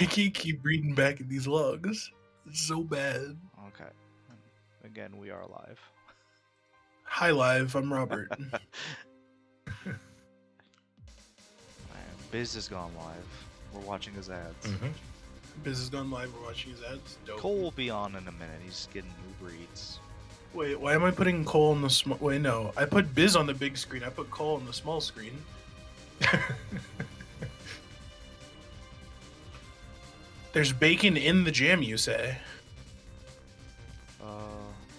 I can't keep breathing back in these logs. It's so bad. Okay. Again, we are live. Hi, live. I'm Robert. Biz has gone live. We're watching his ads. Biz has gone live. We're watching his ads. Dope. Cole will be on in a minute. He's getting Uber Eats. Wait, why am I putting Cole on the small? Wait, no. I put Biz on the big screen. I put Cole on the small screen. There's bacon in the jam, you say?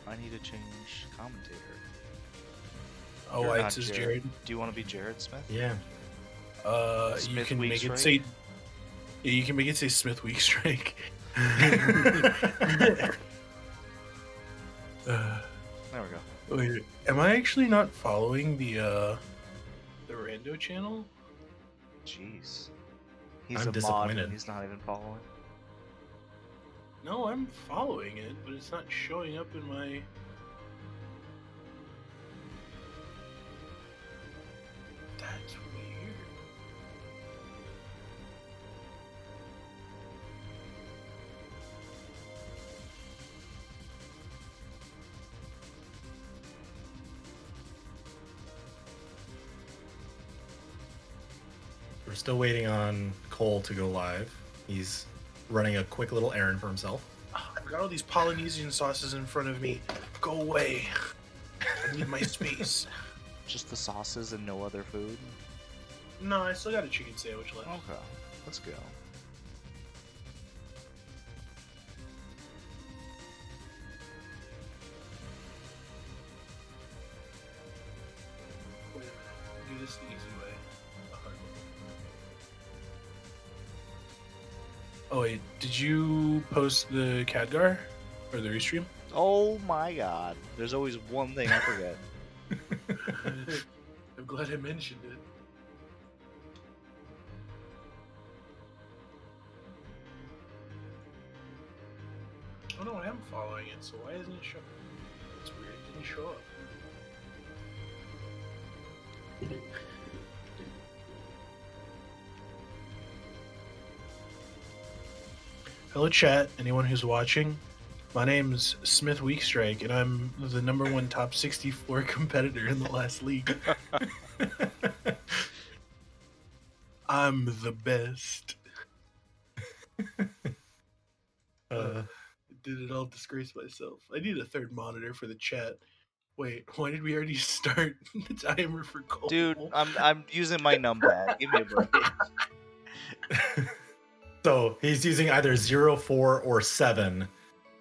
I need to change commentator. Oh, You're it not says Jared. Jared. Do you want to be Jared Smith? Yeah. You Smith can make it Weekstrike? say. Yeah, you can make it say Smith Weekstrike. There we go. Wait, am I actually not following the Rando channel? Jeez. I'm He's a mod disappointed. and he's not even following. No, I'm following it, but it's not showing up in my. That's weird. We're still waiting on Cole to go live. He's running a quick little errand for himself. I've got all these Polynesian sauces in front of me. Go away. I need my space. Just the sauces and no other food? No, I still got a chicken sandwich left. Okay. Let's go. Wait a minute. Do this the easy way. The hard way. Oh wait, did you post the Khadgar or the restream? Oh my god. There's always one thing I forget. I'm glad I mentioned it. Oh no, I am following it, so why isn't it showing? It's weird, it didn't show up. Hello chat, anyone who's watching. My name's Smith Weekstrike, and I'm the #1 top 64 competitor in the last league. I'm the best. Did it all disgrace myself. I need a third monitor for the chat. Wait, why did we already start the timer for Cole? Dude, I'm using my numpad. Give me a break. So he's using either 0, 4, or 7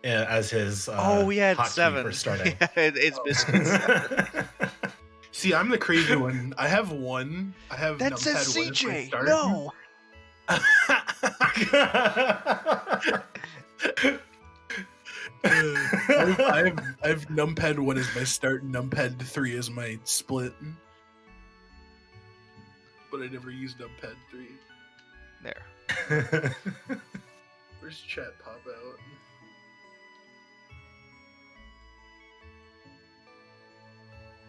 as his oh, yeah, it's hotkey 7 for starting. Yeah, it's Bizkit047. See, I'm the crazy one. I have 1. I have That says numpad 1 as my CJ. start. No. I have numpad 1 as my start and numpad 3 as my split. But I never used numpad 3. There. Where's chat pop out?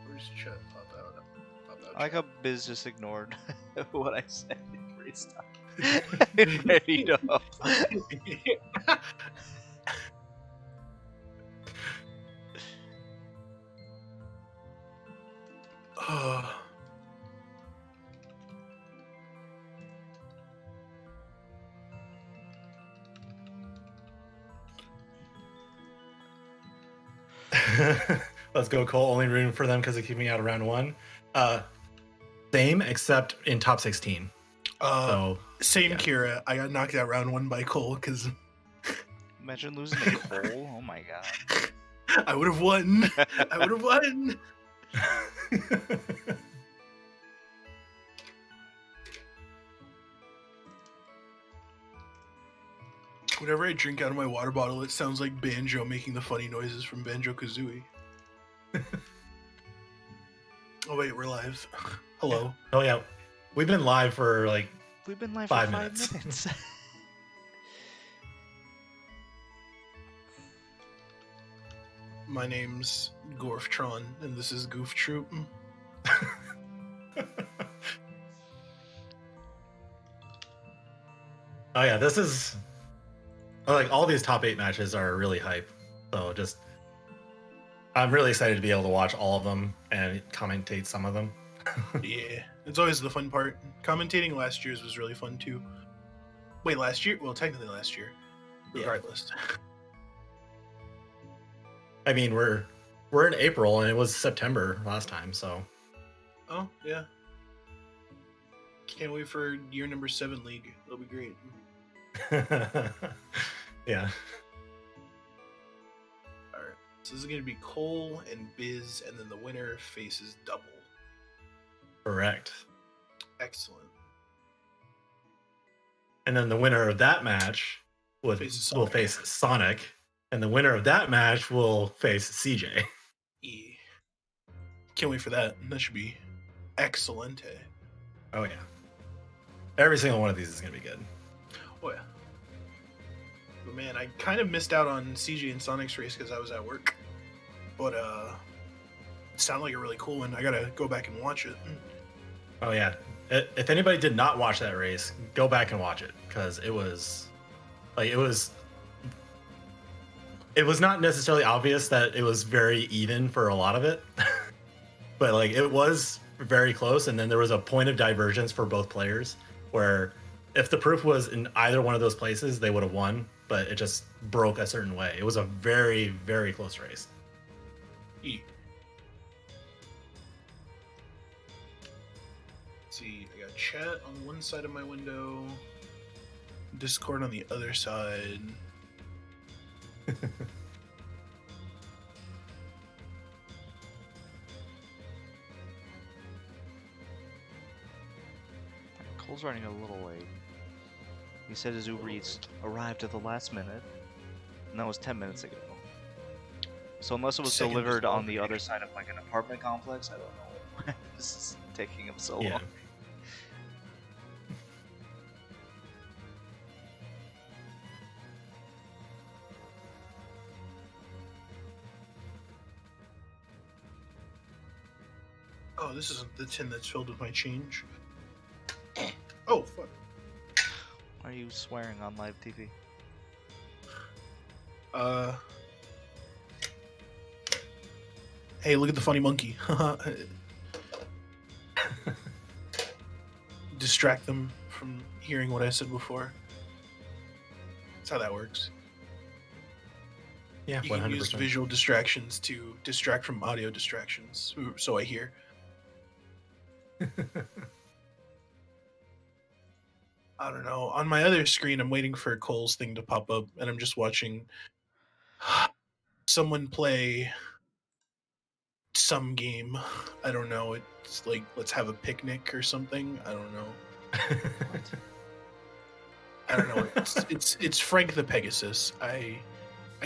Where's chat pop out? I like how Biz just ignored what I said in freestyle. Ready to Let's go, Cole. Only rooting for them because they keep me out of round 1. Same, except in top 16. Same yeah. Kira. I got knocked out round 1 by Cole because Imagine losing to Cole. Oh my god. I would have won. I would have won. Whenever I drink out of my water bottle, it sounds like Banjo making the funny noises from Banjo-Kazooie. Oh wait, we're live. Hello. Oh yeah, we've been live for like We've been live 5 for 5 minutes. minutes. My name's Gorftron, and this is Goof Troop. Oh yeah, this is like all these top 8 matches are really hype. So just I'm really excited to be able to watch all of them and commentate some of them. Yeah, it's always the fun part. Commentating last year's was really fun too. Wait, last year? Well, technically last year. Yeah. Regardless. I mean, we're in April and it was September last time, so Oh, yeah. Can't wait for year number 7 league. It'll be great. yeah. Alright. So this is going to be Cole and Biz, and then the winner faces double. Correct. Excellent. And then the winner of that match will face Sonic, and the winner of that match will face CJ. Yeah. Can't wait for that. That should be excellent. Oh yeah. Every single one of these is going to be good. Oh yeah. But man, I kind of missed out on CJ and Sonic's race because I was at work. But it sounded like a really cool one. I gotta go back and watch it. Oh yeah. If anybody did not watch that race, go back and watch it because it was not necessarily obvious that it was very even for a lot of it. But like it was very close, and then there was a point of divergence for both players where if the proof was in either one of those places, they would have won, but it just broke a certain way. It was a very, very close race. E. Let's see, I got chat on one side of my window, Discord on the other side. Cole's running a little late. He said his Uber Eats arrived at the last minute, and that was 10 minutes ago. So unless it was delivered on the other side of like an apartment complex, I don't know. This is taking him so long. Oh, this isn't the tin that's filled with my change. Oh, fuck. Why are you swearing on live TV? Hey, look at the funny monkey. Distract them from hearing what I said before. That's how that works. Yeah, you 100%. can use visual distractions to distract from audio distractions. So I hear. I don't know. On my other screen, I'm waiting for Cole's thing to pop up, and I'm just watching someone play some game. I don't know. It's like let's have a picnic or something. I don't know. I don't know. It's Frank the Pegasus. I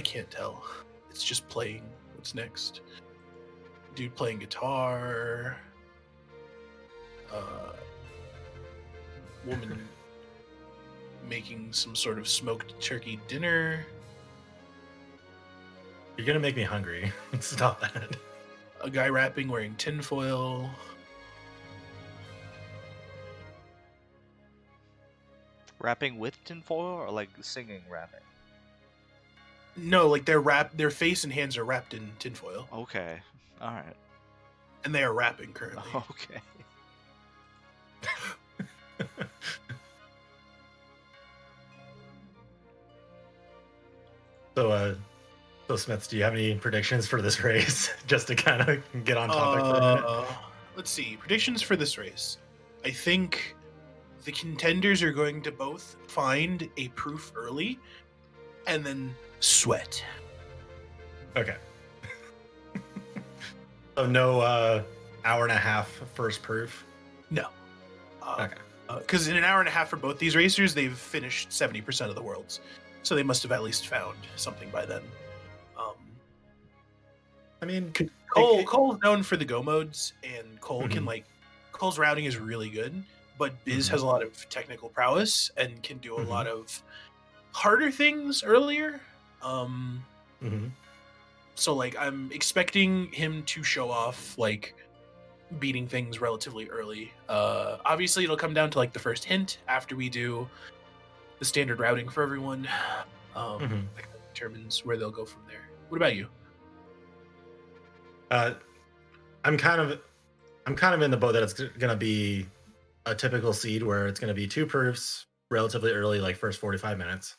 can't tell. It's just playing. What's next? Dude playing guitar. Woman making some sort of smoked turkey dinner. You're gonna make me hungry. Stop that. A guy rapping wearing tinfoil. Rapping with tinfoil or like singing rapping? No, like their face and hands are wrapped in tinfoil. Okay. Alright. And they are rapping currently. Okay. So Smith, do you have any predictions for this race? Just to kind of get on topic for a minute. Let's see. Predictions for this race. I think the contenders are going to both find a proof early and then sweat. Okay. So no hour and a half first proof? No. Okay. Because in an hour and a half for both these racers, they've finished 70% of the worlds. So they must have at least found something by then. I mean, Cole's known for the go modes, and Cole can Cole's routing is really good, but Biz has a lot of technical prowess and can do a lot of harder things earlier. So like I'm expecting him to show off like beating things relatively early. Obviously it'll come down to like the first hint after we do the standard routing for everyone. Mhm. That kind of determines where they'll go from there. What about you? I'm kind of in the boat that it's going to be a typical seed where it's going to be 2 proofs relatively early, like first 45 minutes.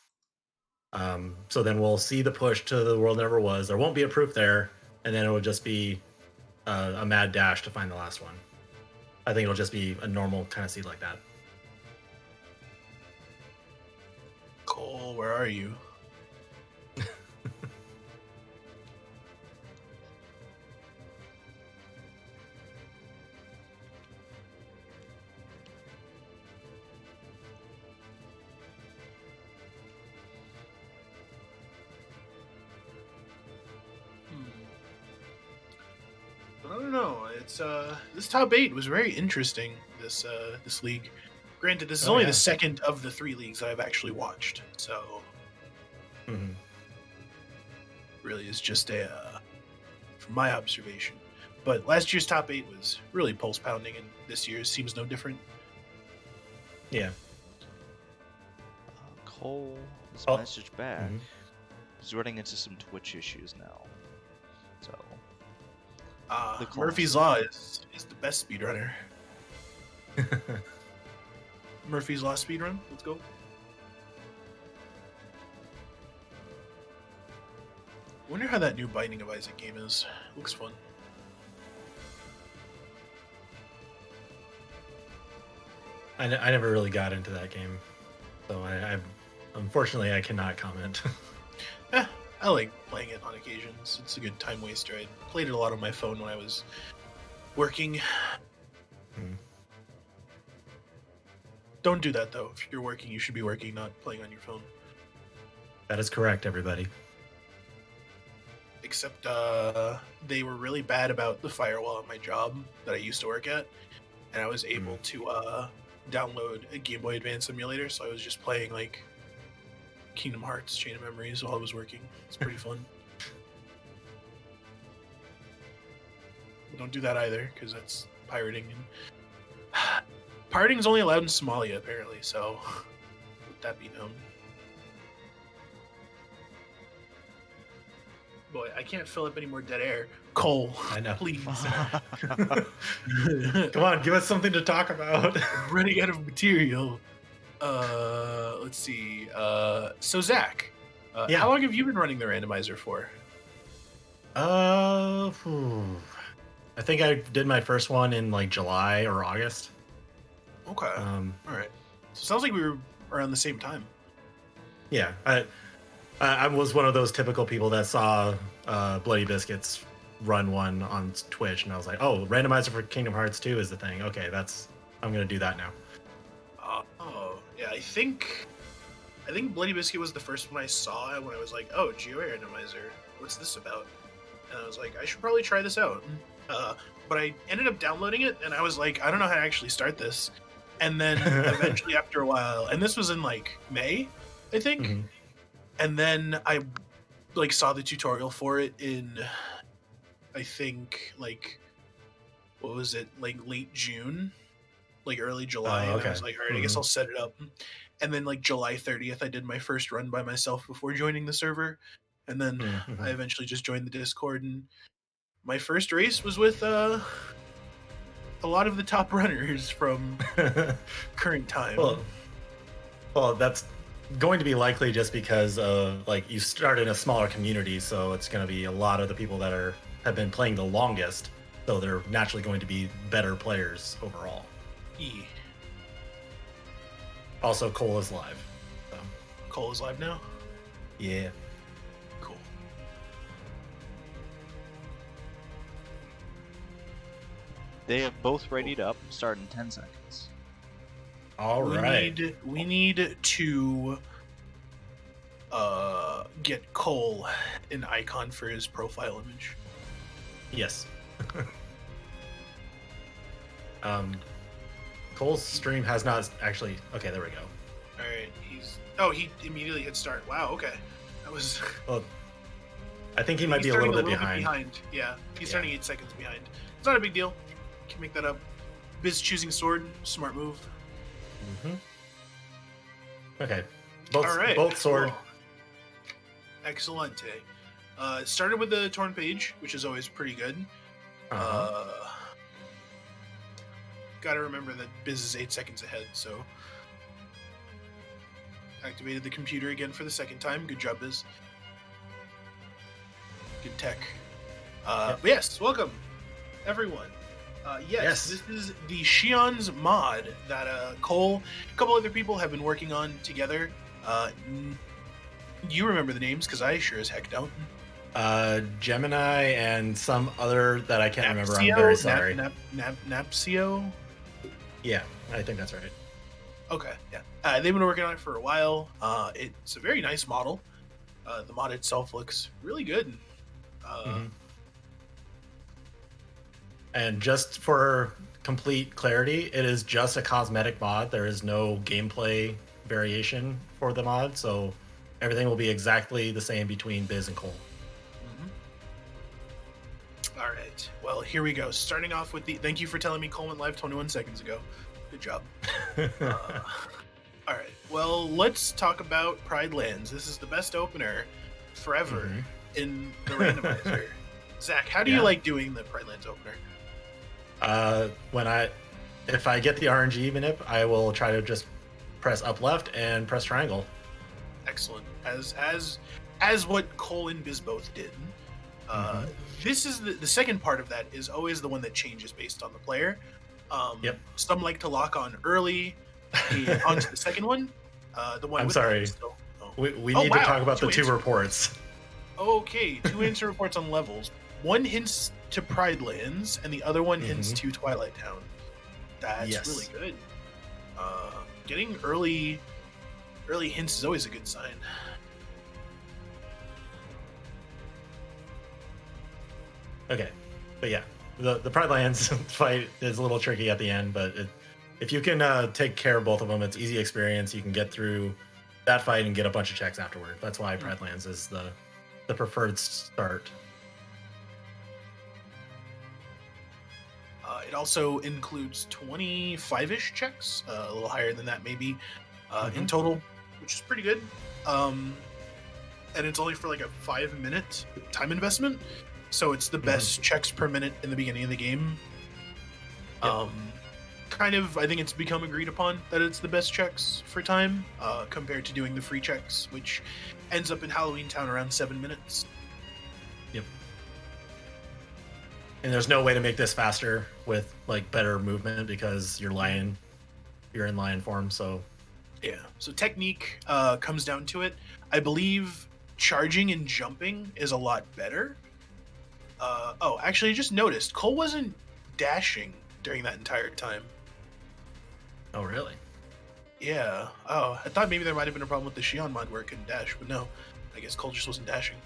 So then we'll see the push to the world never was. There won't be a proof there, and then it will just be a mad dash to find the last one. I think it'll just be a normal kind of seed like that. Cole, where are you? I don't know. It's this top 8 was very interesting. This league. Granted, this is only the second of the 3 leagues I've actually watched, so really is just from my observation. But last year's top 8 was really pulse pounding, and this year's seems no different. Yeah. Cole has messaged back. He's running into some Twitch issues now. So Murphy's Law is the best speedrunner. Murphy's Law speedrun. Let's go. Wonder how that new Binding of Isaac game is. Looks fun. I never really got into that game, so I unfortunately I cannot comment. I like playing it on occasions. It's a good time waster. I played it a lot on my phone when I was working. Don't do that, though. If you're working, you should be working, not playing on your phone. That is correct, everybody. Except they were really bad about the firewall at my job that I used to work at, and I was able to download a Game Boy Advance emulator, so I was just playing like Kingdom Hearts Chain of Memories while I was working. It's pretty fun. Don't do that either, because that's pirating. And pirating is only allowed in Somalia, apparently, so let that be known. Boy, I can't fill up any more dead air. Cole, I know. Please. Come on, give us something to talk about. I'm running out of material. Let's see. So Zach, how long have you been running the randomizer for? I think I did my first one in like July or August. Okay. All right. So it sounds like we were around the same time. Yeah, I was one of those typical people that saw Bloody Biscuits run one on Twitch, and I was like, "Oh, randomizer for Kingdom Hearts 2 is the thing. Okay, I'm gonna do that now." Yeah, I think Bloody Biscuit was the first one I saw when I was like, "Oh, GeoA randomizer, what's this about?" And I was like, "I should probably try this out." But I ended up downloading it, and I was like, "I don't know how to actually start this." And then eventually, after a while, and this was in like May, I think. And then I like saw the tutorial for it in, I think, like, what was it, like late June, like early July. And I was like, all right, I guess I'll set it up. And then like July 30th, I did my first run by myself before joining the server. And then I eventually just joined the Discord. And my first race was with a lot of the top runners from current time. Well, that's going to be likely just because of like you start in a smaller community, so it's going to be a lot of the people that have been playing the longest, so they're naturally going to be better players overall. Also, Cole is live. So. Cole is live now? Yeah. Cool. They have both readied up. Start in 10 seconds. All right. We need to get Cole an icon for his profile image. Yes. Cole's stream has not actually. Okay, there we go. All right, he immediately hit start. Wow. Okay, that was. Well, I think he might be a little bit behind. Yeah, he's starting 8 seconds behind. It's not a big deal. Can make that up. Biz choosing sword, smart move. Okay, Both All right. both sword. Cool. Excellente. Started with the torn page, which is always pretty good. Got to remember that Biz is 8 seconds ahead, so activated the computer again for the second time. Good job, Biz. Good tech. But yes, welcome, everyone. Yes, this is the Shion's mod that Cole, a couple other people have been working on together. You remember the names, because I sure as heck don't. Gemini and some other that I can't remember. I'm very sorry. Napsio? Yeah, I think that's right. Okay, yeah. They've been working on it for a while. It's a very nice model. The mod itself looks really good. And just for complete clarity, it is just a cosmetic mod. There is no gameplay variation for the mod, so everything will be exactly the same between Biz and Cole. All right. Well, here we go. Starting off with the... Thank you for telling me Cole went live 21 seconds ago. Good job. All right. Well, let's talk about Pride Lands. This is the best opener forever in the randomizer. Zach, how do you like doing the Pride Lands opener? If I get the RNG manip, I will try to just press up left and press triangle. Excellent. As what Cole and Biz both did. This is the second part of that is always the one that changes based on the player. Some like to lock on early onto the second one. The one. I'm sorry. We need to talk about the two reports. Okay, 2 answer reports on levels. One hints to Pride Lands, and the other one hints to Twilight Town. That's really good. Getting early hints is always a good sign. Okay, but yeah, the Pride Lands fight is a little tricky at the end, but if you can take care of both of them, it's easy experience. You can get through that fight and get a bunch of checks afterward. That's why Pride Lands is the preferred start. It also includes 25-ish checks, a little higher than that maybe, in total, which is pretty good. And it's only for like a 5-minute time investment, so it's the best checks per minute in the beginning of the game. Kind of, I think it's become agreed upon that it's the best checks for time, compared to doing the free checks, which ends up in Halloween Town around 7 minutes. And there's no way to make this faster with like better movement because you're in lion form. So so technique comes down to it. I believe charging and jumping is a lot better. Actually, I just noticed Cole wasn't dashing during that entire time. Oh, really? Yeah. I thought maybe there might have been a problem with the Shion mod where it couldn't dash, but no. I guess Cole just wasn't dashing.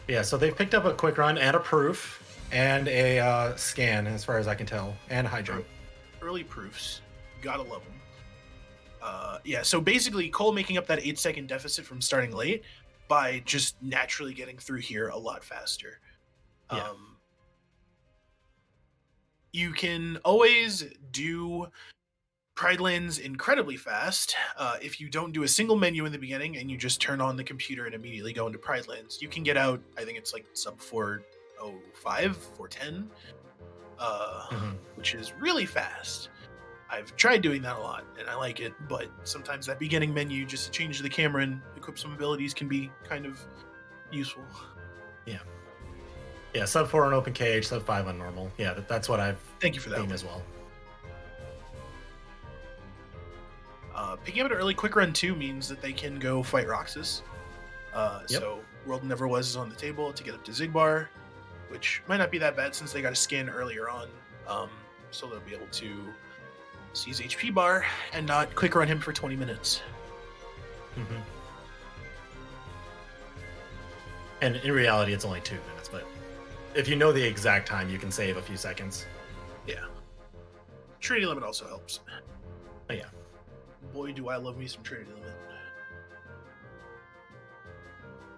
Yeah, so they've picked up a quick run and a proof and a scan, as far as I can tell, and high jump. Early proofs. Gotta love them. So basically, Cole making up that 8-second deficit from starting late by just naturally getting through here a lot faster. You can always do Pride Lands incredibly fast. If you don't do a single menu in the beginning and you just turn on the computer and immediately go into Pride Lands, you can get out, I think it's like sub 4:05, 4:10, which is really fast. I've tried doing that a lot and I like it, but sometimes that beginning menu just to change the camera and equip some abilities can be kind of useful. Yeah, sub 4 on open KH, sub 5 on normal. Yeah, that's what I've Thank you for that seen as well. Picking up an early quick run too means that they can go fight Roxas. So World Never Was is on the table to get up to Zigbar, which might not be that bad since they got a skin earlier on. So they'll be able to see his HP bar and not quick run him for 20 minutes. And in reality, it's only 2 minutes, but if you know the exact time, you can save a few seconds. Yeah. Trinity Limit also helps. Oh, yeah. Boy, do I love me some Trinity Limit.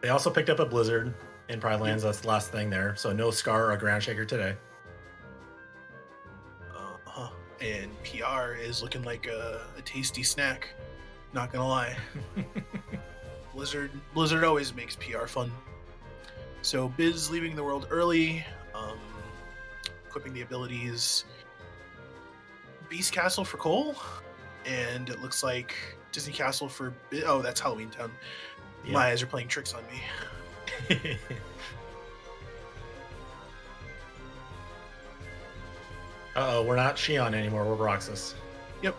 They also picked up a Blizzard in Pride Lands. That's the last thing there. So no Scar or Ground Shaker today. and PR is looking like a tasty snack. Not gonna lie. Blizzard always makes PR fun. So Biz leaving the world early, equipping the abilities. Beast Castle for Cole, and it looks like Disney Castle for Biz. Oh, that's Halloween Town. Yeah. My eyes are playing tricks on me. Uh-oh, we're not Shion anymore, we're Roxas. Yep.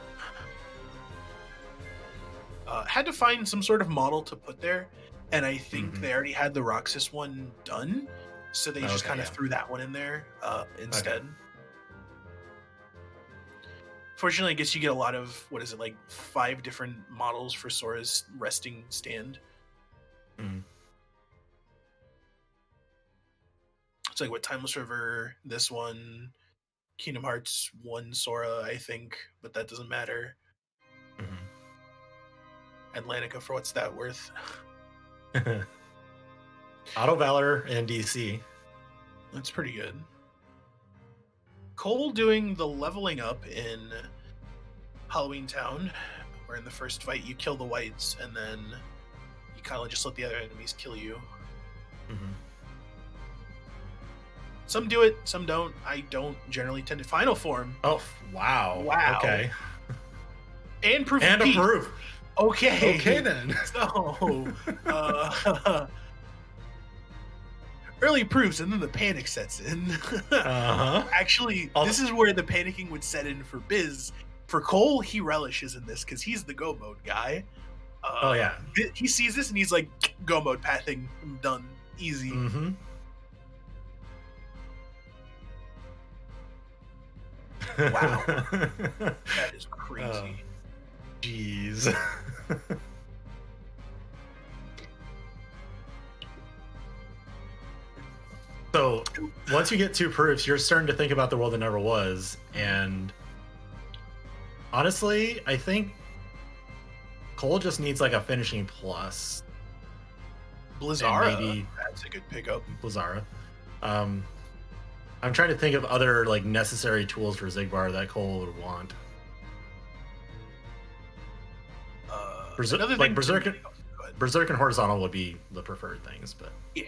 Had to find some sort of model to put there, and I think they already had the Roxas one done, so they just kind of threw that one in there instead. Okay. Fortunately, I guess you get a lot of, 5 different models for Sora's resting stand. It's like Timeless River, this one, Kingdom Hearts 1 Sora, I think, but that doesn't matter. Atlantica for what's that worth? Auto Valor and DC. That's pretty good. Cole doing the leveling up in Halloween Town, where in the first fight you kill the whites and then you kind of just let the other enemies kill you. Some do it, some don't. I don't generally tend to final form. Oh, wow. Okay. And proof and of a proof. Okay then. So, early proofs, and then the panic sets in. Actually, this is where the panicking would set in for Biz. For Cole, he relishes in this because he's the go mode guy. He sees this and he's like, go mode pathing, I'm done, easy. Wow, that is crazy. Jeez. So once you get 2 proofs, you're starting to think about the world that never was. And honestly, I think Cole just needs like a finishing plus. Blizzara, maybe that's a good pickup. Blizzara. I'm trying to think of other like necessary tools for Xigbar that Cole would want. Berserk and Horizontal would be the preferred things, but yeah.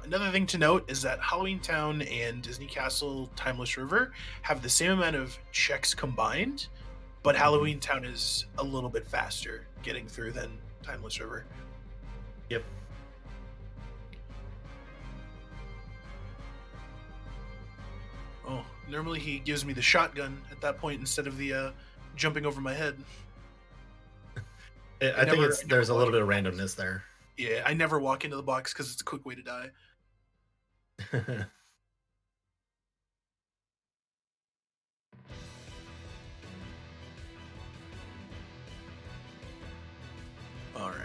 Another thing to note is that Halloween Town and Disney Castle Timeless River have the same amount of checks combined, but Halloween Town is a little bit faster getting through than Timeless River. Yep. Oh, normally he gives me the shotgun at that point instead of the jumping over my head. I think there's a little bit of randomness there. Yeah, I never walk into the box because it's a quick way to die. All right.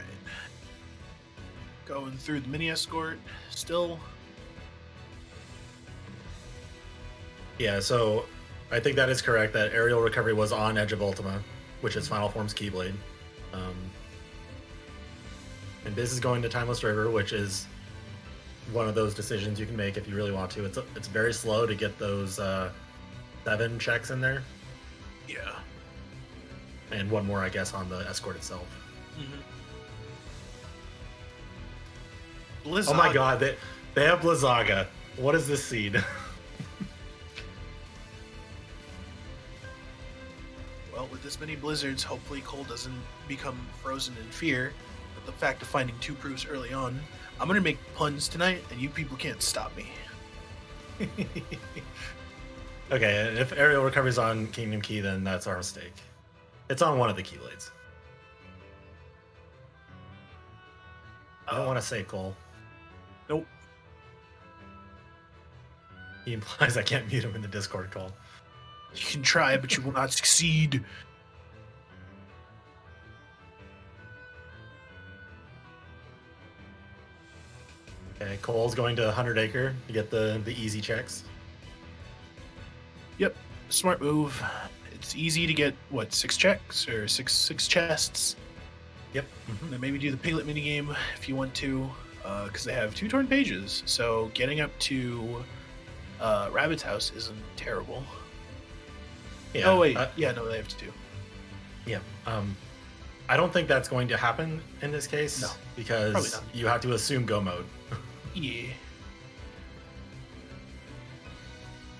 Going through the mini escort still. Yeah, so I think that is correct that aerial recovery was on Edge of Ultima, which is Final Form's Keyblade. And Biz is going to Timeless River, which is one of those decisions you can make if you really want to. It's very slow to get those 7 checks in there. Yeah. And one more, I guess, on the escort itself. Blizzaga. Oh my god, they have Blizzaga. What is this seed? Well, with this many blizzards, hopefully Cole doesn't become frozen in fear. But the fact of finding 2 proofs early on, I'm going to make puns tonight, and you people can't stop me. Okay, and if aerial recovery's on Kingdom Key, then that's our mistake. It's on one of the Keyblades. I don't want to say Cole. Nope. He implies I can't mute him in the Discord call. You can try, but you will not succeed. Okay, Cole's going to 100 Acre to get the easy checks. Yep, smart move. It's easy to get, 6 checks or six chests? Yep. Then maybe do the Piglet minigame if you want to, because they have 2 torn pages. So getting up to Rabbit's house isn't terrible. Yeah. Oh wait, yeah, no, they have to do. Yeah. I don't think that's going to happen in this case No, probably because not. you have to assume go mode. Yeah.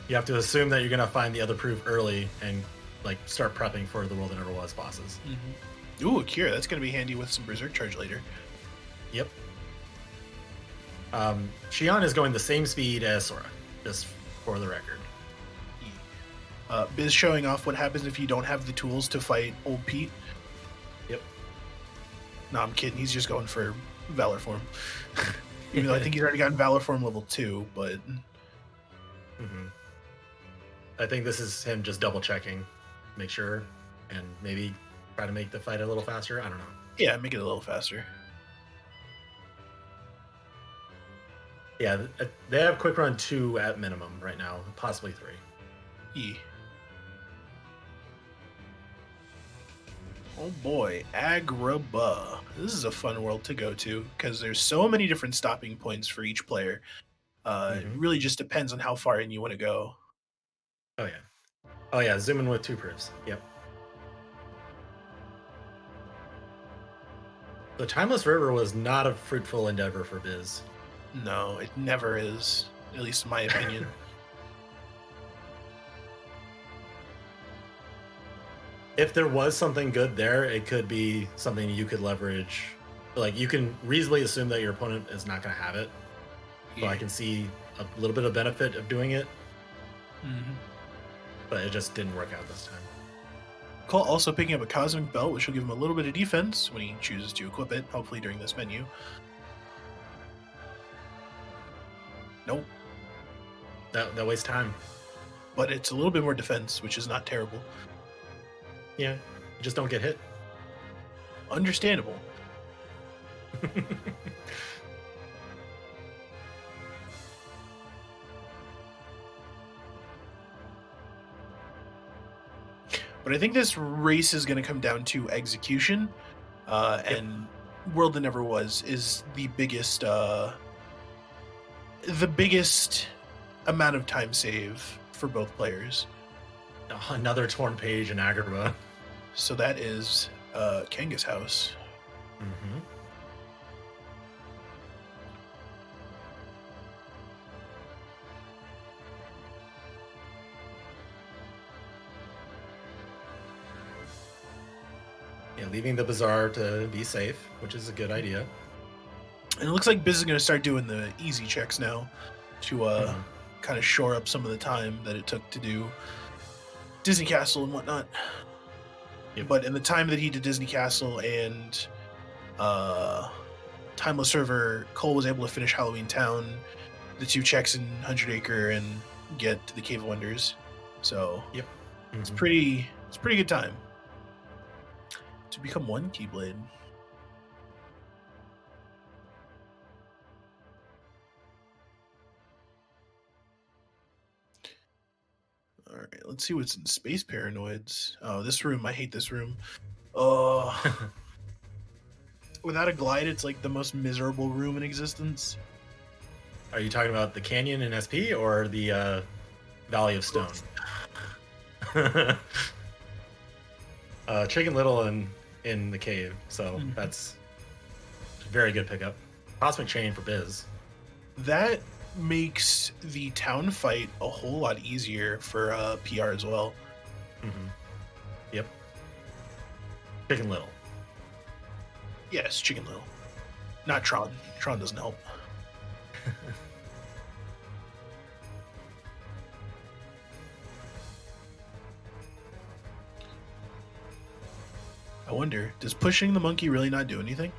You have to assume that you're gonna find the other proof early and like start prepping for the World That Never Was bosses. Mm-hmm. Ooh, Kira, that's gonna be handy with some Berserk Charge later. Yep. Xion is going the same speed as Sora, just for the record. Biz showing off what happens if you don't have the tools to fight Old Pete. Yep. No, I'm kidding. He's just going for Valor Form. Even though I think he's already gotten Valor Form level 2, but... Mm-hmm. I think this is him just double checking, make sure, and maybe try to make the fight a little faster. I don't know. Yeah, make it a little faster. Yeah, they have quick run 2 at minimum right now, possibly 3. E. Oh boy, Agrabah. This is a fun world to go to because there's so many different stopping points for each player. It really just depends on how far in you want to go. Oh yeah. Oh yeah, zoom in with 2 proofs. Yep. The Timeless River was not a fruitful endeavor for Biz. No, it never is, at least in my opinion. If there was something good there, it could be something you could leverage. Like, you can reasonably assume that your opponent is not going to have it. So I can see a little bit of benefit of doing it. Mm-hmm. But it just didn't work out this time. Cole also picking up a Cosmic Belt, which will give him a little bit of defense when he chooses to equip it, hopefully during this menu. Nope. That wastes time. But it's a little bit more defense, which is not terrible. Yeah, just don't get hit. Understandable. But I think this race is going to come down to execution, and World That Never Was is the biggest amount of time save for both players. Another torn page in Agrabah. So that is Kanga's house. Mm-hmm. Yeah, leaving the bazaar to be safe, which is a good idea. And it looks like Biz is going to start doing the easy checks now to kind of shore up some of the time that it took to do Disney Castle and whatnot. Yep. But in the time that he did Disney Castle and Timeless River, Cole was able to finish Halloween Town, the 2 checks in 100 Acre, and get to the Cave of Wonders. So yep, it's pretty good time to become 1 Keyblade. All right, let's see what's in Space Paranoids. Oh, this room. I hate this room. Oh. Without a glide, it's like the most miserable room in existence. Are you talking about the canyon in SP or the Valley of Stone? Chicken Little in the cave, so that's a very good pickup. Cosmic Chain for Biz. That makes the town fight a whole lot easier for PR as well. Mm-hmm. Yep. Chicken Little. Yes, Chicken Little. Not Tron. Tron doesn't help. I wonder, does pushing the monkey really not do anything?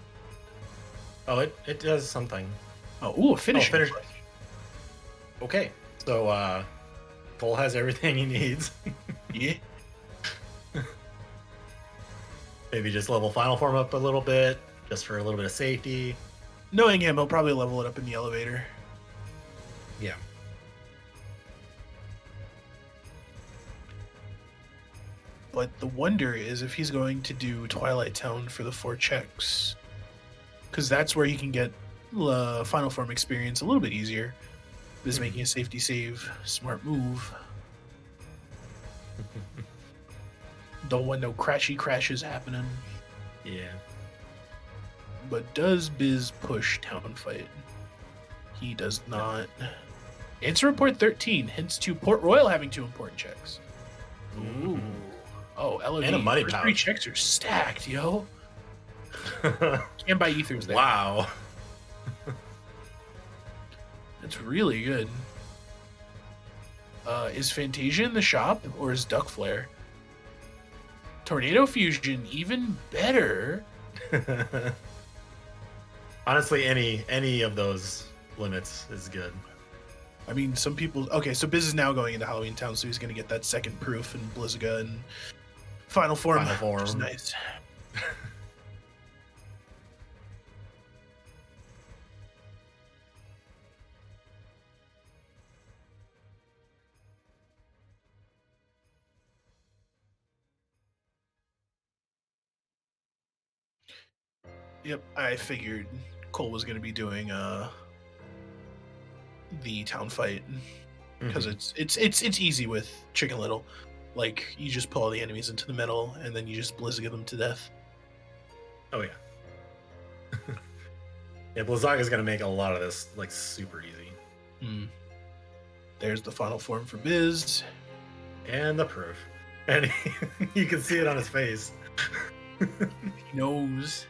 Oh, it does something. Oh, ooh, a finish. Finish. Okay, so Cole has everything he needs. Yeah. Maybe just level Final Form up a little bit, just for a little bit of safety. Knowing him, he'll probably level it up in the elevator. Yeah. But the wonder is if he's going to do Twilight Town for the 4 checks. Because that's where he can get Final Form experience a little bit easier. This is making a safety save. Smart move. Don't want no crashy crashes happening. Yeah. But does Biz push town fight? He does not. Answer report 13 hints to Port Royal having 2 important checks. Ooh. Oh, LOD. And a money First pouch. 3 checks are stacked, yo. Can't buy ethers there. Wow. That's really good. Is Fantasia in the shop or is Duck Flare? Tornado Fusion, even better. Honestly, any of those limits is good. I mean, some people... Okay, so Biz is now going into Halloween Town, so he's going to get that second proof in Blizziga and Final Form, which is nice. Yep, I figured Cole was going to be doing the town fight because it's easy with Chicken Little. Like, you just pull all the enemies into the middle and then you just Blizziga them to death. Oh yeah. Yeah, Blizzaga is gonna make a lot of this like super easy. There's the Final Form for Biz. And the proof. And you can see it on his face. He knows.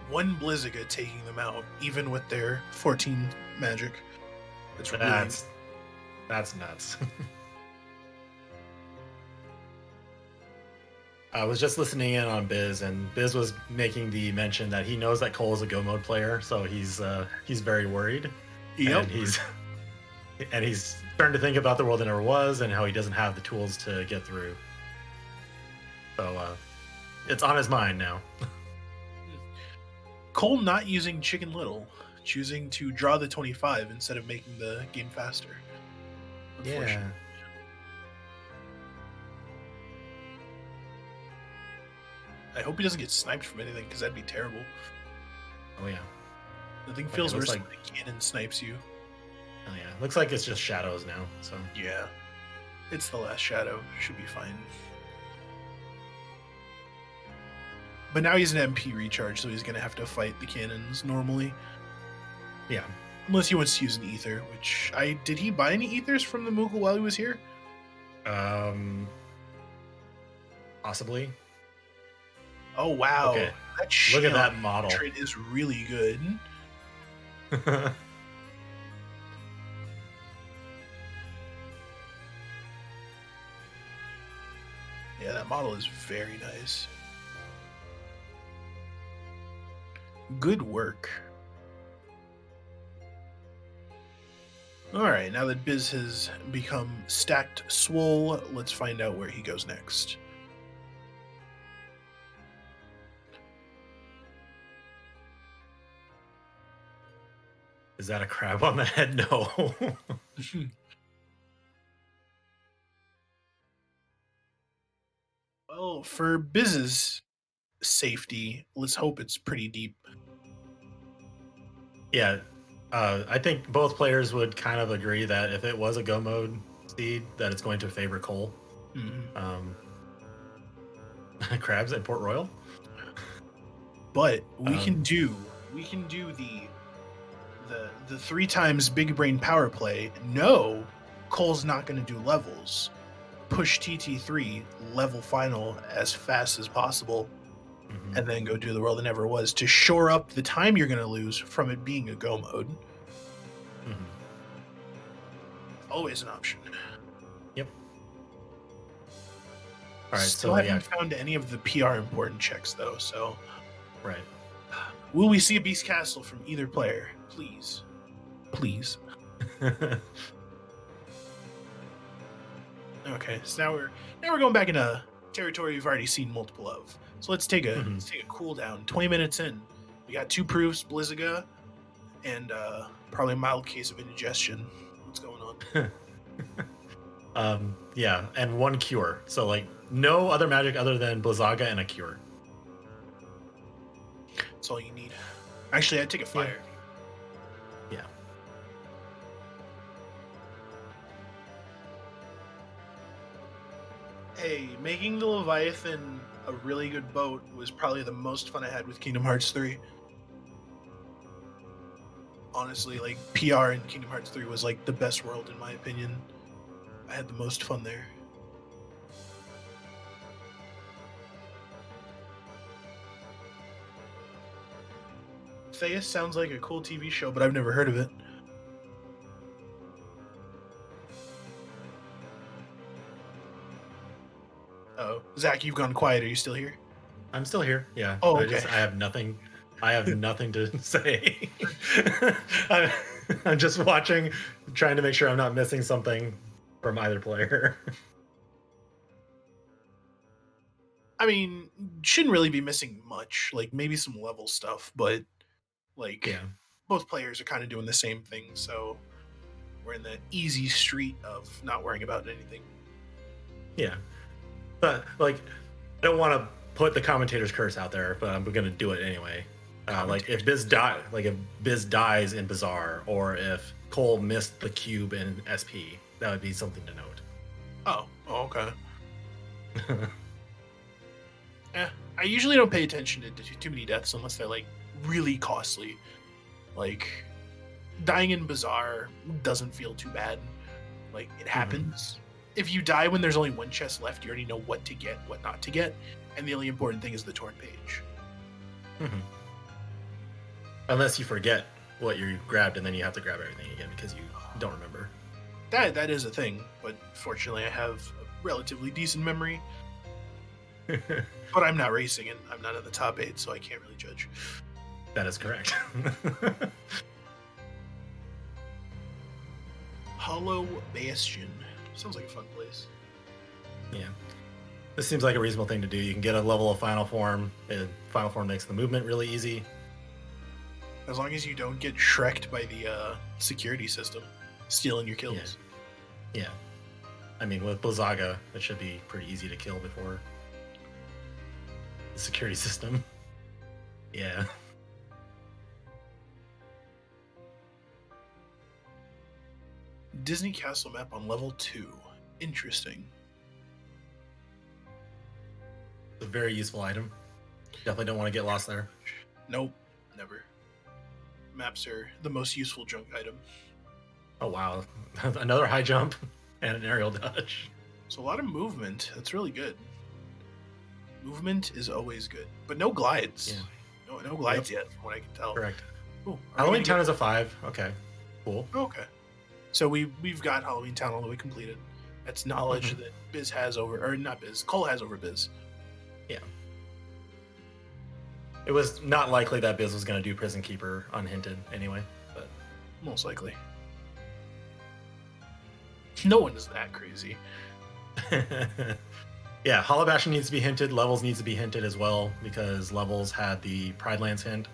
One Blizziga taking them out, even with their 14 magic. That's nuts. I was just listening in on Biz, and Biz was making the mention that he knows that Cole is a Go mode player, so he's very worried. Yep. And he's starting to think about the world that never was and how he doesn't have the tools to get through. So it's on his mind now. Cole not using Chicken Little, choosing to draw the 25 instead of making the game faster. Yeah. I hope he doesn't get sniped from anything, because that'd be terrible. Oh yeah. Nothing feels worse when the cannon snipes you. Oh yeah. Looks like it's just shadows now. So yeah, it's the last shadow. Should be fine. But now he's an MP recharge, so he's gonna have to fight the cannons normally. Yeah. Unless he wants to use an ether, which did he buy any ethers from the Moogle while he was here? Possibly. Oh wow! Okay. Look at that model. Trait is really good. Yeah, that model is very nice. Good work. Alright, now that Biz has become stacked swole, let's find out where he goes next. Is that a crab on the head? No. Well, for Biz's safety, let's hope it's pretty deep. Yeah, I think both players would kind of agree that if it was a Go mode seed, that it's going to favor Cole. Crabs at Port Royal. But we can do the 3 times big brain power play. No, Cole's not going to do levels. Push TT3 level final as fast as possible, and then go do the world that never was to shore up the time you're going to lose from it being a Go mode. Always an option. Yep. All right. Still haven't found any of the PR important checks though. So, right. Will we see a Beast Castle from either player? Please, please. Okay, so now we're going back into territory we've already seen multiple of. So let's take a cool down. 20 minutes in, we got 2 proofs, Blizziga, and probably a mild case of indigestion. What's going on? Yeah, and 1 cure. So like no other magic other than Blizzaga and a cure. That's all you need. Actually, I'd take a fire. Yeah. Hey, making the Leviathan a really good boat was probably the most fun I had with Kingdom Hearts 3. Honestly, like PR in Kingdom Hearts 3 was like the best world in my opinion. I had the most fun there. Theus sounds like a cool TV show, but I've never heard of it. Oh, Zach, you've gone quiet. Are you still here? I'm still here. Yeah. Oh, okay. I have nothing. I have nothing to say. I'm just watching, trying to make sure I'm not missing something from either player. I mean, shouldn't really be missing much. Like maybe some level stuff, but like Yeah. both players are kind of doing the same thing, so we're in the easy street of not worrying about anything. Yeah. But like, I don't want to put the commentator's curse out there, but I'm gonna do it anyway. Like if Biz dies in Bazaar, or if Cole missed the cube in SP, that would be something to note. Oh, okay. Yeah, I usually don't pay attention to too many deaths unless they're like really costly. Like dying in Bazaar doesn't feel too bad. Like it happens. If you die when there's only one chest left, you already know what to get, what not to get, and the only important thing is the torn page. Unless you forget what you grabbed, and then you have to grab everything again because you don't remember. That is a thing, but fortunately I have a relatively decent memory. But I'm not racing and I'm not in the top 8, so I can't really judge. That is correct. Hollow Bastion. Sounds like a fun place. Yeah. This seems like a reasonable thing to do. You can get a level of Final Form, and Final Form makes the movement really easy. As long as you don't get shreked by the security system, stealing your kills. Yeah. I mean, with Blizzaga, it should be pretty easy to kill before the security system. Yeah. Disney Castle map on level 2. Interesting. It's a very useful item. Definitely don't want to get lost there. Nope, never. Maps are the most useful junk item. Oh wow. Another high jump and an aerial dodge. So a lot of movement. That's really good. Movement is always good. But no glides. Yeah. No glides yet, from what I can tell. Correct. Ooh, Halloween Town is a 5. Okay. Cool. Okay. So we've got Halloween Town all the way completed. That's knowledge that Biz has over, or not Biz, Cole has over Biz. Yeah. It was not likely that Biz was going to do Prison Keeper unhinted anyway, but Most likely. No one is that crazy. yeah, Hollow Bastion needs to be hinted. Levels needs to be hinted as well because Levels had the Pride Lands hint.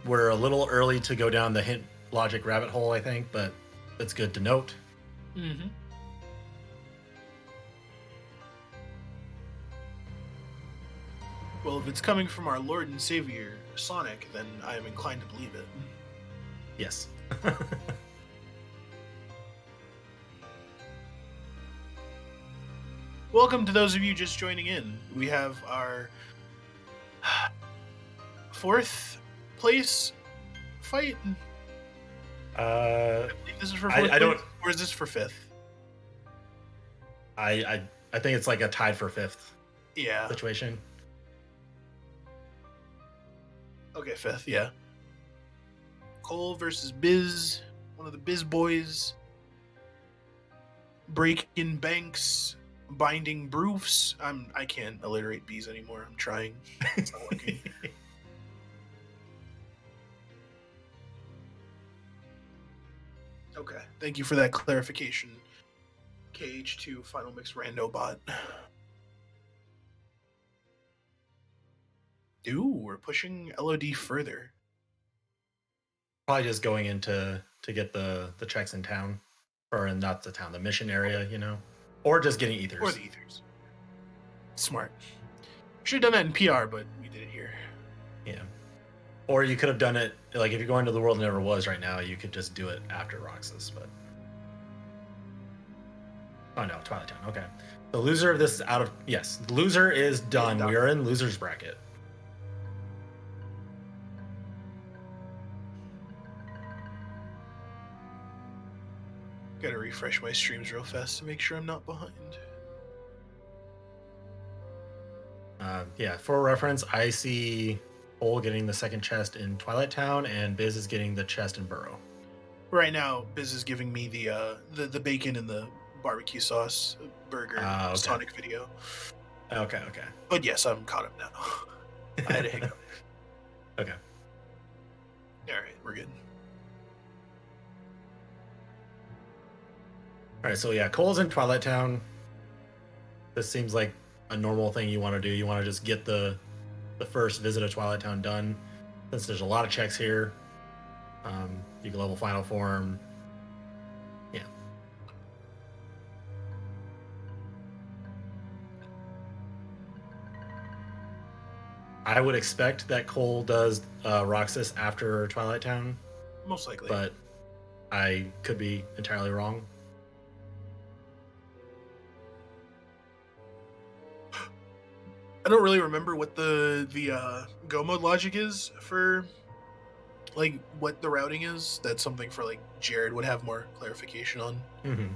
We're a little early to go down the hint logic rabbit hole, I think, but it's good to note. Mm-hmm. Well, if it's coming from our Lord and Savior, Sonic, then I am inclined to believe it. Yes. Welcome to those of you just joining in. We have our 4th place fight. I believe this is for 4th I don't. place, or is this for 5th? I think it's like a tied for 5th Yeah. situation. Okay, 5th, yeah. Cole versus Biz, one of the Biz boys. Breaking banks, binding broofs. I can't alliterate bees anymore. I'm trying. It's not working. Okay, thank you for that clarification. KH2 Final Mix Rando bot. Ooh, we're pushing LOD further. Probably just going into to get the checks in town. or not the town, the mission area, you know, or just getting ethers. Or the ethers. Smart. Should have done that in PR, but we did it here. Yeah. Or you could have done it, like, if you're going to the world that never was right now, you could just do it after Roxas, but... Oh, no, Twilight Town, okay. The loser of this is out of... Yes, the loser is done. We are in loser's bracket. Gotta refresh my streams real fast to make sure I'm not behind. Yeah, for reference, I see Cole getting the second chest in Twilight Town, and Biz is getting the chest in Burrow. Right now, Biz is giving me the bacon and the barbecue sauce burger okay. Sonic video. Okay. But yes, I'm caught up now. I had a hiccup. Okay. All right, we're good. All right, so yeah, Cole's in Twilight Town. This seems like a normal thing you want to do. You want to just get the first visit of Twilight Town done. Since there's a lot of checks here, you can level Final Form. Yeah. I would expect that Cole does Roxas after Twilight Town. Most likely. But I could be entirely wrong. I don't really remember what the go mode logic is for, like, what the routing is. That's something for, like, Jared would have more clarification on. Mm-hmm.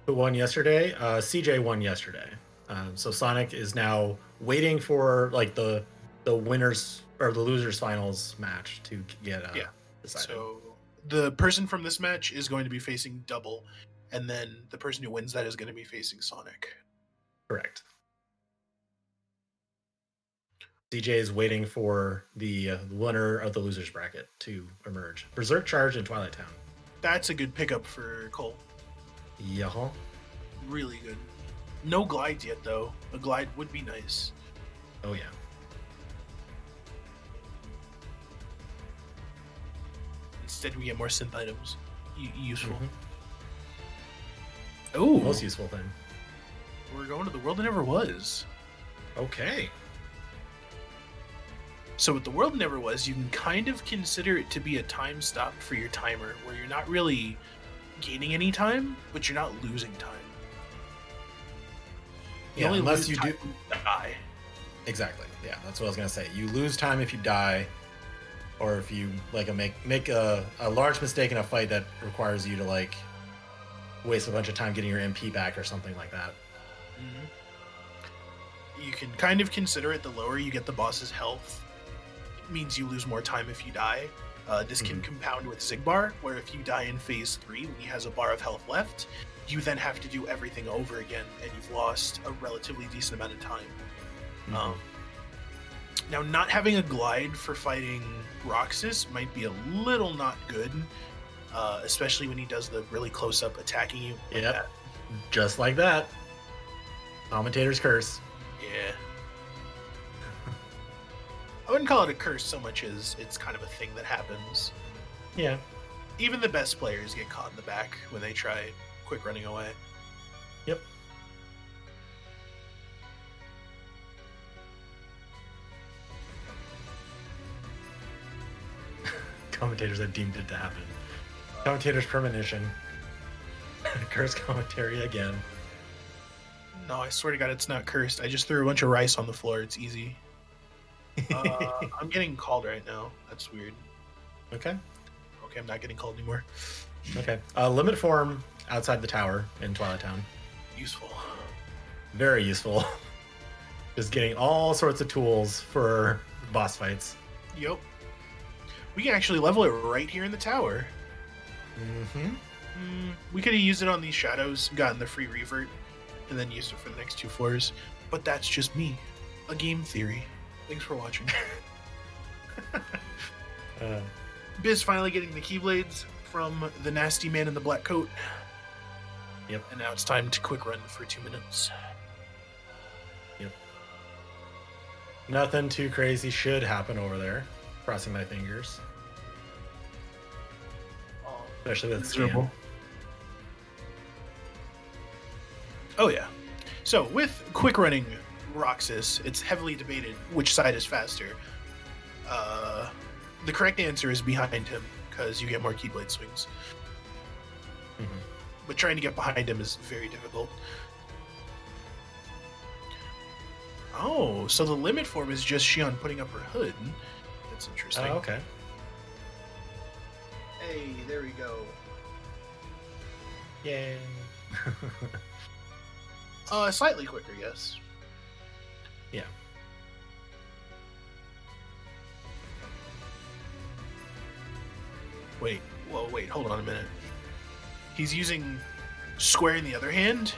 Who won yesterday? CJ won yesterday. So Sonic is now waiting for, like, the winners or the losers finals match to get decided. So the person from this match is going to be facing Double, and then the person who wins that is going to be facing Sonic. Correct. CJ is waiting for the winner of the losers bracket to emerge. Berserk Charge in Twilight Town. That's a good pickup for Cole. Yeah. Really good. No glides yet, though. A glide would be nice. Oh, yeah. Instead, we get more synth items. Useful. Mm-hmm. Oh, Most useful thing. We're going to the world that never was. Okay. So with the world never was, you can kind of consider it to be a time stop for your timer, where you're not really gaining any time, but you're not losing time. Yeah, unless you do die. Exactly. Yeah, that's what I was gonna say. You lose time if you die, or if you like make a large mistake in a fight that requires you to like waste a bunch of time getting your MP back or something like that. Mm-hmm. You can kind of consider it the lower you get the boss's health, it means you lose more time if you die. This can compound with Zigbar, where if you die in phase 3 when he has a bar of health left, you then have to do everything over again, and you've lost a relatively decent amount of time. Now, not having a glide for fighting Roxas might be a little not good, especially when he does the really close-up attacking you. Like that. Just like that. Commentator's curse. Yeah. I wouldn't call it a curse so much as it's kind of a thing that happens. Yeah. Even the best players get caught in the back when they try quick running away. Yep. Commentators have deemed it to happen. Commentator's premonition. Curse commentary again. No, I swear to God, it's not cursed. I just threw a bunch of rice on the floor. It's easy. I'm getting called right now. That's weird. Okay. Okay, I'm not getting called anymore. Okay. Limit form outside the tower in Twilight Town. Useful. Very useful. Just getting all sorts of tools for boss fights. Yep. We can actually level it right here in the tower. We could have used it on these shadows, gotten the free revert, and then used it for the next 2 floors. But that's just me. A game theory. Thanks for watching. Biz finally getting the Keyblades from the nasty man in the black coat. Yep. And now it's time to quick run for 2 minutes. Yep. Nothing too crazy should happen over there. Crossing my fingers. Especially with Scan. So with quick running Roxas, it's heavily debated which side is faster. The correct answer is behind him because you get more Keyblade swings. Mm-hmm. But trying to get behind him is very difficult. Oh, so the limit form is just Shion putting up her hood. That's interesting. Oh, okay. Hey, there we go. Yay. Slightly quicker, yes. Yeah. Wait, hold on a minute. He's using square in the other hand?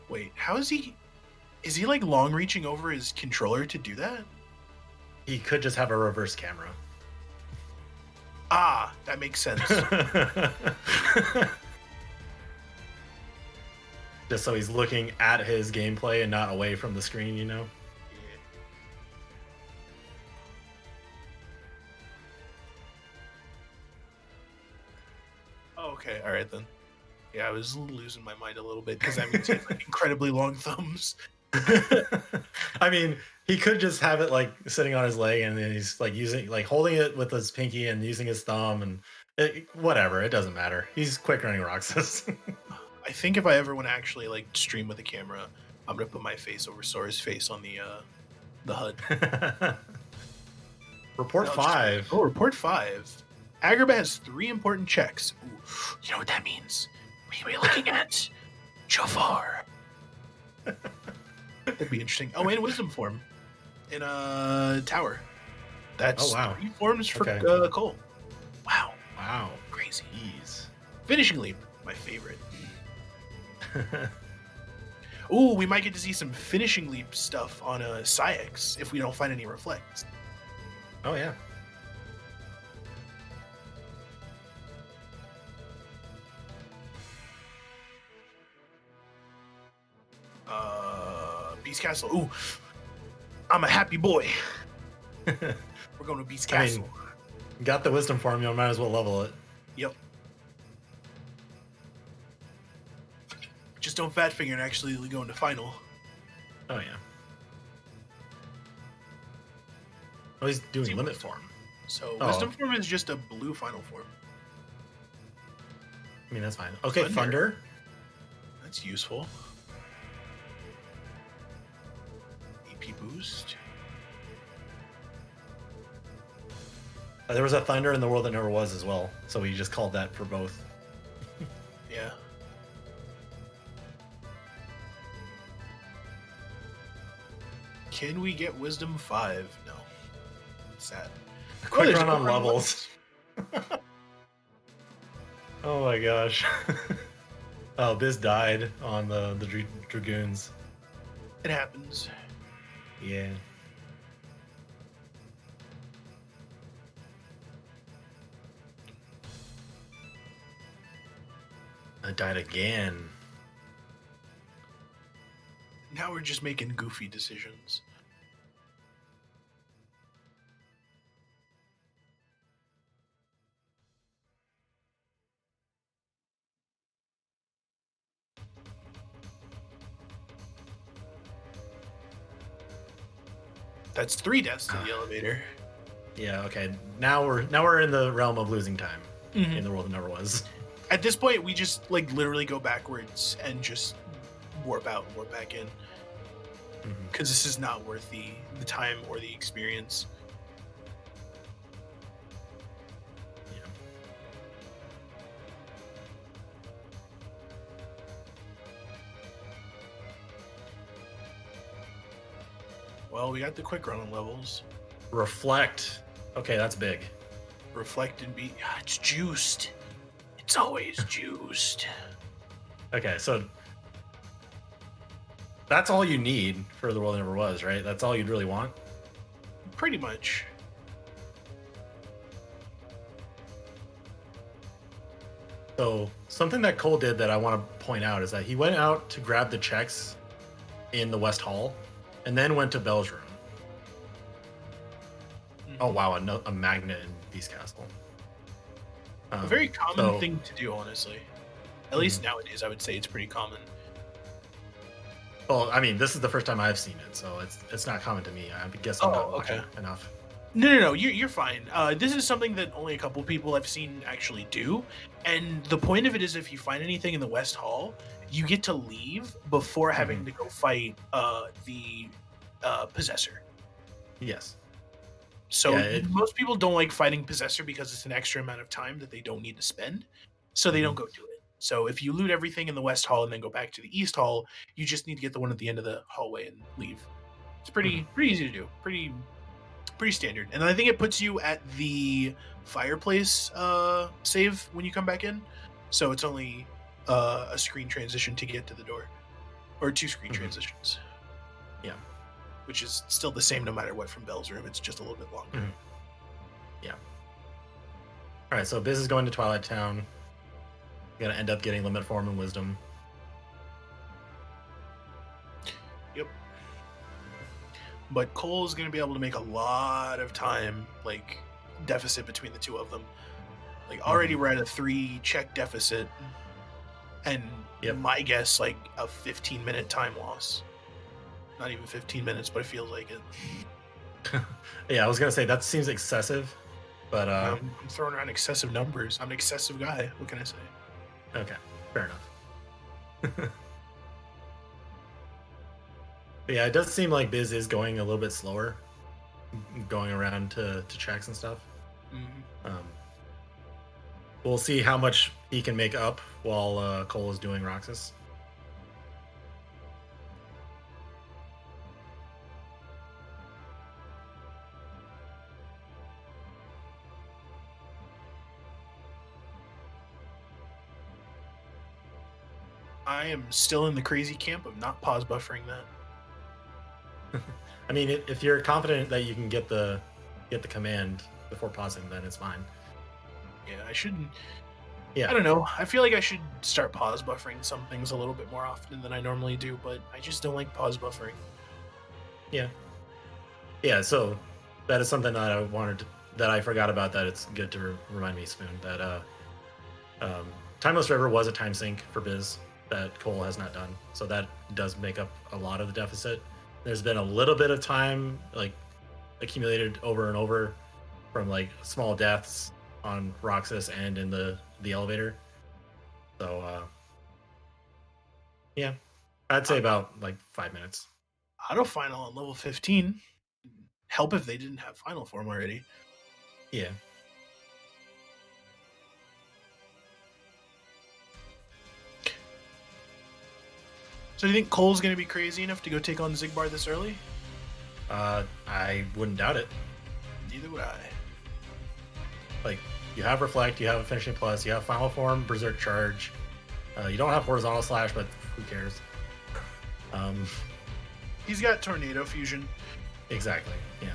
Wait, how is he... Is he, like, long-reaching over his controller to do that? He could just have a reverse camera. Ah, that makes sense. Just so he's looking at his gameplay and not away from the screen, you know? Oh, okay, alright then. Yeah, I was losing my mind a little bit because that means he has like incredibly long thumbs. I mean, he could just have it like sitting on his leg and then he's like holding it with his pinky and using his thumb and whatever. It doesn't matter. He's quick running Roxas. I think if I ever want to actually like stream with a camera, I'm gonna put my face over Sora's face on the HUD. Report 5. Oh, report 5. Agrabah has 3 important checks. Ooh, you know what that means? We're looking at Jafar. That'd be interesting. Oh, and wisdom form in a tower. That's 3 forms for Cole. Wow. Wow. Crazy. Jeez. Finishing leap, my favorite. Ooh, we might get to see some finishing leap stuff on Syx if we don't find any reflects. Oh, yeah. Beast Castle. Ooh, I'm a happy boy. We're going to Beast Castle. I mean, got the wisdom form, you might as well level it. Yep. Just don't fat finger and actually go into final. Oh, yeah. Oh, he's doing limit form. So wisdom form is just a blue final form. I mean, that's fine. Okay, Thunder. That's useful. AP boost. There was a Thunder in the world that never was as well, so we just called that for both. Yeah. Can we get Wisdom 5? No. Sad. Quick run on levels. Oh my gosh. Oh, Biz died on the Dragoons. It happens. Yeah. I died again. Now we're just making goofy decisions. That's 3 deaths to the elevator. Yeah, okay. Now we're in the realm of losing time in the world that never was. At this point, we just like literally go backwards and just warp out and warp back in. Because this is not worth the time or the experience. Yeah. Well, we got the quick run on levels. Reflect. Okay, that's big. Reflect and be. It's juiced. It's always juiced. Okay, so that's all you need for the world that never was, right? That's all you'd really want? Pretty much. So something that Cole did that I want to point out is that he went out to grab the checks in the West Hall and then went to Belle's room. Oh wow, a magnet in Beast Castle. A very common thing to do, honestly. At least nowadays, I would say it's pretty common. Well, I mean, this is the first time I've seen it, so it's not common to me. I guess I'm not watching enough. No, you're fine. This is something that only a couple people I've seen actually do, and the point of it is if you find anything in the West Hall, you get to leave before having to go fight the Possessor. Yes. So most people don't like fighting Possessor because it's an extra amount of time that they don't need to spend, so they don't go do it. So if you loot everything in the West Hall and then go back to the East Hall, you just need to get the one at the end of the hallway and leave. It's pretty easy to do. Pretty standard. And I think it puts you at the fireplace save when you come back in. So it's only a screen transition to get to the door. Or 2 screen transitions. Yeah. Which is still the same no matter what from Bell's room. It's just a little bit longer. Yeah. Alright, so Biz is going to Twilight Town. You're gonna end up getting Limit Form and Wisdom. Yep. But Cole is gonna be able to make a lot of time, like, deficit between the two of them. Like, already we're at a 3 check deficit. And my guess, like, a 15-minute time loss. Not even 15 minutes, but it feels like it. Yeah, I was gonna say that seems excessive, but I'm throwing around excessive numbers. I'm an excessive guy. What can I say? Okay, fair enough. But yeah, it does seem like Biz is going a little bit slower, going around to checks and stuff. We'll see how much he can make up while Cole is doing Roxas. I am still in the crazy camp of not pause buffering that. I mean, if you're confident that you can get the command before pausing, then it's fine. Yeah, I shouldn't. Yeah. I don't know. I feel like I should start pause buffering some things a little bit more often than I normally do, but I just don't like pause buffering. Yeah. Yeah, so that is something that I forgot about, that it's good to remind me, Spoon, that Timeless River was a time sink for Biz that Cole has not done. So that does make up a lot of the deficit. There's been a little bit of time like accumulated over and over from like small deaths on Roxas and in the elevator. So yeah, I'd say about like 5 minutes. Auto final on level 15. Help if they didn't have final form already. Yeah. So do you think Cole's going to be crazy enough to go take on Xigbar this early? I wouldn't doubt it. Neither would I. Like, you have Reflect, you have a Finishing Plus, you have Final Form, Berserk Charge. You don't have Horizontal Slash, but who cares? He's got Tornado Fusion. Exactly, yeah.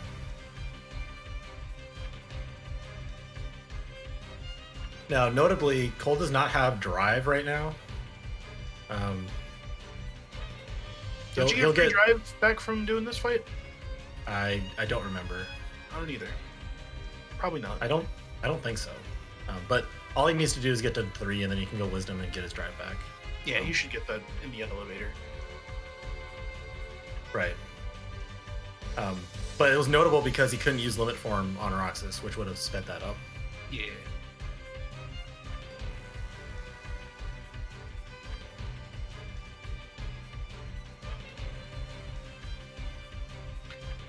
Now, notably, Cole does not have Drive right now. Did you get Drive back from doing this fight? I don't remember. I don't either. Probably not. I don't think so. But all he needs to do is get to 3, and then he can go Wisdom and get his Drive back. Yeah, he should get that in the elevator. Right. But it was notable because he couldn't use Limit Form on Roxas, which would have sped that up. Yeah.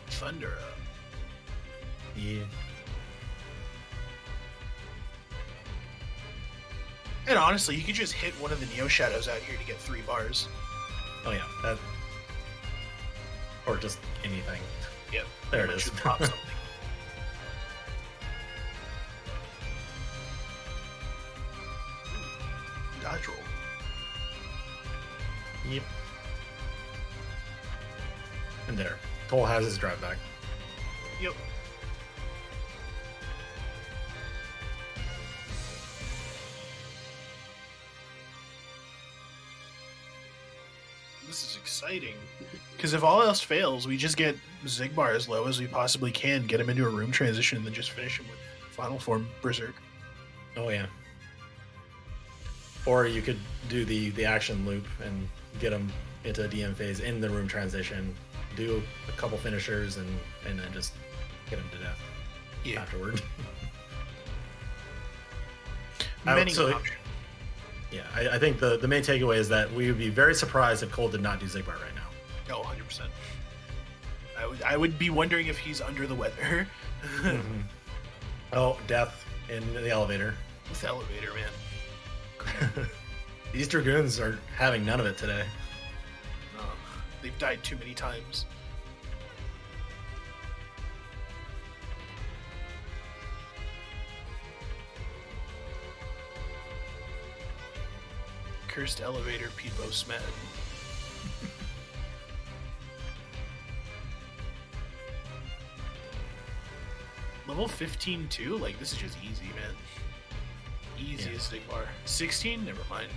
Thunder up. Yeah. And honestly, you could just hit one of the Neo Shadows out here to get 3 bars. Oh yeah, that. Or just anything. Yep. There it is. Should pop something. Dodge roll. Yep. And there. Cole has his Drive back. Yep. This is exciting. Because if all else fails, we just get Xigbar as low as we possibly can, get him into a room transition, and then just finish him with Final Form Berserk. Oh yeah. Or you could do the action loop and get them into DM phase in the room transition, do a couple finishers, and then just get them to death afterward. Many so, options. yeah, I think the main takeaway is that we would be very surprised if Cole did not do Zigbar right now. Oh, 100%. I would be wondering if he's under the weather. Mm-hmm. Oh, death in the elevator. This elevator, man. These Dragoons are having none of it today. Oh, they've died too many times. Cursed elevator, Peepo Smed. Level 15 too? Like, this is just easy, man. Easy as Zigbar. 16? Never mind.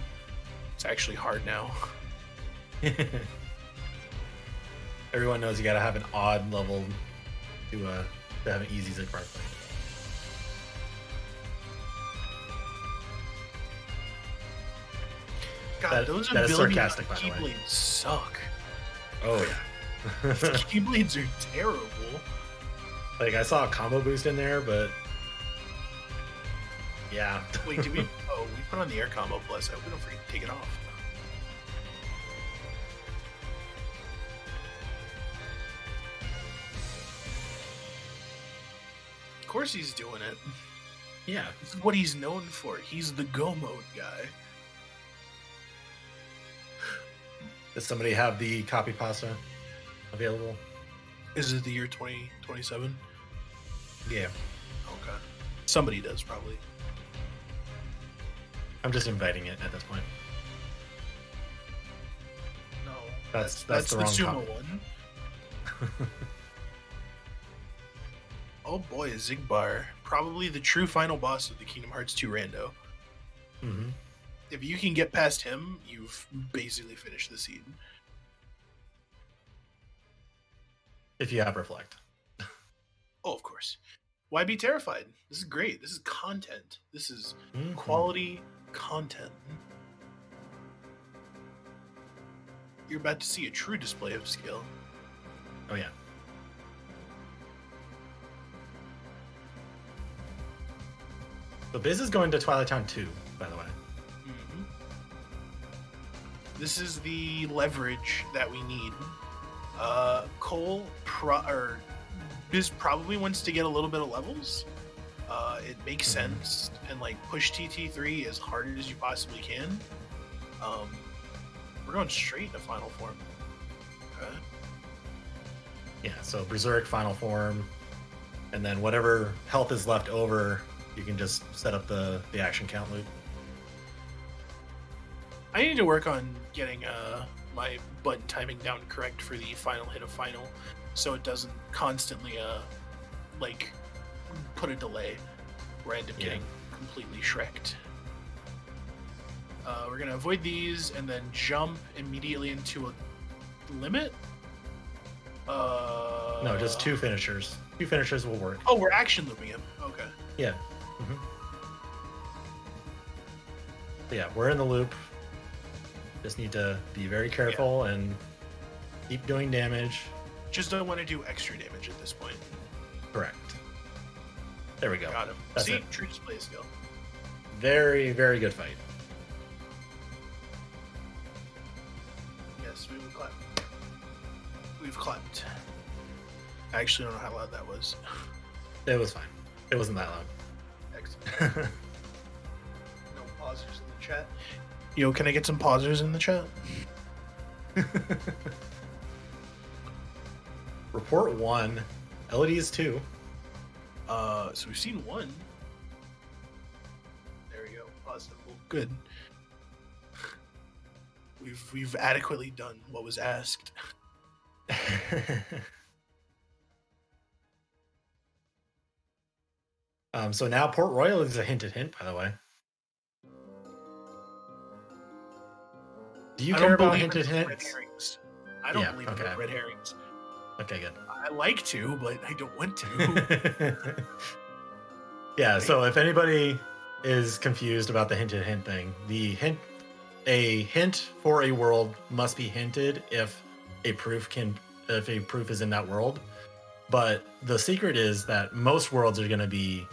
It's actually hard now. Everyone knows you gotta have an odd level to have an easy Zigbar fight. God, those that is abilities sarcastic, on by the way. Keyblades suck. Oh yeah. Keyblades are terrible. Like, I saw a combo boost in there, but yeah. Wait, did we? Oh, we put on the air combo plus. I hope we don't forget to take it off. Of course he's doing it. Yeah. This is what he's known for. He's the Go mode guy. Does somebody have the copy pasta available? Is it the year 2027? Yeah. Okay. Somebody does, probably. I'm just inviting it at this point. No. That's That's the the wrong sumo copy. one. Oh boy, Zigbar. Probably the true final boss of the Kingdom Hearts 2 Rando. Mm-hmm. If you can get past him, you've basically finished the seed. If you have reflect. Oh, of course. Why be terrified? This is great. This is content. This is Mhm. quality content. You're about to see a true display of skill. Oh yeah. So Biz is going to Twilight Town 2, by the way. Mhm. This is the leverage that we need. Biz probably wants to get a little bit of levels. It makes sense, and like push TT3 as hard as you possibly can. We're going straight into final form. Okay. Yeah, so Berserk final form, and then whatever health is left over, you can just set up the action count loop. I need to work on getting my button timing down correct for the final hit of final, so it doesn't constantly like put a delay where I end up getting completely shreked. We're gonna avoid these and then jump immediately into a limit. No, just two finishers. Two finishers will work. Oh, we're action looping him. Okay. Yeah. Mm-hmm. So yeah, we're in the loop. Just need to be very careful and keep doing damage. Just don't want to do extra damage at this point. Correct. There we go. Got him. That's See, it. true display skill. Very, very good fight. Yes, we will clap. We've clapped. I actually don't know how loud that was. It was fine. It wasn't that loud. Excellent. No pausers in the chat. Yo, can I get some pausers in the chat? Report 1. Elodie is 2. So we've seen one. There we go. Positive. Well, good. We've adequately done what was asked. So now Port Royal is a hinted hint, by the way. Do you care about hinted red hints? herrings. I don't believe in red herrings. Okay, good. I like to, but I don't want to. Yeah, so if anybody is confused about the hinted hint thing. A hint for a world must be hinted if a proof is in that world. But the secret is that most worlds are going to be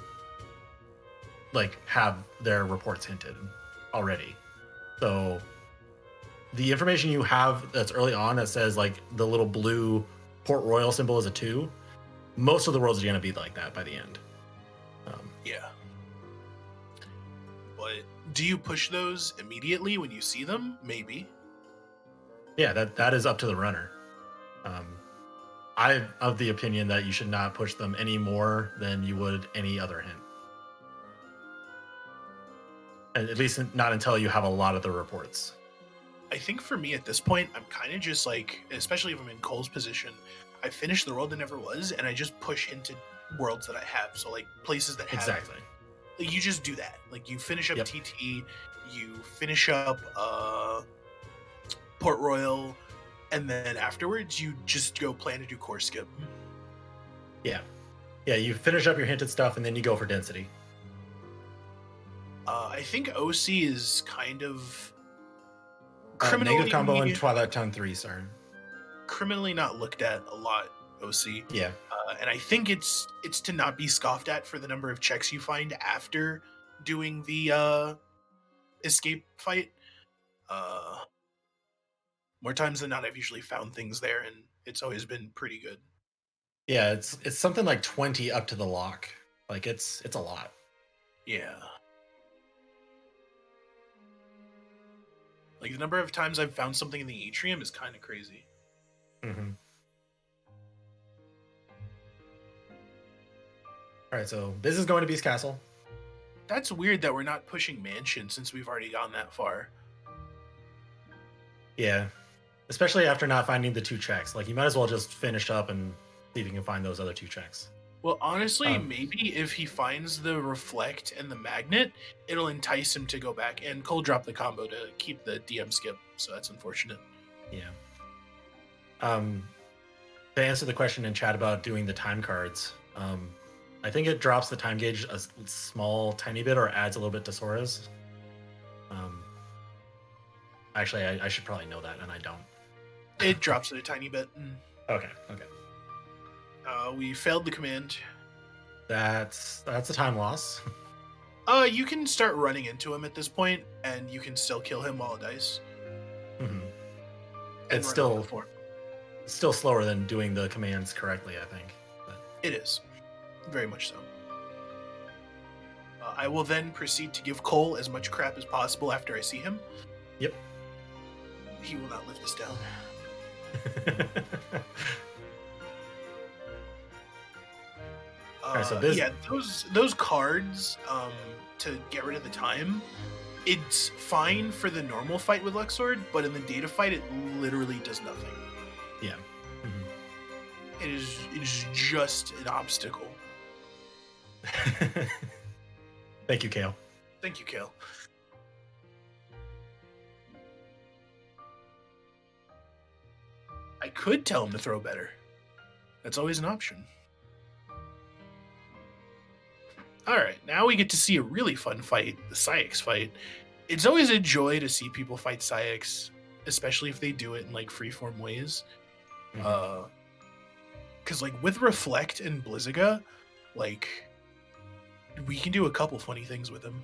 like have their reports hinted already. So the information you have that's early on that says like the little blue Port Royal symbol is a 2, most of the worlds are going to be like that by the end. Yeah. But do you push those immediately when you see them? Maybe. Yeah, that is up to the runner. I'm of the opinion that you should not push them any more than you would any other hint. And at least not until you have a lot of the reports. I think for me at this point, I'm kind of just like, especially if I'm in Cole's position, I finish the world that never was, and I just push hinted worlds that I have. So like places that have. Exactly. Like, you just do that. Like you finish up Yep. TT, you finish up Port Royal, and then afterwards you just go plan to do core skip. Yeah. Yeah, you finish up your hinted stuff and then you go for density. I think OC is kind of criminally Negative combo and Twilight Town 3, sorry. criminally not looked at a lot. OC. Yeah. And I think it's to not be scoffed at for the number of checks you find after doing the escape fight. More times than not, I've usually found things there, and it's always been pretty good. Yeah, it's something like 20 up to the lock. Like it's a lot. Yeah. Like the number of times I've found something in the atrium is kind of crazy. Mm-hmm. All right, so Biz is going to Beast Castle. That's weird that we're not pushing Mansion since we've already gone that far. Yeah, especially after not finding the 2 checks. Like you might as well just finish up and see if you can find those other 2 checks. Well, honestly, maybe if he finds the Reflect and the Magnet, it'll entice him to go back. And Cole dropped the combo to keep the DM skip, so that's unfortunate. Yeah. To answer the question in chat about doing the time cards, I think it drops the time gauge a small, tiny bit, or adds a little bit to Sora's. Actually, I should probably know that, and I don't. It drops it a tiny bit. Okay. We failed the command. That's a time loss. You can start running into him at this point, and you can still kill him while it dies. Mm-hmm. And It's run off the form. still slower than doing the commands correctly, I think. But... It is. Very much so. I will then proceed to give Cole as much crap as possible after I see him. Yep. He will not lift us down. Alright, so this... Yeah, those cards to get rid of the time, it's fine for the normal fight with Luxord, but in the data fight, it literally does nothing. Yeah. Mm-hmm. It is just an obstacle. Thank you, Kale. Thank you, Kale. I could tell him to throw better. That's always an option. Alright, now we get to see a really fun fight, the Syx fight. It's always a joy to see people fight Syx, especially if they do it in like freeform ways. Mm-hmm. Cause like with Reflect and Blizziga, like we can do a couple funny things with him.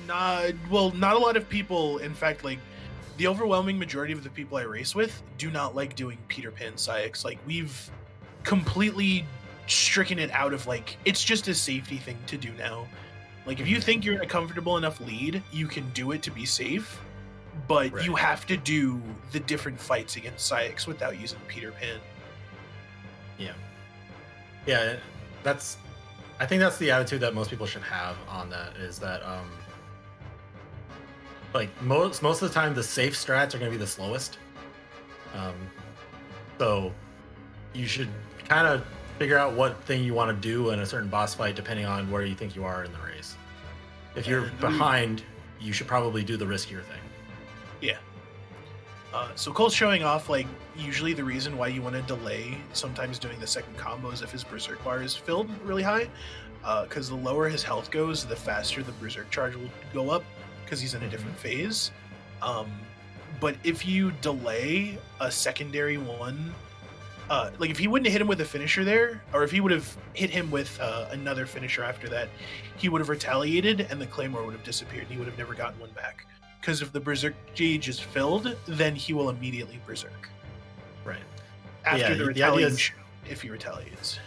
Not a lot of people. In fact, like the overwhelming majority of the people I race with do not like doing Peter Pan Syx. Like we've completely stricken it out of like it's just a safety thing to do now. Like if you think you're in a comfortable enough lead, you can do it to be safe, but Right. you have to do the different fights against Syx without using Peter Pan. Yeah, I think that's the attitude that most people should have on that, is that like most of the time, the safe strats are going to be the slowest. So you should kind of figure out what thing you want to do in a certain boss fight depending on where you think you are in the race. If you're behind, you should probably do the riskier thing. Yeah. So Cole's showing off, like, usually the reason why you want to delay sometimes doing the second combo is if his Berserk bar is filled really high. Because the lower his health goes, the faster the Berserk charge will go up, because he's in a different phase. But if you delay a secondary one, like if he wouldn't have hit him with a finisher there, or if he would have hit him with another finisher after that, he would have retaliated and the Claymore would have disappeared and he would have never gotten one back. Because if the Berserk gauge is filled, then he will immediately Berserk. Right. After the retaliation, if he retaliates.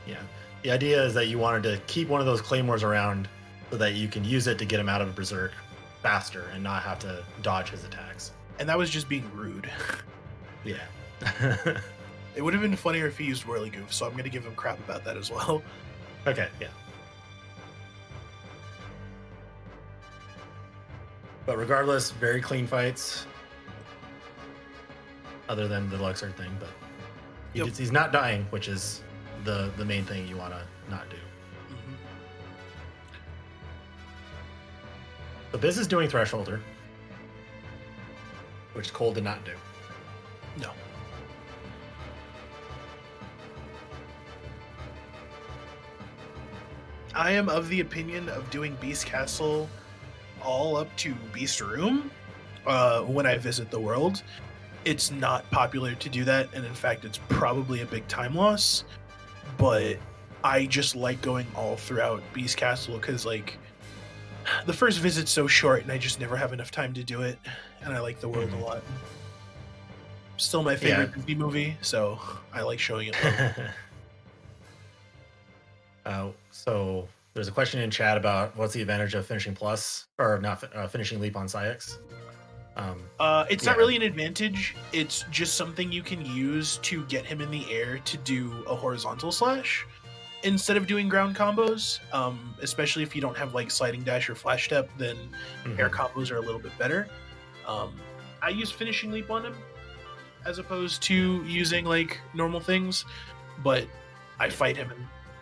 Yeah. The idea is that you wanted to keep one of those Claymores around so that you can use it to get him out of Berserk faster and not have to dodge his attacks. And that was just being rude. Yeah. It would have been funnier if he used Whirly Goof, so I'm going to give him crap about that as well. Okay, yeah. But regardless, very clean fights. Other than the Luxord thing, but he's not dying, which is the main thing you want to not do. Mm-hmm. So Biz is doing Thresholder, which Cole did not do. No. I am of the opinion of doing Beast Castle all up to Beast Room when I visit the world. It's not popular to do that, and in fact, it's probably a big time loss. But I just like going all throughout Beast Castle because, like, the first visit's so short, and I just never have enough time to do it. And I like the world a lot. Still my favorite Disney movie, so I like showing it. So there's a question in chat about what's the advantage of finishing plus or not finishing leap on Psyx. It's not really an advantage. It's just something you can use to get him in the air to do a horizontal slash instead of doing ground combos. Especially if you don't have like sliding dash or flash step, then air combos are a little bit better. I use finishing leap on him as opposed to using like normal things, but I fight him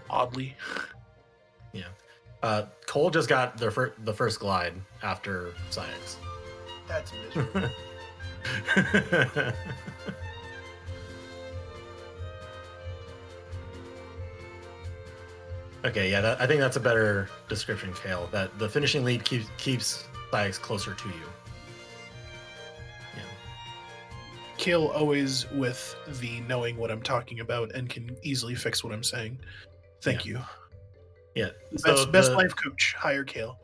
oddly. Yeah. Cole just got the first glide after Psyx. That's miserable. Okay, yeah, I think that's a better description, Kale. That the finishing leap keeps Psyx closer to you. Yeah. Kale always with the knowing what I'm talking about and can easily fix what I'm saying. Thank you. Yeah. Best life coach. Hire Kale.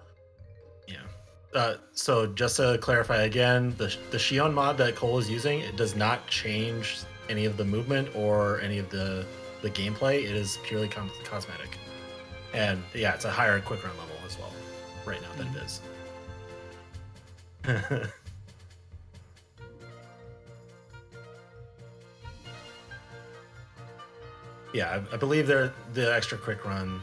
Yeah. So just to clarify again, the Shion mod that Cole is using, it does not change any of the movement or any of the gameplay. It is purely cosmetic. And yeah, it's a higher quick run level as well right now than it is. Yeah, I believe the extra quick run.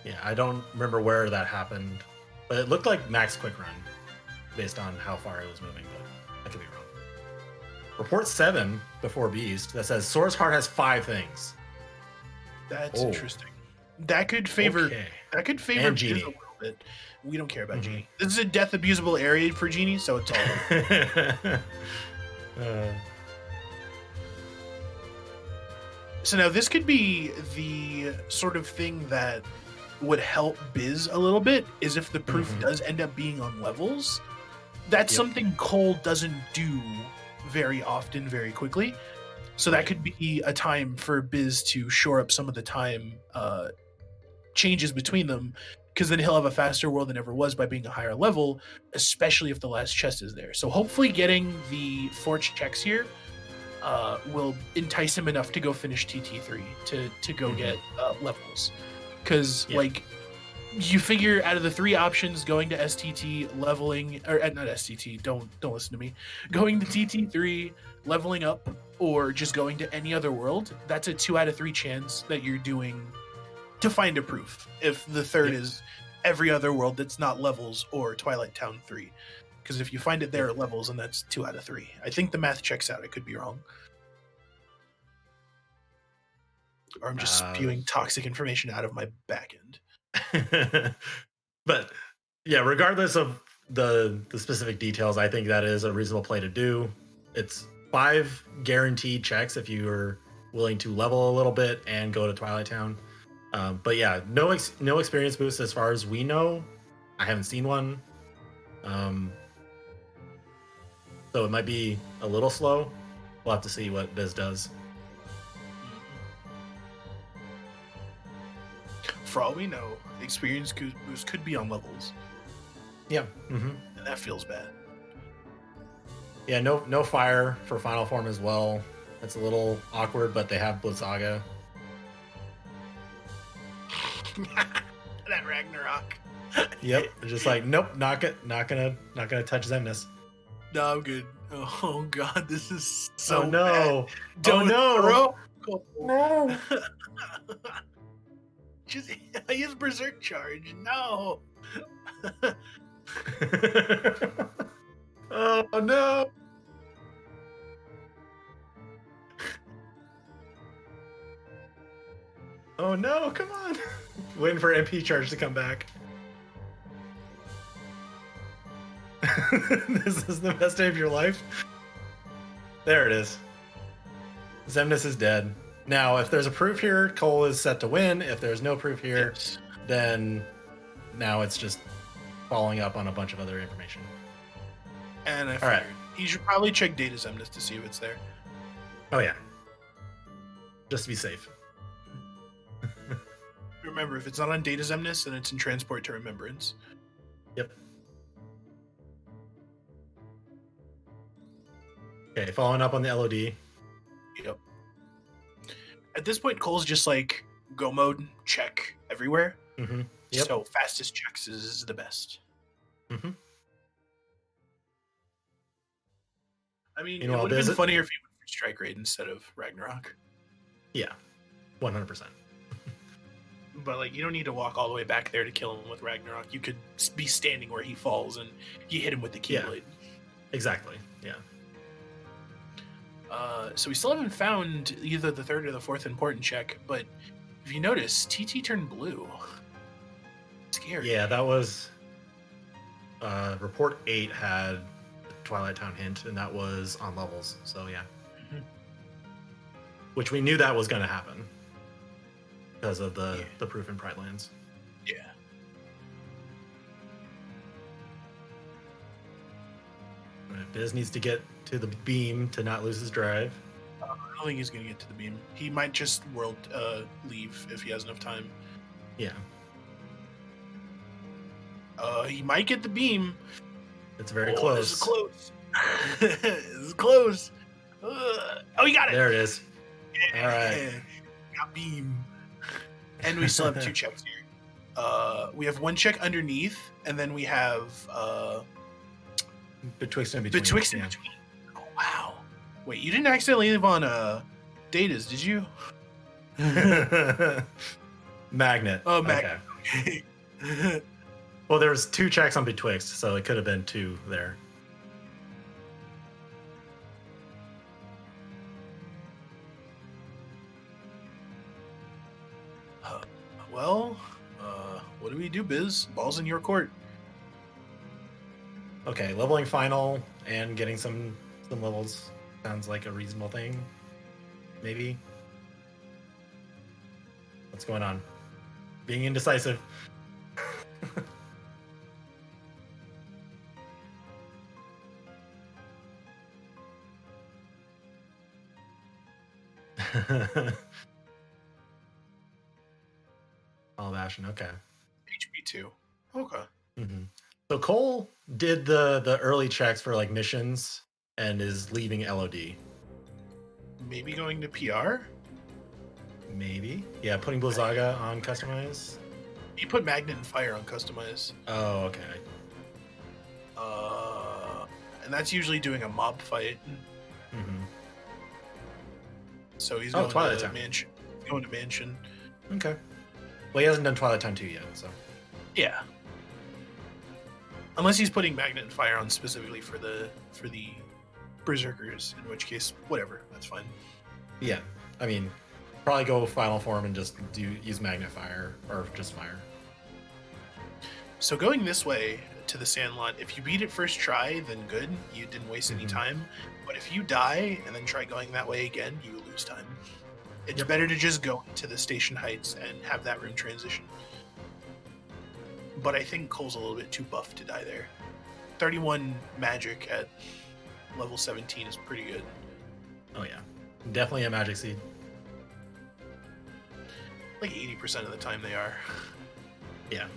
Yeah, I don't remember where that happened, but it looked like max quick run based on how far it was moving, but I could be wrong. Report 7 before Beast that says Source Heart has 5 things. That's interesting. That could favor and Biz Genie a little bit. We don't care about Genie. This is a death abusable area for Genie, so it's all good. So now this could be the sort of thing that would help Biz a little bit, is if the proof does end up being on levels. That's something Cole doesn't do very often, very quickly. So that could be a time for Biz to shore up some of the time changes between them, because then he'll have a faster world than ever was by being a higher level, especially if the last chest is there. So hopefully getting the 4 checks here will entice him enough to go finish TT3 to go get levels. Because like you figure out of the 3 options, going to STT, leveling, or not STT, don't listen to me, going to TT3, leveling up, or just going to any other world, that's a 2 out of 3 chance that you're doing to find a proof. If the third is every other world that's not Levels or Twilight Town 3. Because if you find it there at Levels, and that's 2 out of 3. I think the math checks out. I could be wrong. Or I'm just spewing toxic information out of my back end. But yeah, regardless of the specific details, I think that is a reasonable play to do. It's 5 guaranteed checks if you are willing to level a little bit and go to Twilight Town. But yeah, no experience boost as far as we know. I haven't seen one. So it might be a little slow. We'll have to see what Biz does. For all we know, experience boost could be on Levels. Yeah. Mm-hmm. And that feels bad. Yeah, no fire for Final Form as well. That's a little awkward, but they have Blizzaga. That Ragnarok. Yep. They're just like, nope, not gonna touch Xemnas. No, I'm good. Oh god, this is so no. bad. Don't no. No. Just use Berserk Charge. No. Oh no. Oh no, come on. Waiting for MP Charge to come back. This is the best day of your life. There it is. Xemnas is dead. Now, if there's a proof here, Cole is set to win. If there's no proof here, then now it's just following up on a bunch of other information. And I figured you should probably check Data Xemnas to see if it's there. Oh yeah. Just to be safe. Remember, if it's not on Data Xemnas, then it's in Transport to Remembrance. Yep. Okay, following up on the LOD. Yep. At this point, Cole's just like, go mode, check everywhere. Mm-hmm. Yep. So fastest checks is the best. Mm-hmm. I mean, Meanwhile, it would have been funnier if he went for Strike Raid instead of Ragnarok. Yeah, 100%. But like, you don't need to walk all the way back there to kill him with Ragnarok. You could be standing where he falls and you hit him with the Keyblade. Yeah. Exactly. Yeah. So we still haven't found either the third or the fourth important check, but if you notice, TT turned blue. Scary. Yeah, that was report 8 had the Twilight Town hint, and that was on Levels. So yeah. Mm-hmm. Which we knew that was going to happen because of the proof in Pride Lands. Yeah. Biz needs to get to the beam to not lose his drive. I don't think he's going to get to the beam. He might just world leave if he has enough time. Yeah. He might get the beam. It's very close. This is close. This is close. Oh, he got it. There it is. Yeah, all right. Got beam. And we still have 2 checks here. We have 1 check underneath, and then we have Betwixt and between. Betwixt and between. Oh wow! Wait, you didn't accidentally leave on Datas, did you? Magnet. Oh, Magnet. Okay. Well, there was 2 checks on Betwixt, so it could have been 2 there. Well, what do we do, Biz? Ball's in your court. Okay, leveling final and getting some levels sounds like a reasonable thing. Maybe. What's going on? Being indecisive. All Bastion, okay. HB2. Okay. Mm-hmm. So Cole did the early checks for like missions and is leaving LOD. Maybe going to PR? Maybe. Yeah, putting Blizzaga on customize. You put Magnet and Fire on customize. Oh, okay. And that's usually doing a mob fight. Mm-hmm. So he's Twilight going to Town. Mansion. Going to Mansion. Okay. Well, he hasn't done Twilight Town 2 yet, so. Yeah. Unless he's putting Magnet and Fire on specifically for the Berserkers, in which case, whatever, that's fine. Yeah, I mean, probably go final form and just use Magnet Fire or just Fire. So going this way to the Sandlot, if you beat it first try, then good, you didn't waste any time. But if you die and then try going that way again, you lose time. It's better to just go to the Station Heights and have that room transition. But I think Cole's a little bit too buff to die there. 31 magic at level 17 is pretty good. Oh yeah, definitely a magic seed. Like 80% of the time they are. Yeah.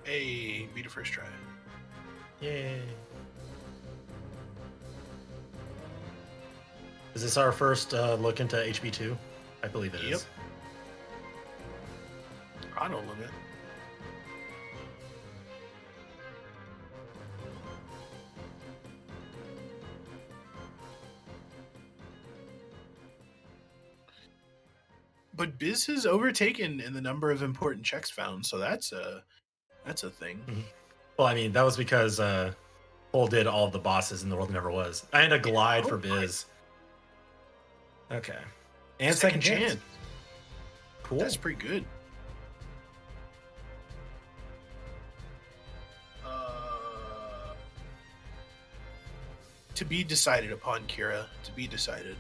Hey, beat it first try. Yay. Is this our first look into HB2? I believe it is. Auto limit. But Biz has overtaken in the number of important checks found, so that's a thing. Well, I mean, that was because Cole did all of the bosses in the world never was. And a glide for Biz. Okay. And second chance. Cool. That's pretty good. To be decided upon, Kira. To be decided.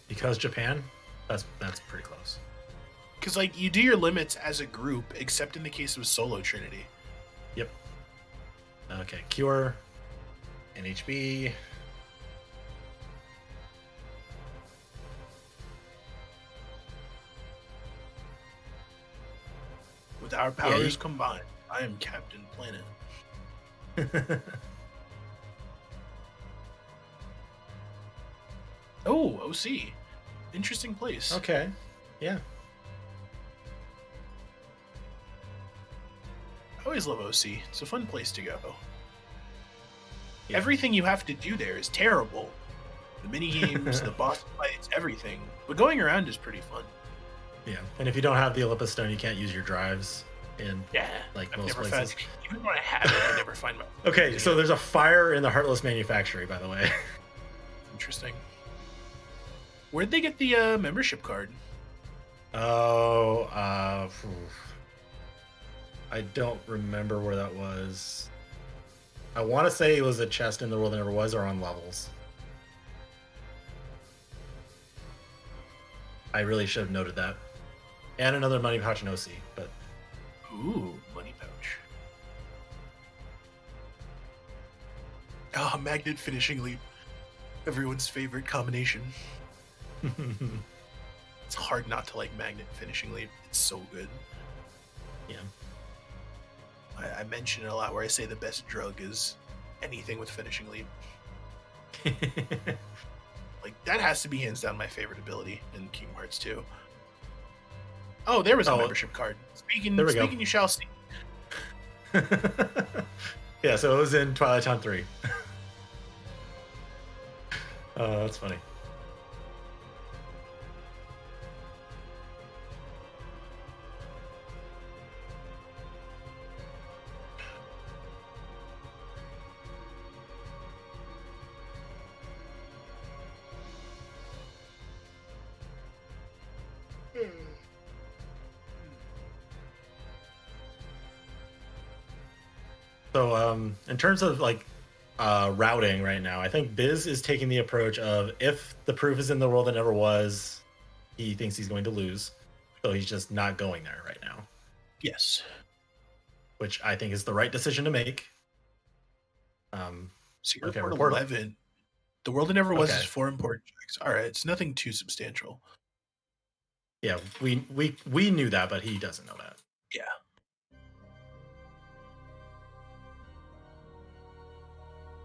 Because Japan? That's pretty close. Because, like, you do your limits as a group, except in the case of Solo Trinity. Yep. Okay, Cure, NHB. With our powers combined, I am Captain Planet. Oh, OC. Interesting place. Okay. Yeah. I always love OC. It's a fun place to go. Yeah. Everything you have to do there is terrible. The mini games, the boss fights, everything. But going around is pretty fun. Yeah. And if you don't have the Olympus Stone, you can't use your drives in I've most never places. Found, even when I have it, I never find my. Okay, so there's a fire in the Heartless Manufactory, by the way. Interesting. Where'd they get the membership card? Oh, I don't remember where that was. I want to say it was a chest in the world that never was, or on levels. I really should have noted that. And another money pouch in OC, but ooh, money pouch. Ah, magnet finishing leap. Everyone's favorite combination. It's hard not to like magnet finishing leap. It's so good. Yeah. I mention it a lot where I say the best drug is anything with finishing leap. Like, that has to be hands down my favorite ability in Kingdom Hearts 2. Oh, there was a membership card. Speaking, you shall see. Yeah, so it was in Twilight Town 3. Oh, that's funny. So, in terms of like routing right now, I think Biz is taking the approach of if the proof is in the world that never was, he thinks he's going to lose, so he's just not going there right now. Yes. Which I think is the right decision to make. Secret Portal 11. The world that never was is 4 important checks. All right, it's nothing too substantial. Yeah, we knew that, but he doesn't know that. Yeah.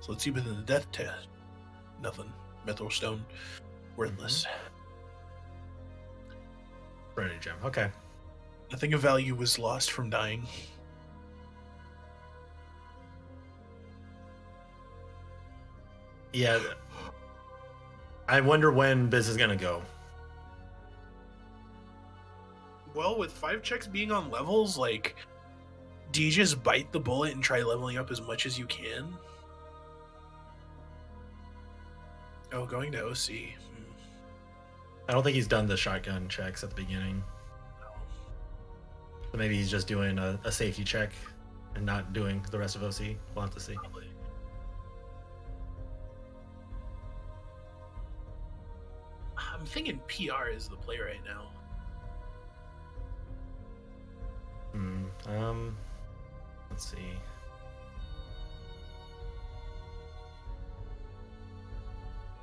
So let's see within the death test. Nothing. Mithril stone. Worthless. Ready gem. Okay. Nothing of value was lost from dying. Yeah. I wonder when Biz is gonna go. Well, with 5 checks being on levels, like, do you just bite the bullet and try leveling up as much as you can? Oh, going to OC. I don't think he's done the shotgun checks at the beginning. So maybe he's just doing a safety check and not doing the rest of OC. We'll have to see. Probably. I'm thinking PR is the play right now. Let's see.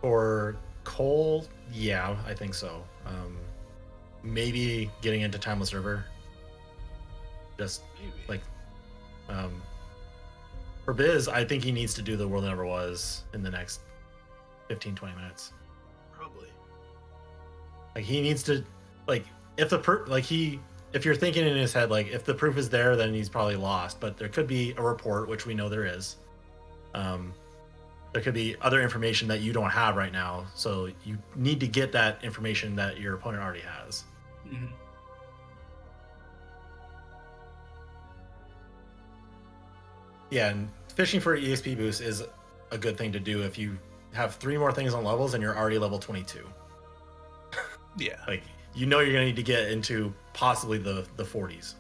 For Cole, yeah, I think so. Maybe getting into Timeless River. Just Maybe. like, for Biz, I think he needs to do the World Never Was in the next 15-20 minutes. Probably. Like he needs to, like, if you're thinking in his head, like, if the proof is there, then he's probably lost. But there could be a report, which we know there is. There could be other information that you don't have right now. So you need to get that information that your opponent already has. Mm-hmm. Yeah, and fishing for EXP boost is a good thing to do if you have 3 more things on levels and you're already level 22. Yeah. Like, you know you're going to need to get into possibly the 40s.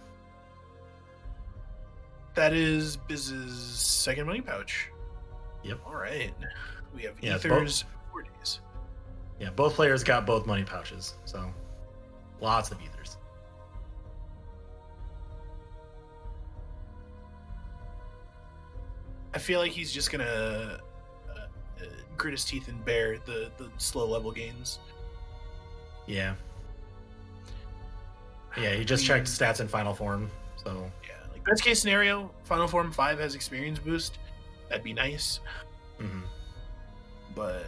That is Biz's second money pouch. Yep. All right. We have Yeah, ethers, 40s. Yeah, both players got both money pouches, so lots of ethers. I feel like he's just gonna grit his teeth and bear the slow level gains. Yeah. Yeah, he just checked stats in final form, so Yeah, like best case scenario, Final Form 5 has experience boost. That'd be nice. mhm. But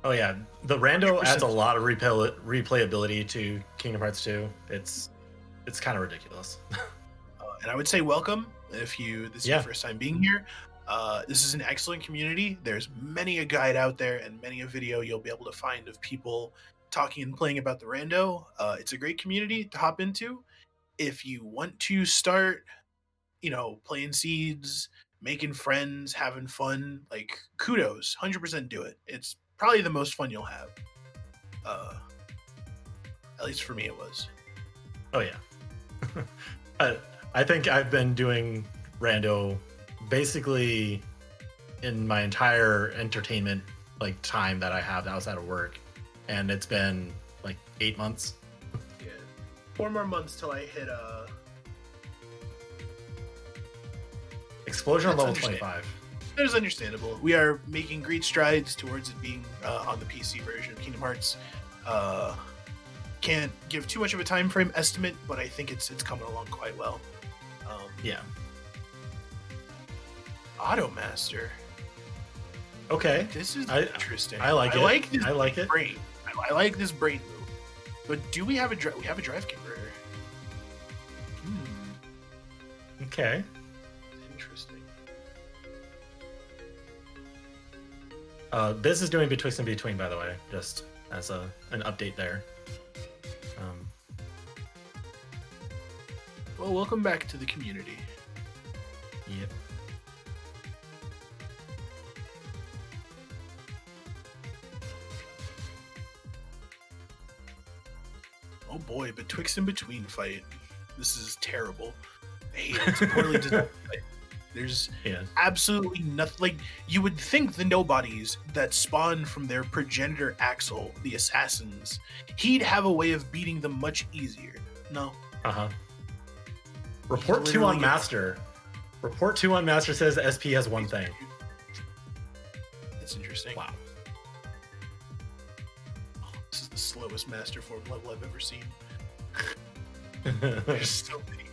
Oh yeah, the rando 100%. adds a lot of replayability to Kingdom Hearts 2. It's kind of ridiculous. and I would say welcome if this is your first time being here. This is an excellent community. There's many a guide out there and many a video you'll be able to find of people talking and playing about the rando. It's a great community to hop into. If you want to start, playing seeds, making friends, having fun, like, kudos, 100% do it. It's probably the most fun you'll have. At least for me it was. Oh yeah. I think I've been doing rando basically in my entire entertainment time that I have outside of work, and it's been like 8 months. Yeah. 4 more months till I hit Explosion on That's level 25. That is understandable. We are making great strides towards it being on the PC version of Kingdom Hearts. Can't give too much of a time frame estimate, but I think it's coming along quite well. Yeah. Automaster. Okay. This is interesting. I like it. I like it. Brain. I like this brain move. But do we have a drive? We have a drive converter. Okay. Interesting. Biz is doing Betwixt and Between, by the way, just as an update there. Well, welcome back to the community. Yep. Oh boy, Betwixt and Between fight. This is terrible. I hate it. It's a poorly designed fight. There's absolutely nothing. Like, you would think the nobodies that spawn from their progenitor Axel, the assassins, he'd have a way of beating them much easier. No. Report 2 on Master. Report 2 on Master says SP has one thing. That's interesting. Wow. Oh, this is the slowest Master Form level I've ever seen. There's so many.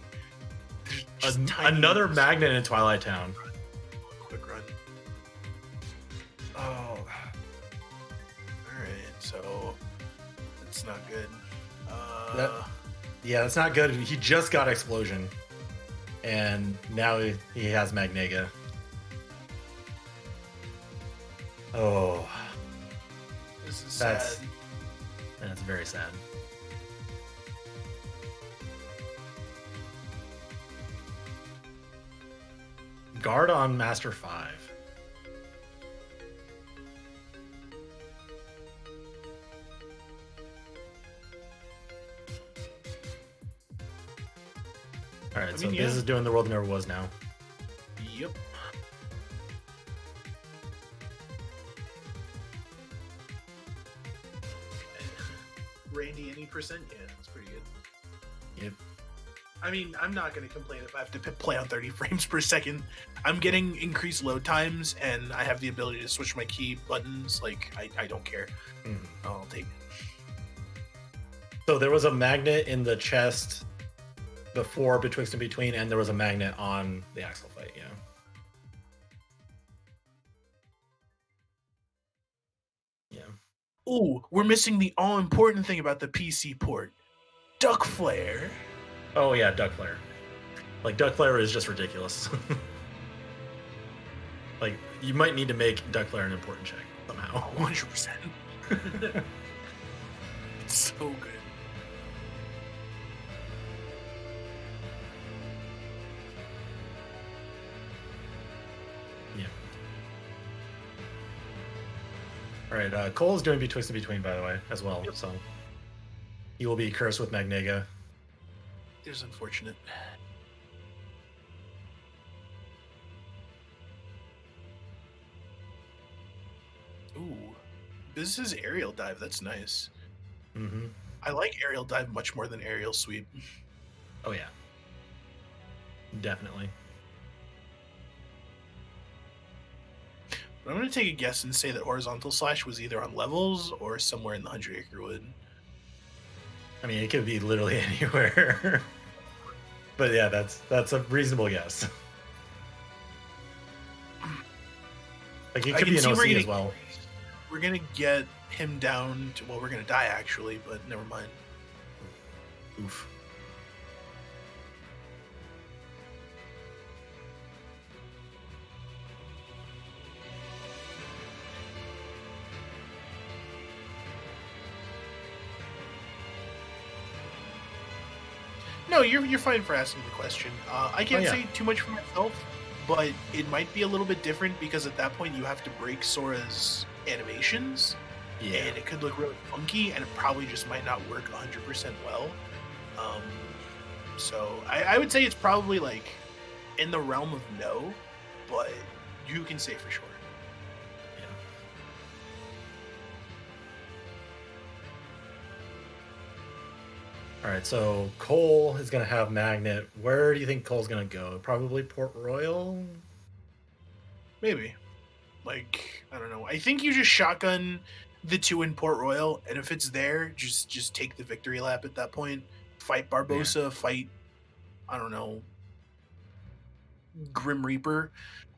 Another magnet in Twilight Town. Quick run. Oh. Alright, so that's not good. Yeah, that's not good. He just got Explosion. And now he has Magnega. Oh. This is That's sad. That's very sad. Guard on Master 5. Alright, so yeah. Biz is doing the world never was now. Yep. Randy, any percent? Yeah, that's pretty good. Yep. I mean, I'm not going to complain if I have to play on 30 frames per second. I'm getting increased load times, and I have the ability to switch my key buttons. Like, I don't care. Mm-hmm. I'll take it. So there was a magnet in the chest before Betwixt and Between, and there was a magnet on the Axel fight, yeah. Yeah. Ooh, we're missing the all-important thing about the PC port. Duck Flare. Oh yeah, Duck Flare. Like, Duck Flare is just ridiculous. Like, you might need to make Duck Flare an important check somehow. 100%. It's so good. Yeah. Alright, Cole is doing Betwixt and Between, by the way, as well, Yep. so he will be cursed with Magnega. It is unfortunate. Ooh, this is aerial dive. That's nice. Mm-hmm. I like aerial dive much more than aerial sweep. Oh yeah. Definitely. But I'm going to take a guess and say that horizontal slash was either on levels or somewhere in the 100 Acre Wood. I mean, it could be literally anywhere. But yeah, that's a reasonable guess. Like, it could be an OC as well. We're going to get him down to, well, we're going to die actually, but never mind. Oof. No, you're fine for asking the question. I can't yeah. say too much for myself, but it might be a little bit different because at that point you have to break Sora's animations, Yeah. and it could look really funky, and it probably just might not work 100% well. So I would say it's probably like in the realm of no, but you can say for sure. Yeah. All right, so Cole is going to have Magnet. Where do you think Cole's going to go? Probably Port Royal? Maybe. Like, I don't know. I think you just shotgun the two in Port Royal, and if it's there, just take the victory lap at that point. Fight Barbosa, fight, I don't know, Grim Reaper,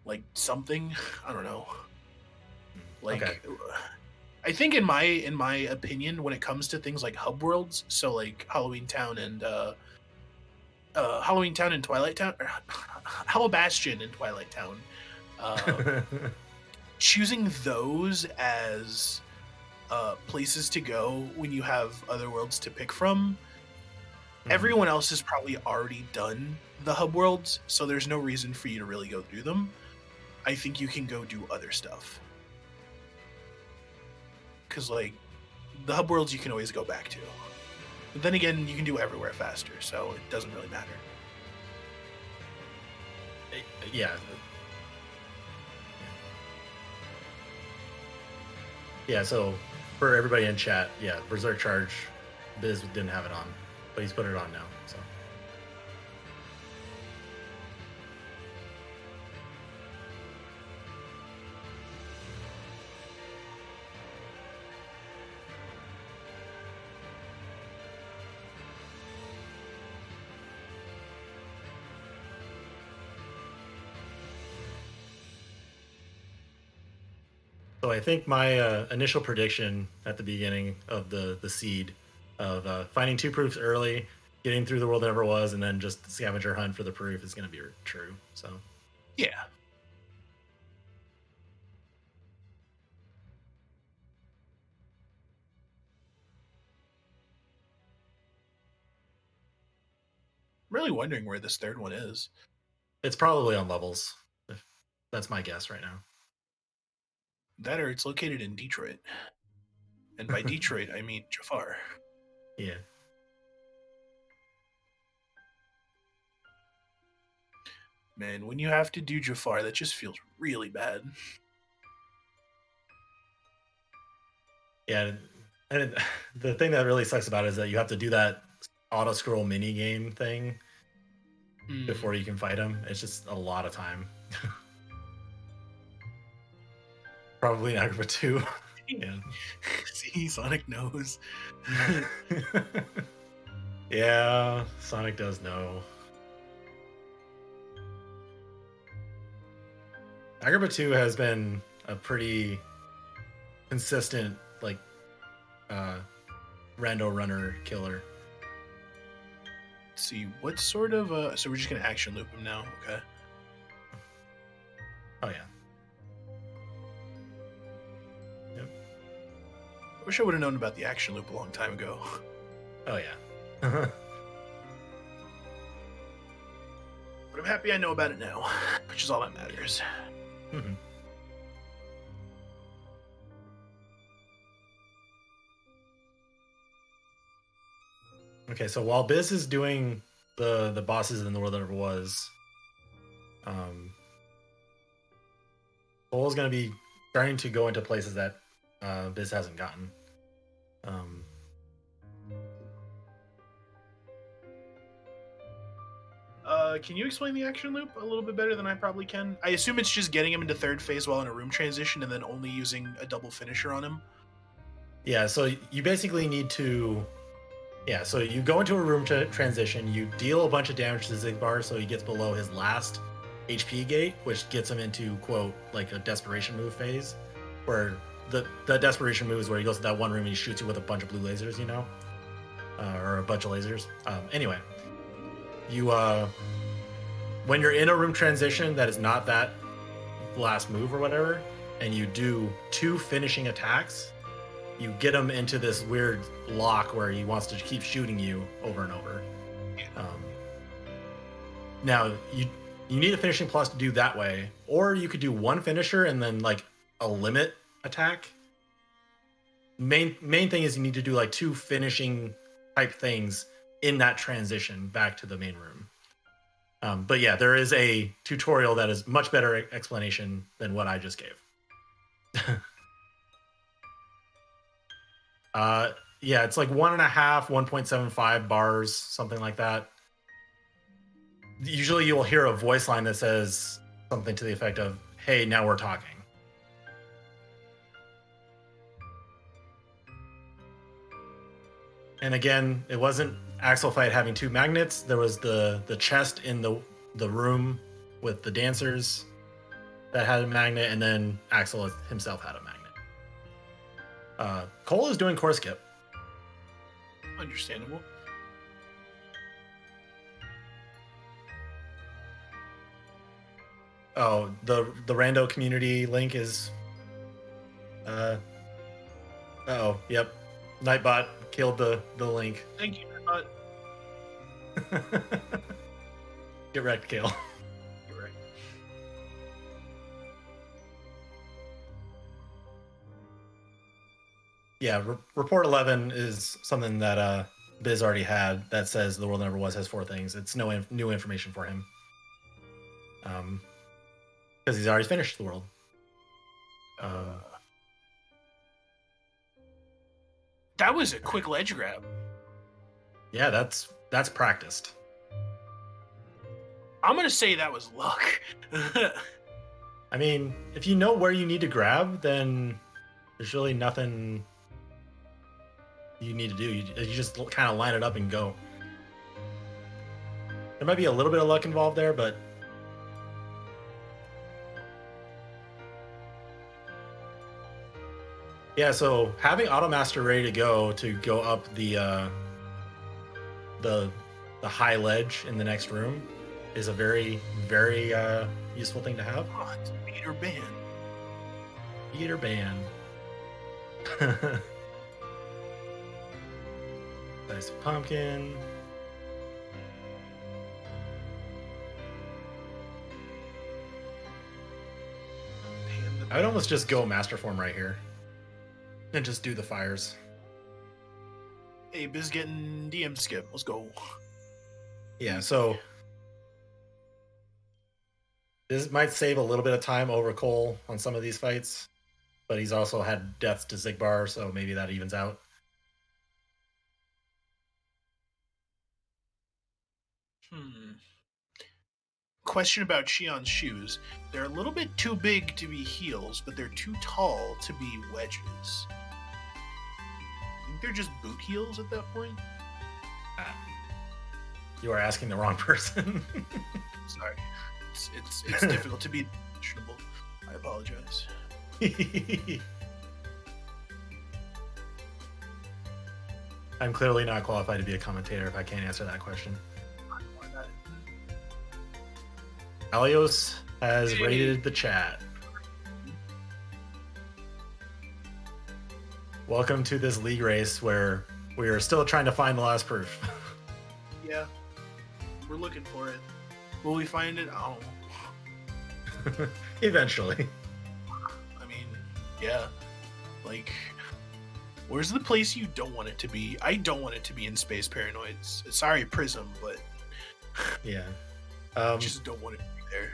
like something. I don't know. Like, Okay. I think in my opinion, when it comes to things like hub worlds, so like Halloween Town and Twilight Town, or Halabastion and Twilight Town, choosing those as places to go when you have other worlds to pick from. Everyone else has probably already done the hub worlds, so there's no reason for you to really go through them. I think you can go do other stuff. Because, like, the hub worlds you can always go back to. But then again, you can do everywhere faster, so it doesn't really matter. Yeah. Yeah, so for everybody in chat, yeah, Berserk Charge, Biz didn't have it on, but he's put it on now, so. So I think my initial prediction at the beginning of the seed of finding two proofs early, getting through the world that never was, and then just the scavenger hunt for the proof is going to be true. So Yeah. I'm really wondering where this third one is. it's probably on levels. That's my guess right now. That or it's located in Detroit. And by Detroit, I mean Jafar. Yeah. Man, when you have to do Jafar, that just feels really bad. Yeah, and the thing that really sucks about it is that you have to do that auto scroll mini game thing before you can fight him. It's just a lot of time. Probably in Agrabah 2. Yeah. See, Sonic knows. Yeah, Sonic does know. Agrabah 2 has been a pretty consistent, like, rando runner killer. Let's see, what sort of so we're just gonna action loop him now, okay? Oh yeah. Yep. I wish I would have known about the action loop a long time ago. Oh yeah. But I'm happy I know about it now, which is all that matters. Mm-hmm. Okay, so while Biz is doing the bosses in the world that never was, Cole's gonna be starting to go into places that Biz hasn't gotten. Can you explain the action loop a little bit better than I probably can? I assume it's just getting him into third phase while in a room transition and then only using a double finisher on him. Yeah, so you basically need to... Yeah, so you go into a room transition, you deal a bunch of damage to Zigbar so he gets below his last HP gate, which gets him into, quote, like a desperation move phase, where the desperation move is where he goes to that one room and he shoots you with a bunch of blue lasers, you know? Or a bunch of lasers. Anyway, you... when you're in a room transition that is not that last move or whatever, and you do 2 finishing attacks, you get him into this weird lock where he wants to keep shooting you over and over. Now, you need a finishing plus to do that way, or you could do 1 finisher and then like a limit attack. Main thing is you need to do like 2 finishing type things in that transition back to the main room. But yeah, there is a tutorial that is much better explanation than what I just gave. Yeah, it's like 1.5, 1.75 bars, something like that. Usually you'll hear a voice line that says something to the effect of, "Hey, now we're talking." And again, it wasn't Axel Fight having 2 magnets. There was the chest in the room with the dancers that had a magnet, and then Axel himself had a magnet. Cole is doing core skip. Understandable. Oh, the rando community link is... oh, yep. Nightbot killed the link. Thank you, Nightbot. Get wrecked, Kale. You're right. Yeah, report 11 is something that Biz already had that says the world never was has 4 things. It's no new information for him. Because he's already finished the world. That was a quick ledge grab. Yeah, that's practiced. I'm gonna say that was luck. I mean, if you know where you need to grab, then there's really nothing you need to do. You just kind of line it up and go. There might be a little bit of luck involved there, but yeah, so having Automaster ready to go up the the high ledge in the next room is a very, very useful thing to have. Oh, it's Peter Ban. Peter Ban. Nice pumpkin. I would almost just go master form right here and just do the fires. Hey, Bizkit and DM skip. Let's go. Yeah, so this might save a little bit of time over Cole on some of these fights, but he's also had deaths to Zigbar, so maybe that evens out. Question about Shion's shoes. They're a little bit too big to be heels, but they're too tall to be wedges. I think they're just boot heels at that point. You are asking the wrong person. Sorry. It's difficult to be questionable. I apologize. I'm clearly not qualified to be a commentator if I can't answer that question. Alios has rated the chat. Welcome to this league race where we are still trying to find the last proof. Yeah. We're looking for it. Will we find it? Oh. Eventually. I mean, yeah. Like, where's the place you don't want it to be? I don't want it to be in Space Paranoids. Sorry, Prism, but yeah. I just don't want it to be there.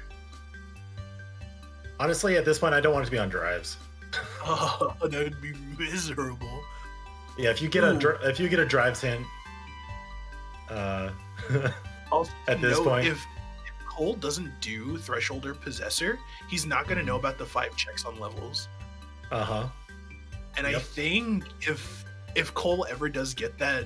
Honestly, at this point, I don't want it to be on drives. Oh, that would be miserable. Yeah, if you get a drives hint, Also, at this point, if Cole doesn't do Threshold or Possessor, he's not going to know about the 5 checks on levels. Uh-huh. And I think if Cole ever does get that,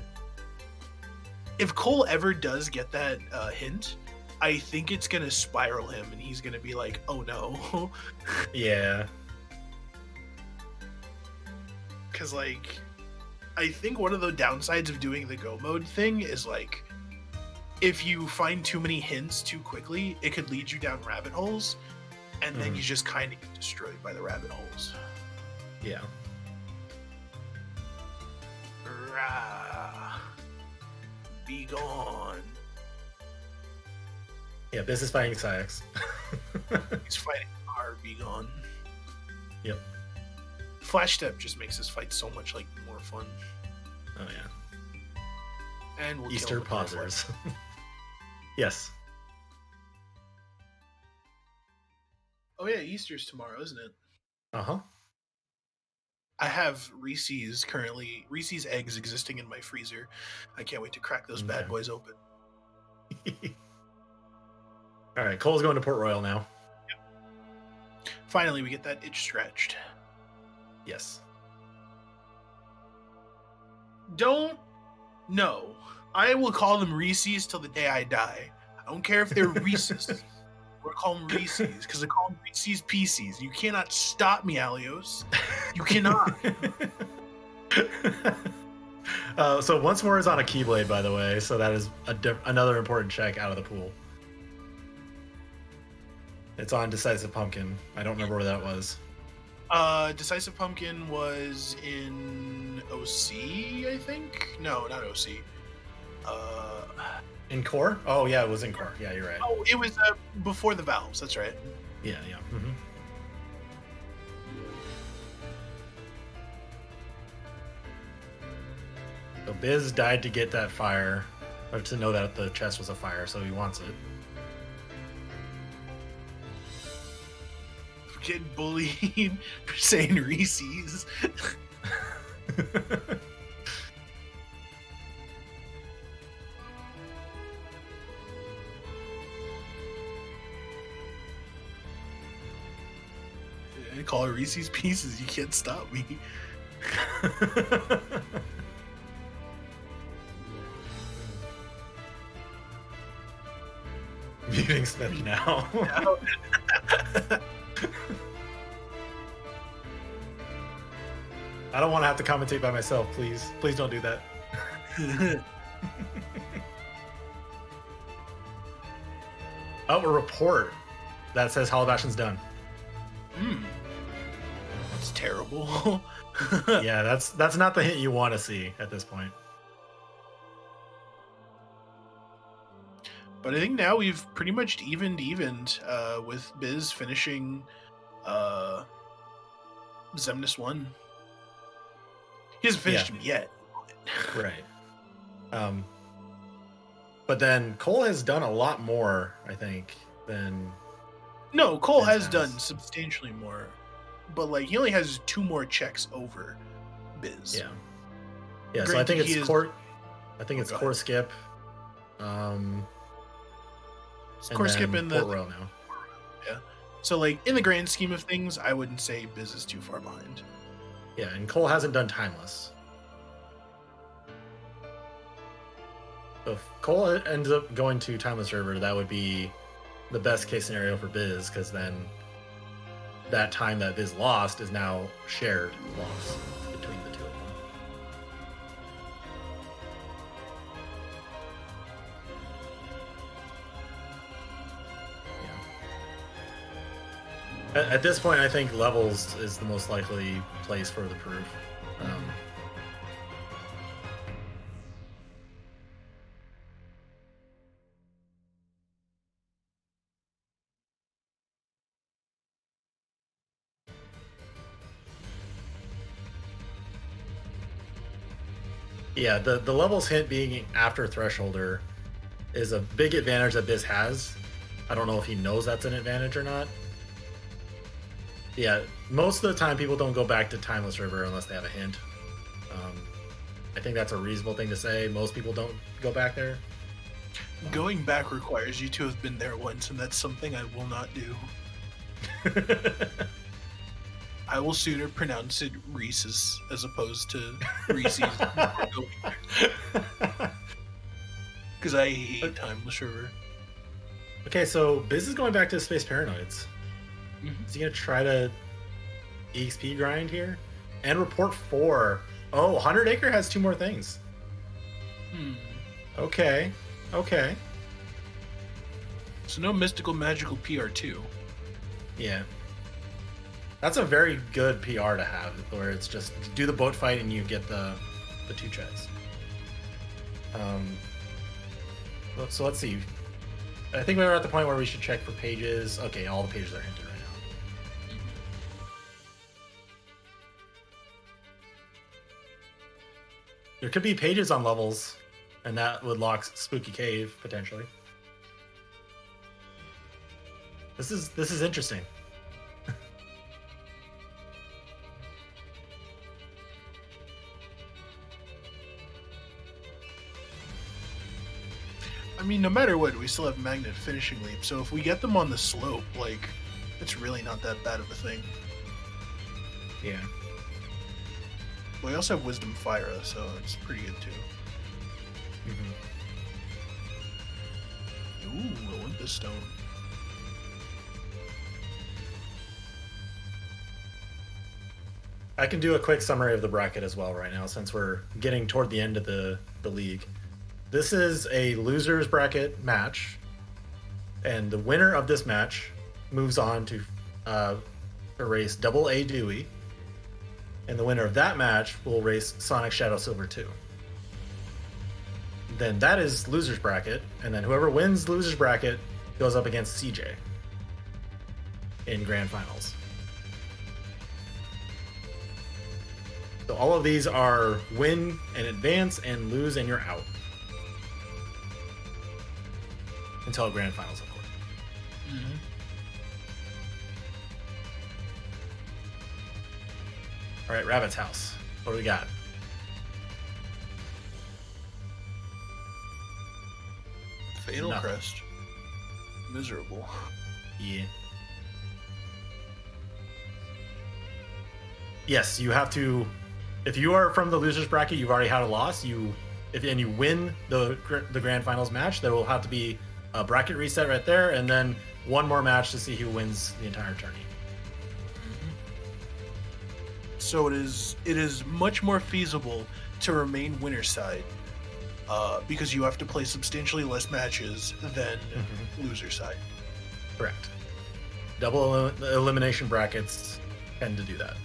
hint, I think it's gonna spiral him, and he's gonna be like, "Oh no." Yeah. Because like, I think one of the downsides of doing the go mode thing is like, if you find too many hints too quickly, it could lead you down rabbit holes, and then you just kind of get destroyed by the rabbit holes. Yeah. Rah. Be gone. Yeah, Biz is fighting Syx. He's fighting hard. Be gone. Yep. Flash Step just makes this fight so much like more fun. Oh yeah. And we'll Easter kill him with pausers. Yes. Oh yeah, Easter's tomorrow, isn't it? Uh-huh. I have Reese's eggs existing in my freezer. I can't wait to crack those bad boys open. All right, Cole's going to Port Royal now. Yep. Finally, we get that itch scratched. Yes. No. I will call them Reese's till the day I die. I don't care if they're Reese's. We're calling them Reese's because I call them Reese's Pieces. You cannot stop me, Alios. You cannot. So once more is on a Keyblade, by the way, so that is another important check out of the pool. It's on Decisive Pumpkin. I don't remember where that was. Decisive Pumpkin was in OC, I think? No, not OC. In Core? Oh, yeah, it was in Core. Yeah, you're right. Oh, it was before the Valves, that's right. Yeah. Mm-hmm. So Biz died to get that fire, or to know that the chest was a fire, so he wants it. Getting bullied for saying Reese's. I call it Reese's Pieces. You can't stop me. Muting Smith now. I don't want to have to commentate by myself, please. Please don't do that. Oh, a report that says Halabashin's done. That's terrible. Yeah, that's not the hint you want to see at this point. But I think now we've pretty much evened with Biz finishing Zemnis 1. He hasn't finished him yet. Right. But then Cole has done a lot more, I think, than... No, Cole has done substantially more. But, like, he only has 2 more checks over Biz. Yeah. Yeah, so I think it's core... I think it's core skip. Core skip in the... Port Royal now. Yeah. So, like, in the grand scheme of things, I wouldn't say Biz is too far behind. Yeah, and Cole hasn't done Timeless. So if Cole ends up going to Timeless River, that would be the best case scenario for Biz, because then that time that Biz lost is now shared loss between the two of them. Yeah. At this point, I think Levels is the most likely place for the proof. Yeah, the Levels hint being after Thresholder is a big advantage that Biz has. I don't know if he knows that's an advantage or not. Yeah, most of the time people don't go back to Timeless River unless they have a hint. I think that's a reasonable thing to say. Most people don't go back there. Going back requires you to have been there once, and that's something I will not do. I will sooner pronounce it Reese's as opposed to Reese's. Because I hate Timeless River. Okay, so Biz is going back to Space Paranoids. Is he going to try to EXP grind here? And report 4. Oh, 100 Acre has 2 more things. Okay. Okay. So no mystical magical PR2. Yeah. That's a very good PR to have, where it's just do the boat fight and you get the 2 checks. So let's see. I think we're at the point where we should check for pages. Okay, all the pages are hinted right now. There could be pages on Levels, and that would lock Spooky Cave potentially. This is interesting. I mean, no matter what, we still have Magnet Finishing Leap, so if we get them on the slope, like, it's really not that bad of a thing. Yeah. We also have Wisdom Fire, so it's pretty good too. Ooh, Olympus Stone. I can do a quick summary of the bracket as well right now, since we're getting toward the end of the league. This is a losers bracket match, and the winner of this match moves on to race Double A Dewey, and the winner of that match will race Sonic Shadow Silver 2. Then that is losers bracket, and then whoever wins losers bracket goes up against CJ in grand finals. So all of these are win and advance, and lose and you're out. Until grand finals, of course. All right, Rabbit's House. What do we got? Fatal Crest. Miserable. Yeah. Yes, you have to. If you are from the losers bracket, you've already had a loss. And you win the grand finals match, there will have to be a bracket reset right there, and then one more match to see who wins the entire tourney. So it is much more feasible to remain winner's side, because you have to play substantially less matches than loser side. Correct. Double elimination brackets tend to do that.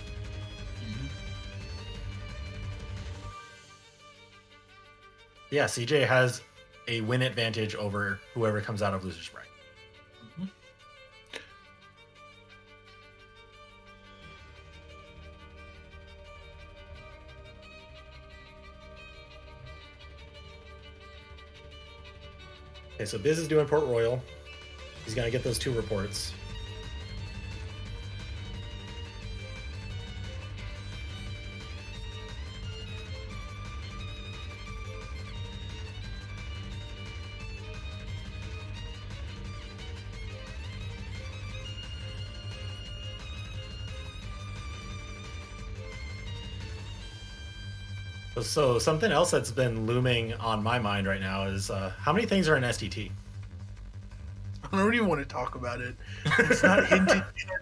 Yeah, CJ has a win advantage over whoever comes out of loser's bracket. Okay, so Biz is doing Port Royal. He's gonna get those 2 reports. So something else that's been looming on my mind right now is how many things are in STT? I don't even want to talk about it. It's not hinted yet.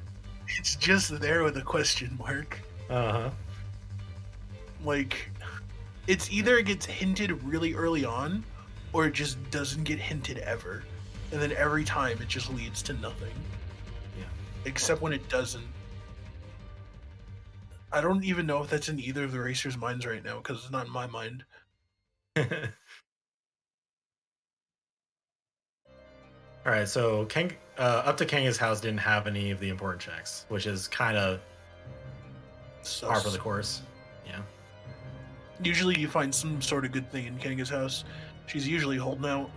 It's just there with a question mark. Uh-huh. Like, it's either it gets hinted really early on, or it just doesn't get hinted ever. And then every time it just leads to nothing. Yeah. Except when it doesn't. I don't even know if that's in either of the racers' minds right now, because it's not in my mind. All right, so up to Kanga's house didn't have any of the important checks, which is kind of par for the course. Yeah. Usually you find some sort of good thing in Kanga's house. She's usually holding out.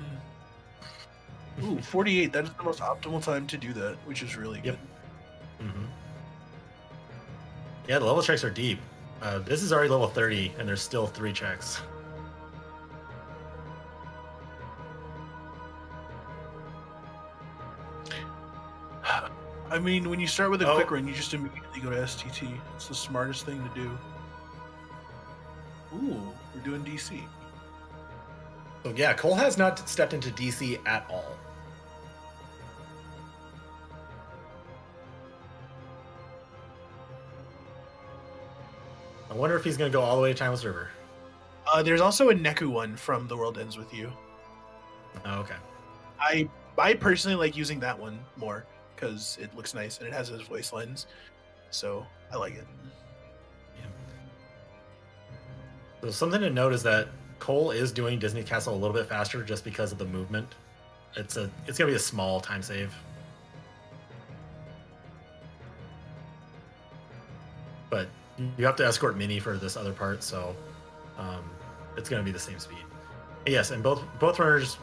Ooh, 48. That is the most optimal time to do that, which is really good. Mm-hmm. Yeah, the level checks are deep. This is already level 30, and there's still 3 checks. I mean, when you start with a quick run, you just immediately go to STT. It's the smartest thing to do. Ooh, we're doing DC. So yeah, Cole has not stepped into DC at all. I wonder if he's going to go all the way to Timeless River. There's also a Neku one from The World Ends With You. Oh, okay. I personally like using that one more because it looks nice and it has his voice lines, so I like it. Yeah. So something to note is that Cole is doing Disney Castle a little bit faster just because of the movement. It's gonna be a small time save. But you have to escort Minnie for this other part, so it's gonna be the same speed. Yes, and both runners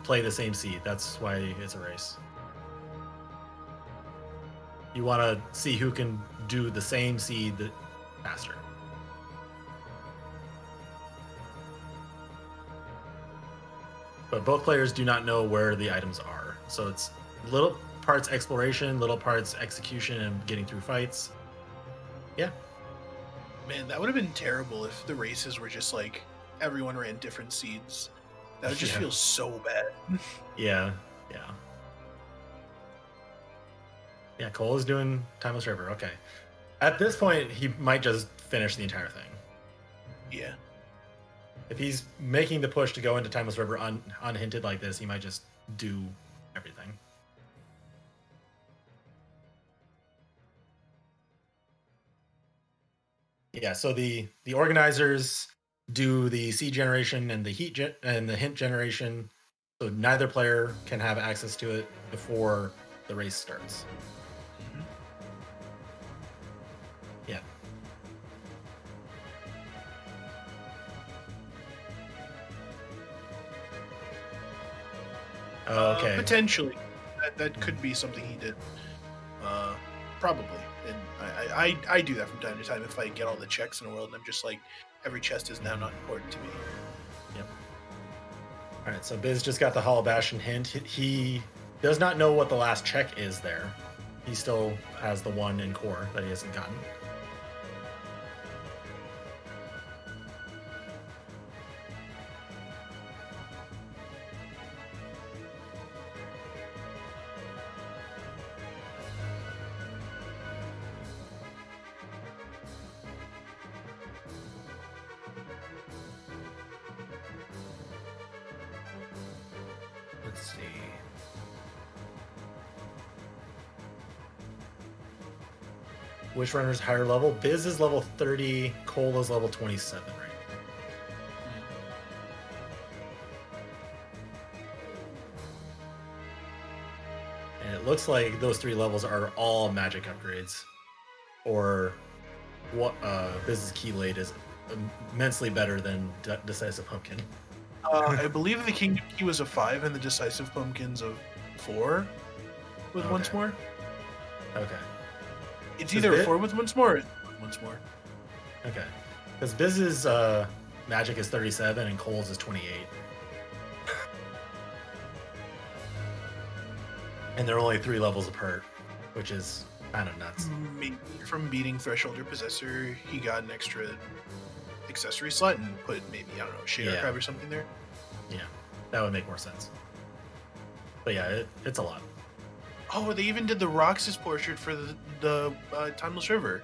play the same seed. That's why it's a race. You want to see who can do the same seed faster. But both players do not know where the items are. So it's little parts exploration, little parts execution and getting through fights. Yeah. Man, that would have been terrible if the races were just like everyone ran different seeds. That would just feel so bad. Yeah. Yeah, Cole is doing Timeless River. Okay. At this point, he might just finish the entire thing. Yeah. If he's making the push to go into Timeless River unhinted like this, he might just do everything. Yeah, so the organizers do the seed generation and the and the hint generation, so neither player can have access to it before the race starts. Yeah. Okay. Potentially, that could be something he did. Probably, and I do that from time to time if I get all the checks in the world and I'm just like, every chest is now not important to me. Yep. All right, so Biz just got the Hollow Bastion hint. He does not know what the last check is there. He still has the one in core that he hasn't gotten. Let's see. Which runner's higher level? Biz is level 30. Cole is level 27 right now. And it looks like those 3 levels are all magic upgrades. Or what Biz's Keyblade is immensely better than Decisive Pumpkin. I believe the Kingdom Key was a 5 and the Decisive Pumpkin's a 4 with once more. Okay. It's either a 4 with once more or once more. Okay. Because Biz's magic is 37 and Cole's is 28. And they're only 3 levels apart, which is kind of nuts. Maybe from beating Threshold or Possessor, he got an extra accessory slot and put maybe, I don't know, Shade Archive or something there. Yeah, that would make more sense. But yeah, it's a lot. Oh, they even did the Roxas portrait for the Timeless River.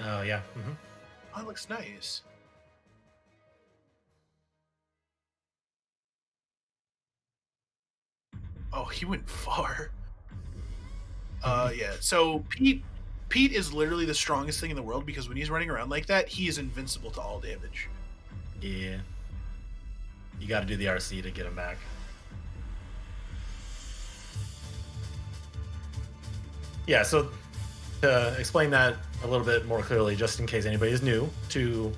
Oh, yeah. Mm-hmm. Oh, that looks nice. Oh, he went far. Yeah. So Pete is literally the strongest thing in the world because when he's running around like that, he is invincible to all damage. Yeah. You got to do the RC to get him back. Yeah, so to explain that a little bit more clearly, just in case anybody is new to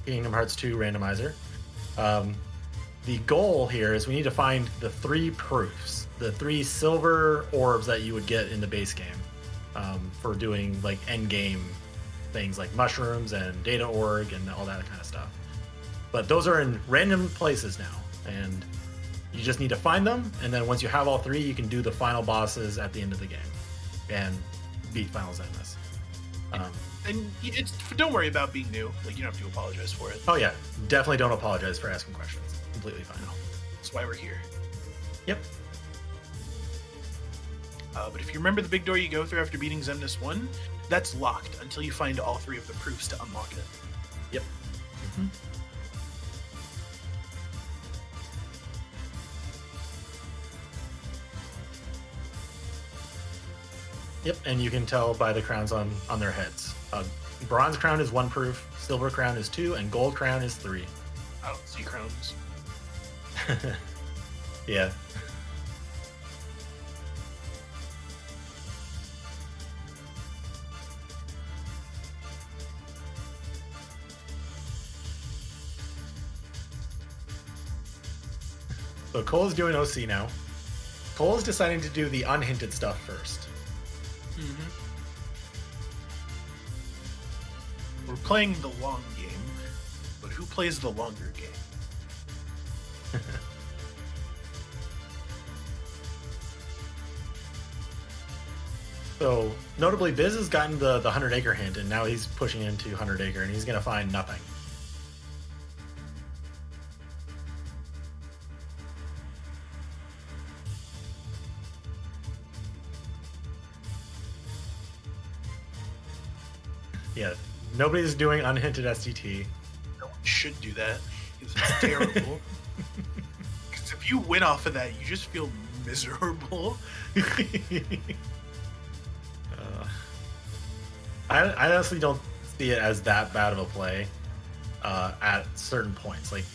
Kingdom Hearts 2 Randomizer, the goal here is we need to find the 3 proofs, the 3 silver orbs that you would get in the base game for doing like end game things like mushrooms and data org and all that kind of stuff. But those are in random places now, and you just need to find them, and then once you have all 3, you can do the final bosses at the end of the game and beat Final Zeniths. And don't worry about being new. Like, you don't have to apologize for it. Oh yeah, definitely don't apologize for asking questions. Completely fine. That's why we're here. Yep. But if you remember the big door you go through after beating Xemnas 1, that's locked until you find all 3 of the proofs to unlock it. Yep. Mm-hmm. Yep, and you can tell by the crowns on their heads. Bronze crown is 1 proof, silver crown is 2, and gold crown is 3. I don't see crowns. Yeah. So Cole's doing OC now. Cole's deciding to do the unhinted stuff first. Mm-hmm. We're playing the long game, but who plays the longer game? So, notably, Biz has gotten the 100-acre hint, and now he's pushing into 100-acre, and he's going to find nothing. Yeah, nobody's doing unhinted SDT. No one should do that, because it's terrible. Because if you win off of that, you just feel miserable. I honestly don't see it as that bad of a play at certain points. Like,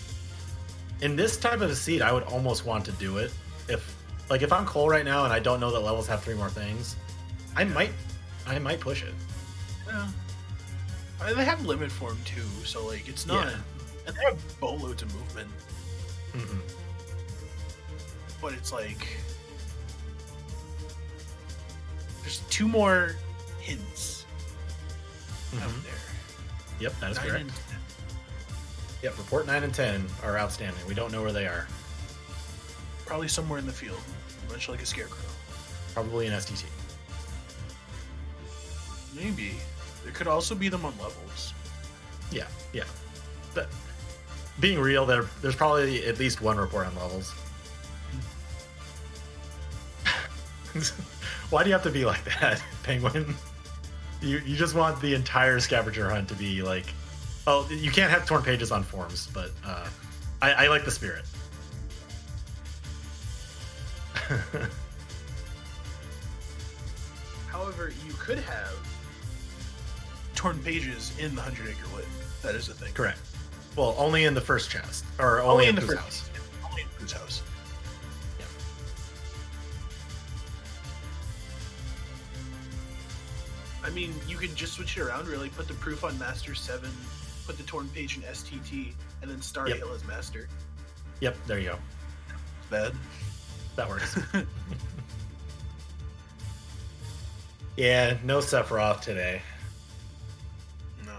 in this type of a seed, I would almost want to do it. If I'm Cole right now and I don't know that levels have 3 more things, I might push it. Yeah. They have limit form too, so like it's not. Yeah. And they have boatloads of movement. Mm-mm. But it's like there's 2 more hints out there. Yep, that is 9 correct. and 10. Yep, report 9 and 10 are outstanding. We don't know where they are. Probably somewhere in the field, much like a scarecrow. Probably an STT. Maybe. There could also be them on levels. Yeah. But being real, there's probably at least 1 report on levels. Why do you have to be like that, Penguin? You just want the entire scavenger hunt to be like... Oh, you can't have torn pages on forms, but I like the spirit. How However, you could have torn pages in the 100-acre wood. That is a thing. Correct. Well, only in the first chest, or only in the first house. Only in Pooh's house. Yeah. I mean, you could just switch it around, really. Put the proof on Master 7, put the torn page in STT, and then Star Hail as Master. Yep, there you go. Bad. That works. Yeah, no Sephiroth today. No.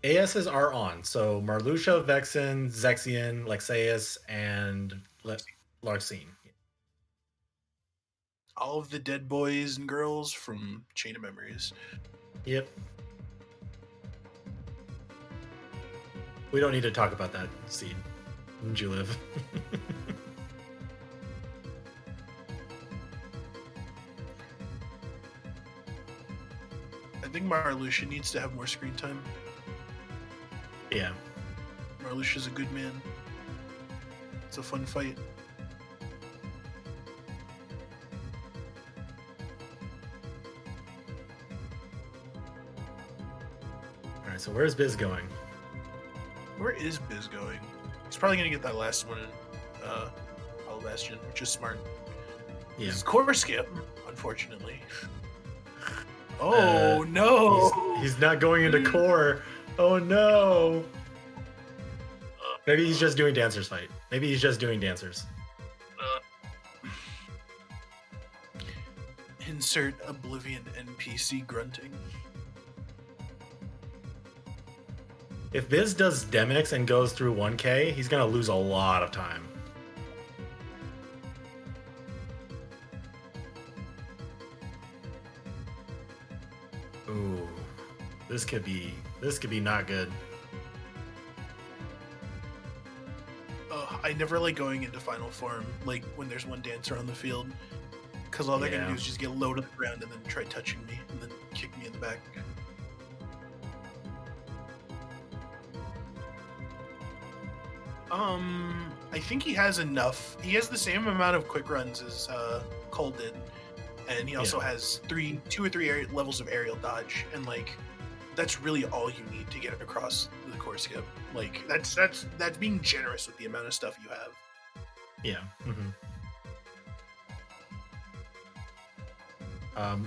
ASs are on, so Marluxia, Vexen, Zexion, Lexaeus, and Larxene. All of the dead boys and girls from Chain of Memories. Yep. We don't need to talk about that seed. Juliv. I think Marluxia needs to have more screen time. Yeah. Marluxia's a good man. It's a fun fight. Alright, so where's Biz going? Where is Biz going? He's probably going to get that last one in Hollow Bastion, which is smart. Yeah. It's core skip, unfortunately. Oh, no! He's not going into core. Oh, no! Maybe he's just doing Dancer's fight. Maybe he's just doing Dancers. Insert Oblivion NPC grunting. If Biz does Demix and goes through 1k, he's gonna lose a lot of time. Ooh, this could be not good. I never like going into final form, like when there's one dancer on the field, because all they're gonna do is just get low to the ground and then try touching me and then kick me in the back. I think he has enough. He has the same amount of quick runs as Cole did, and he also has 2 or 3 levels of aerial dodge, and like that's really all you need to get across the core skip. Like that's being generous with the amount of stuff you have. Yeah.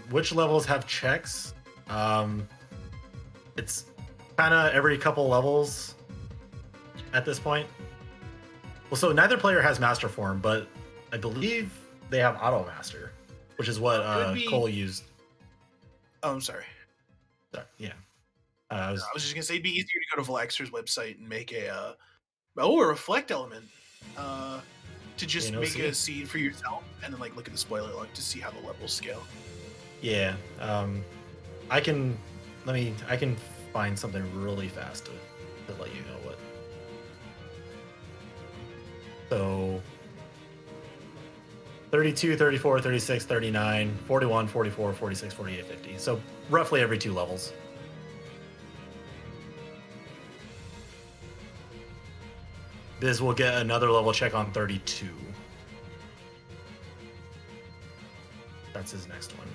Which levels have checks? It's kind of every couple levels at this point. Well, so neither player has Master Form, but I believe they have Auto Master, which is what Cole used. Oh, I'm sorry. Yeah. I was just gonna say it'd be easier to go to Valaxer's website and make a reflect element to just make a seed for yourself, and then like look at the spoiler log to see how the levels scale. Yeah. I can find something really fast to let you know what. So 32, 34, 36, 39, 41, 44, 46, 48, 50. So roughly every 2 levels. Biz will get another level check on 32. That's his next one.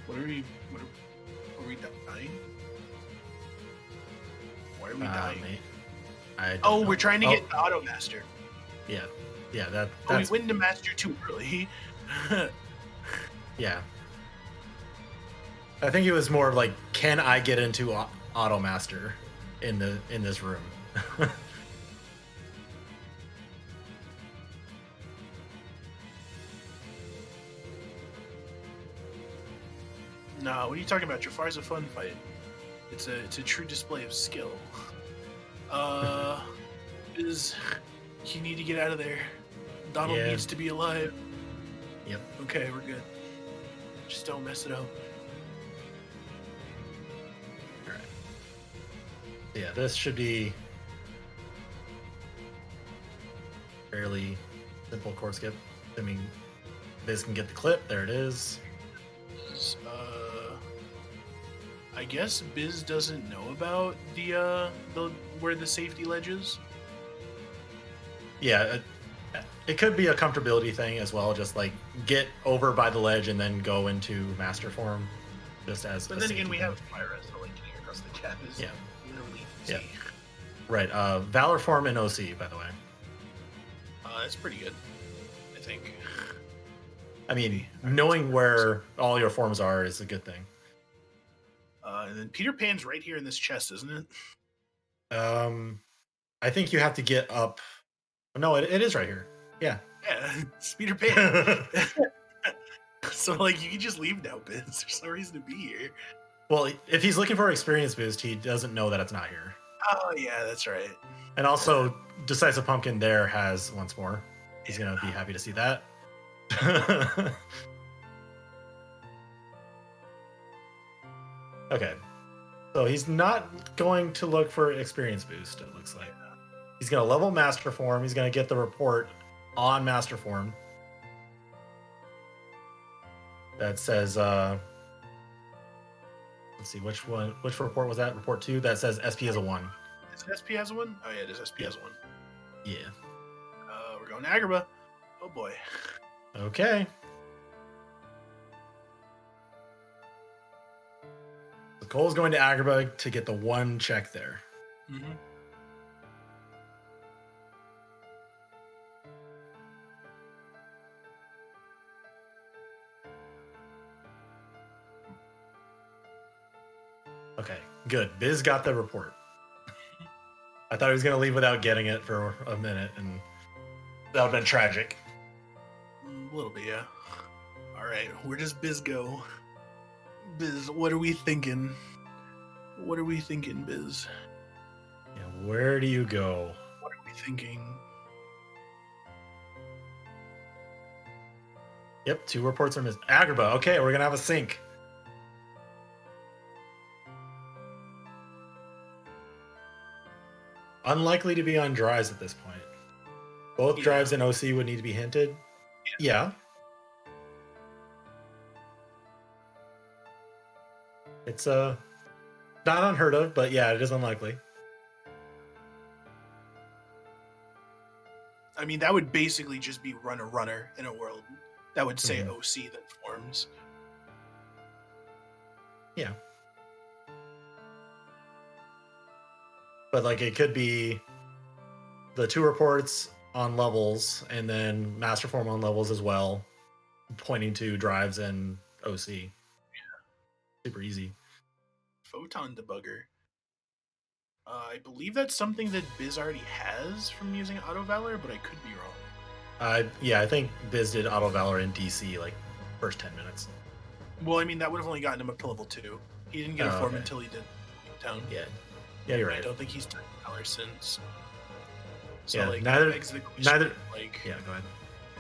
Are we dying? Why are we dying? We're trying to get the Auto Master. Yeah. That's... we went to Master too early. Yeah. I think it was more of like, can I get into Auto Master in this room? No, what are you talking about? Jafar's a fun fight. It's a true display of skill. You need to get out of there. Donald needs to be alive. Yep. Okay, we're good. Just don't mess it up. Alright. Yeah, this should be fairly simple core skip. Assuming Biz can get the clip. There it is. I guess Biz doesn't know about the where the safety ledge is. Yeah, it could be a comfortability thing as well. Just like get over by the ledge and then go into master form, just as. But then again, we have Pyra, so like getting across the gap is literally easy. Yeah. Right. Valor form and OC, by the way. That's pretty good, I think. I mean, knowing where all your forms are is a good thing. And then Peter Pan's right here in this chest, isn't it? I think you have to get up. No, it is right here. Yeah. Yeah, it's Peter Pan. So, like, you can just leave now, Biz. There's no reason to be here. Well, if he's looking for experience boost, he doesn't know that it's not here. Oh, yeah, that's right. And also, Decisive Pumpkin there has once more. He's going to be happy to see that. Okay. So he's not going to look for experience boost, it looks like. He's going to level Master Form. He's going to get the report on Master Form that says, let's see, which report was that? Report 2 that says SP has a 1. Is it SP has a 1? Oh, yeah, it is SP has a 1. Yeah. We're going to Agrabah. Oh, boy. Okay. So Cole's going to Agrabah to get the 1 check there. Mm-hmm. Okay, good. Biz got the report. I thought he was going to leave without getting it for a minute, and that would have been tragic. A little bit, yeah. All right, where does Biz go? Biz, what are we thinking? What are we thinking, Biz? Yeah, where do you go? What are we thinking? Yep, 2 reports are missing. Agrabah, okay, we're going to have a sync. Unlikely to be on drives at this point. Both drives and OC would need to be hinted. Yeah. It's not unheard of, but yeah, it is unlikely. I mean, that would basically just be run a runner in a world that would say OC that forms. Yeah. But like it could be the 2 reports on levels and then master form on levels as well, pointing to drives and OC. Yeah. Super easy. Photon debugger. I believe that's something that Biz already has from using Auto Valor, but I could be wrong. Yeah, I think Biz did Auto Valor in DC like first 10 minutes. Well, I mean that would have only gotten him up to level 2. He didn't get a form until he did Town. Yeah. Yeah, you're right. I don't think he's done Valor since. So yeah, like neither. Like, yeah, go ahead.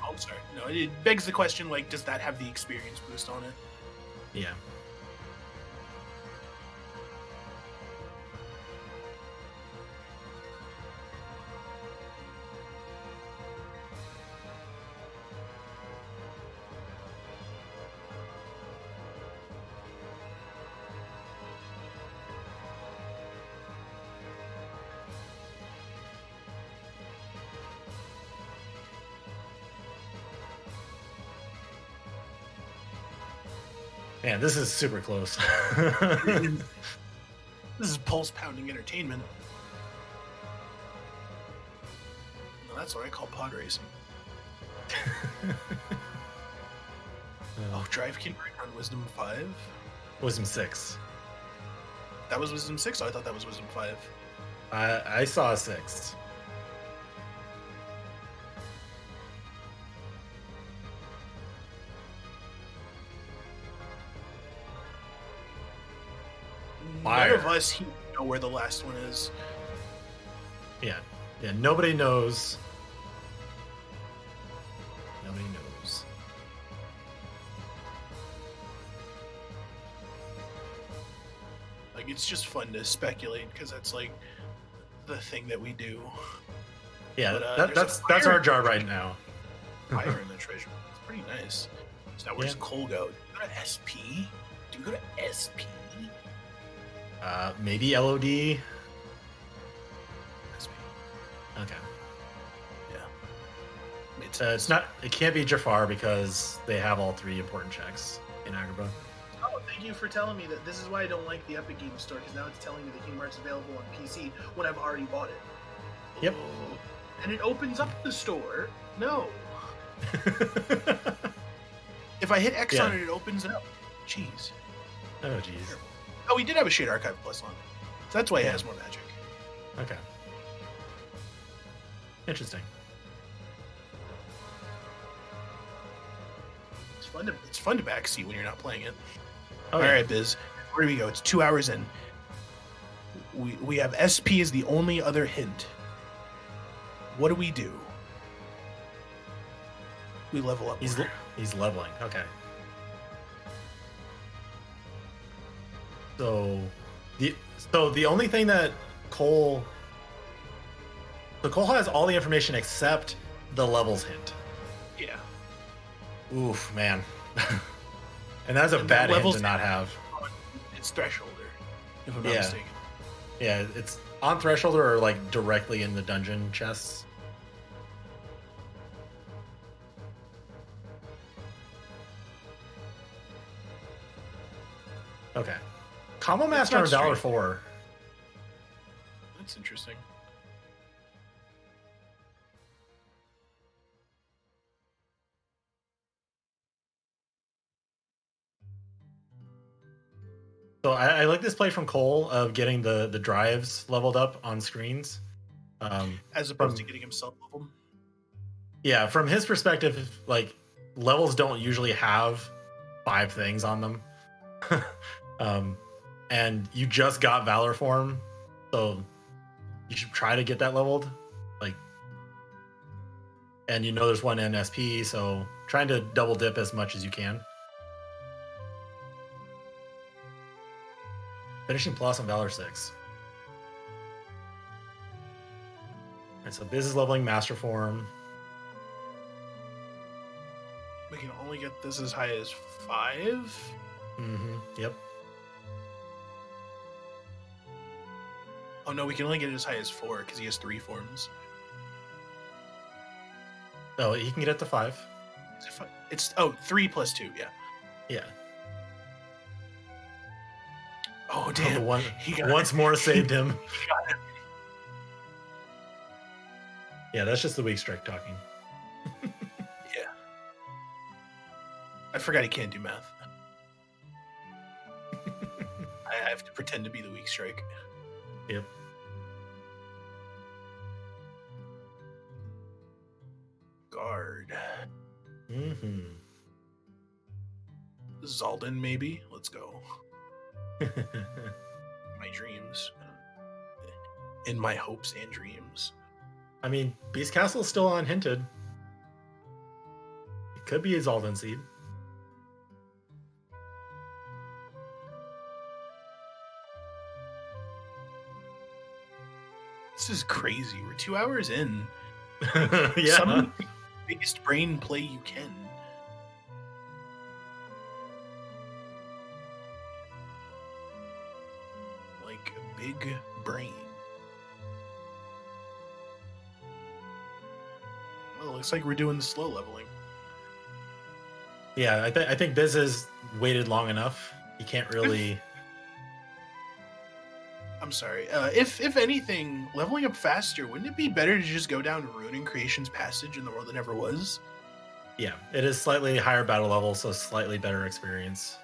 Oh, sorry. No, it begs the question. Like, does that have the experience boost on it? Yeah. Man, this is super close. This is pulse pounding entertainment. No, that's what I call pod racing. Oh, drive can break on Wisdom 5? Wisdom 6. That was Wisdom 6? Oh, I thought that was Wisdom 5. I saw a 6. None of us know where the last one is. Yeah. Yeah, nobody knows. Nobody knows. Like, it's just fun to speculate, because that's, like, the thing that we do. Yeah, but, that's our job right now. Fire in the treasure. It's pretty nice. So now where's Cole go? Do we go to SP? Do we go to SP? Maybe LOD. Okay. Yeah. It's not. It can't be Jafar because they have all 3 important checks in Agrabah. Oh, thank you for telling me that. This is why I don't like the Epic Games Store, because now it's telling me the Kingdom Hearts available on PC when I've already bought it. Yep. Oh. And it opens up the store. No. If I hit X on it, it opens it up. Jeez. Oh, jeez. Oh, we did have a Shade Archive Plus on it. So that's why it has more magic. Okay. Interesting. It's fun to backseat when you're not playing it. Oh, All right, Biz. Where do we go? It's 2 hours in. We have SP as the only other hint. What do? We level up. He's leveling. Okay. So the only thing that Cole has all the information except the levels hint. Yeah. Oof, man. And that's a bad hint to not have. It's Thresholder, if I'm not Yeah. mistaken. Yeah, it's on Thresholder or like directly in the dungeon chests. Okay. Combo Master not and Valor straight. 4. That's interesting. So I like this play from Cole of getting the drives leveled up on screens. As opposed to getting himself leveled. Yeah, from his perspective, like levels don't usually have 5 things on them. And you just got Valor form, so you should try to get that leveled. Like, and you know there's one NSP, so trying to double dip as much as you can. Finishing plus on Valor 6. Alright, so Biz is leveling Master Form. We can only get this as high as 5. Mm-hmm. Yep. Oh no, we can only get it as high as 4 because he has 3 forms. Oh, he can get it to 5. Is it 5? It's 3 plus 2. Yeah. Yeah. Oh damn! He got once more saved him. He got it. Yeah, that's just the weak strike talking. Yeah. I forgot he can't do math. I have to pretend to be the weak strike. Yep. Guard. Mm-hmm. Zaldin, maybe? Let's go. My dreams. In my hopes and dreams. I mean, Beast Castle's still unhinted. It could be a Zaldin seed. This is crazy. We're 2 hours in. Yeah. Some of the biggest brain play you can. Like a big brain. Well, it looks like we're doing the slow leveling. Yeah, I think Biz has waited long enough. He can't really. I'm sorry. If anything, leveling up faster, wouldn't it be better to just go down Ruining Creation's Passage in the World That Never Was? Yeah, it is slightly higher battle level, so slightly better experience.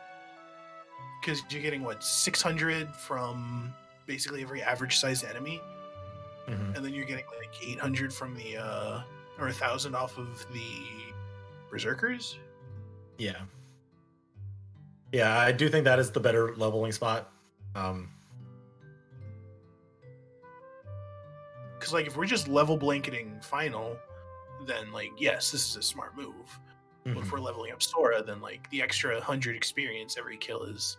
Because you're getting, what, 600 from basically every average-sized enemy? Mm-hmm. And then you're getting, like, 800 from the, or 1,000 off of the Berserkers? Yeah. Yeah, I do think that is the better leveling spot. Because, like, if we're just level blanketing Final, then, like, yes, this is a smart move. But if we're leveling up Sora, then, like, the extra 100 experience every kill is,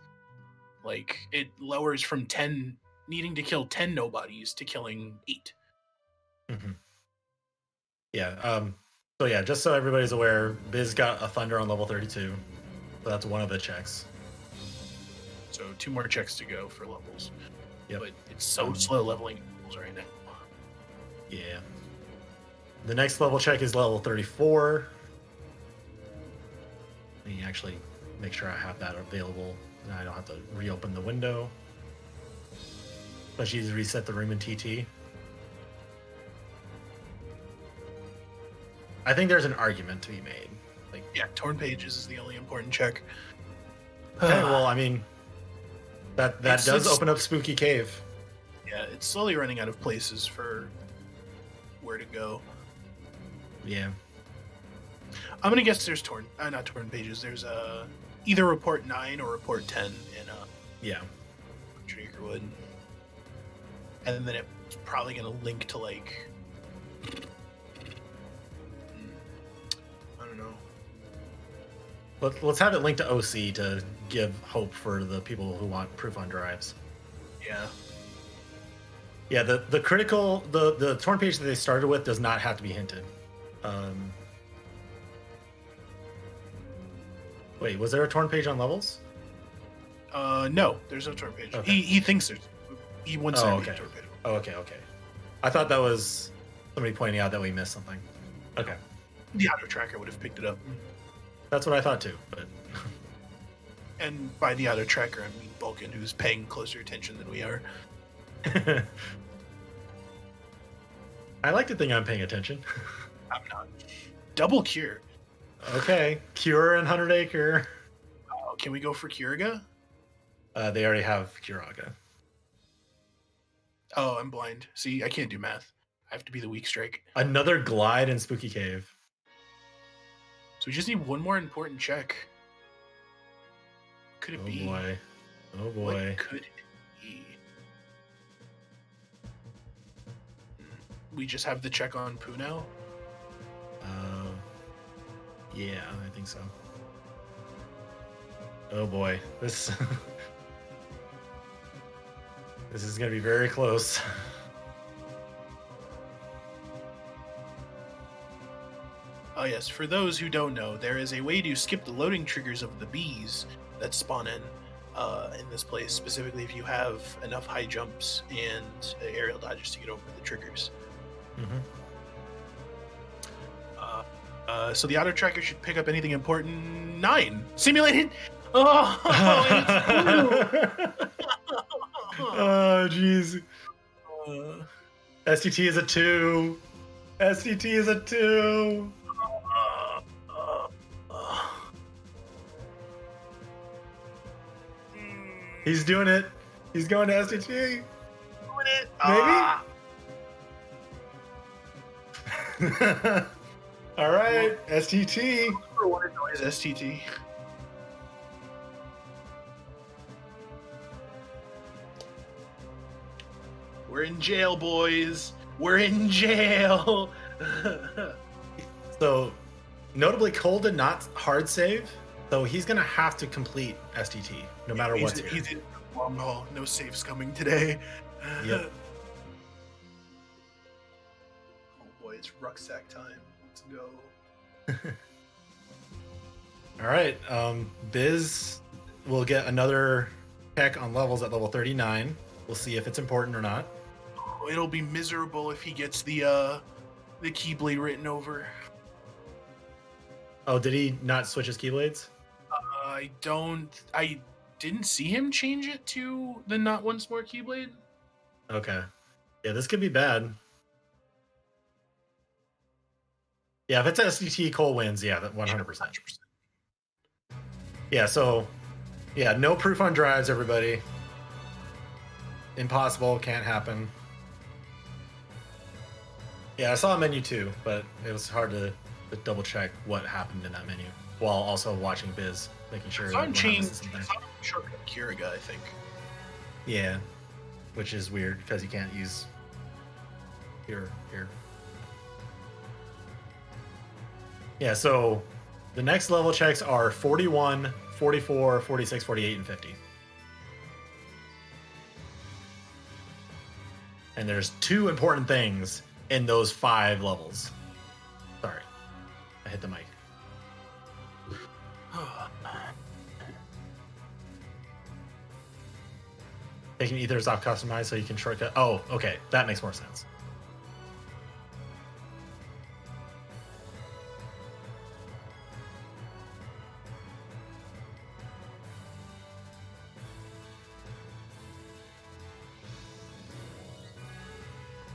like, it lowers from 10, needing to kill 10 nobodies to killing 8. Mm-hmm. Yeah, so yeah, just so everybody's aware, Biz got a Thunder on level 32. So that's one of the checks. So 2 more checks to go for levels. Yep. But it's so slow leveling levels right now. Yeah. The next level check is level 34. Let me actually make sure I have that available and I don't have to reopen the window. But she's reset the room in TT. I think there's an argument to be made. Like, Yeah, torn pages is the only important check. okay, well, I mean, that does open up Spooky Cave. Yeah, it's slowly running out of places for where to go. Yeah. I'm gonna guess there's not torn pages. There's either report 9 or report 10 in Yeah. Triggerwood, and then it's probably gonna link to like I don't know. Let's have it linked to OC to give hope for the people who want proof on drives. Yeah. Yeah, the critical the torn page that they started with does not have to be hinted. Wait, was there a torn page on levels? No, there's no torn page. Okay. He thinks there's. He wants to okay. be torn page. Oh, okay. I thought that was somebody pointing out that we missed something. Okay, The auto tracker would have picked it up. that's what I thought too. But And by the auto tracker, I mean Vulcan, who's paying closer attention than we are. I like to think I'm paying attention. I'm not. Double cure. Okay, Cure and 100 Acre. Oh, can we go for Kiriga? They already have Kiraga. Oh, I'm blind. See, I can't do math. I have to be the weak strike. Another glide in Spooky Cave. So we just need one more important check. Could it be? Boy. Oh boy. What could it be? We just have the check on Poo now? Yeah, I think so. Oh boy. This this is gonna be very close. Oh yes, for those who don't know, there is a way to skip the loading triggers of the bees that spawn in this place, specifically if you have enough high jumps and aerial dodges to get over the triggers. Mm-hmm. So the auto tracker should pick up anything important. 9 simulated. Oh, Oh jeez. STT is a 2. STT is a 2. He's doing it. He's going to STT. Doing it. Maybe. All right, STT. What annoys STT? We're in jail, boys. We're in jail. So, notably, Cole did not hard save, so he's gonna have to complete STT no matter what's here. He's in the long haul. No safes coming today. Yep. Oh boy, it's rucksack time. Let's go. All right, Biz will get another check on levels at level 39. We'll see if it's important or not. Oh, it'll be miserable if he gets the Keyblade written over. Oh, did he not switch his Keyblades? I didn't see him change it to the not once more Keyblade. Okay. Yeah, this could be bad. Yeah, if it's SDT, Cole wins. Yeah, that 100%. Yeah, so, yeah, no proof on drives, everybody. Impossible, can't happen. Yeah, I saw a menu too, but it was hard to double check what happened in that menu while also watching Biz, making sure. It's on that chain. we're not missing something. Shortcut Kiriga, I think. Yeah, which is weird because you can't use here. Yeah, so the next level checks are 41, 44, 46, 48, and 50. And there's 2 important things in those 5 levels. Sorry, I hit the mic. Taking ethers off customized so you can shortcut. Oh, okay, that makes more sense.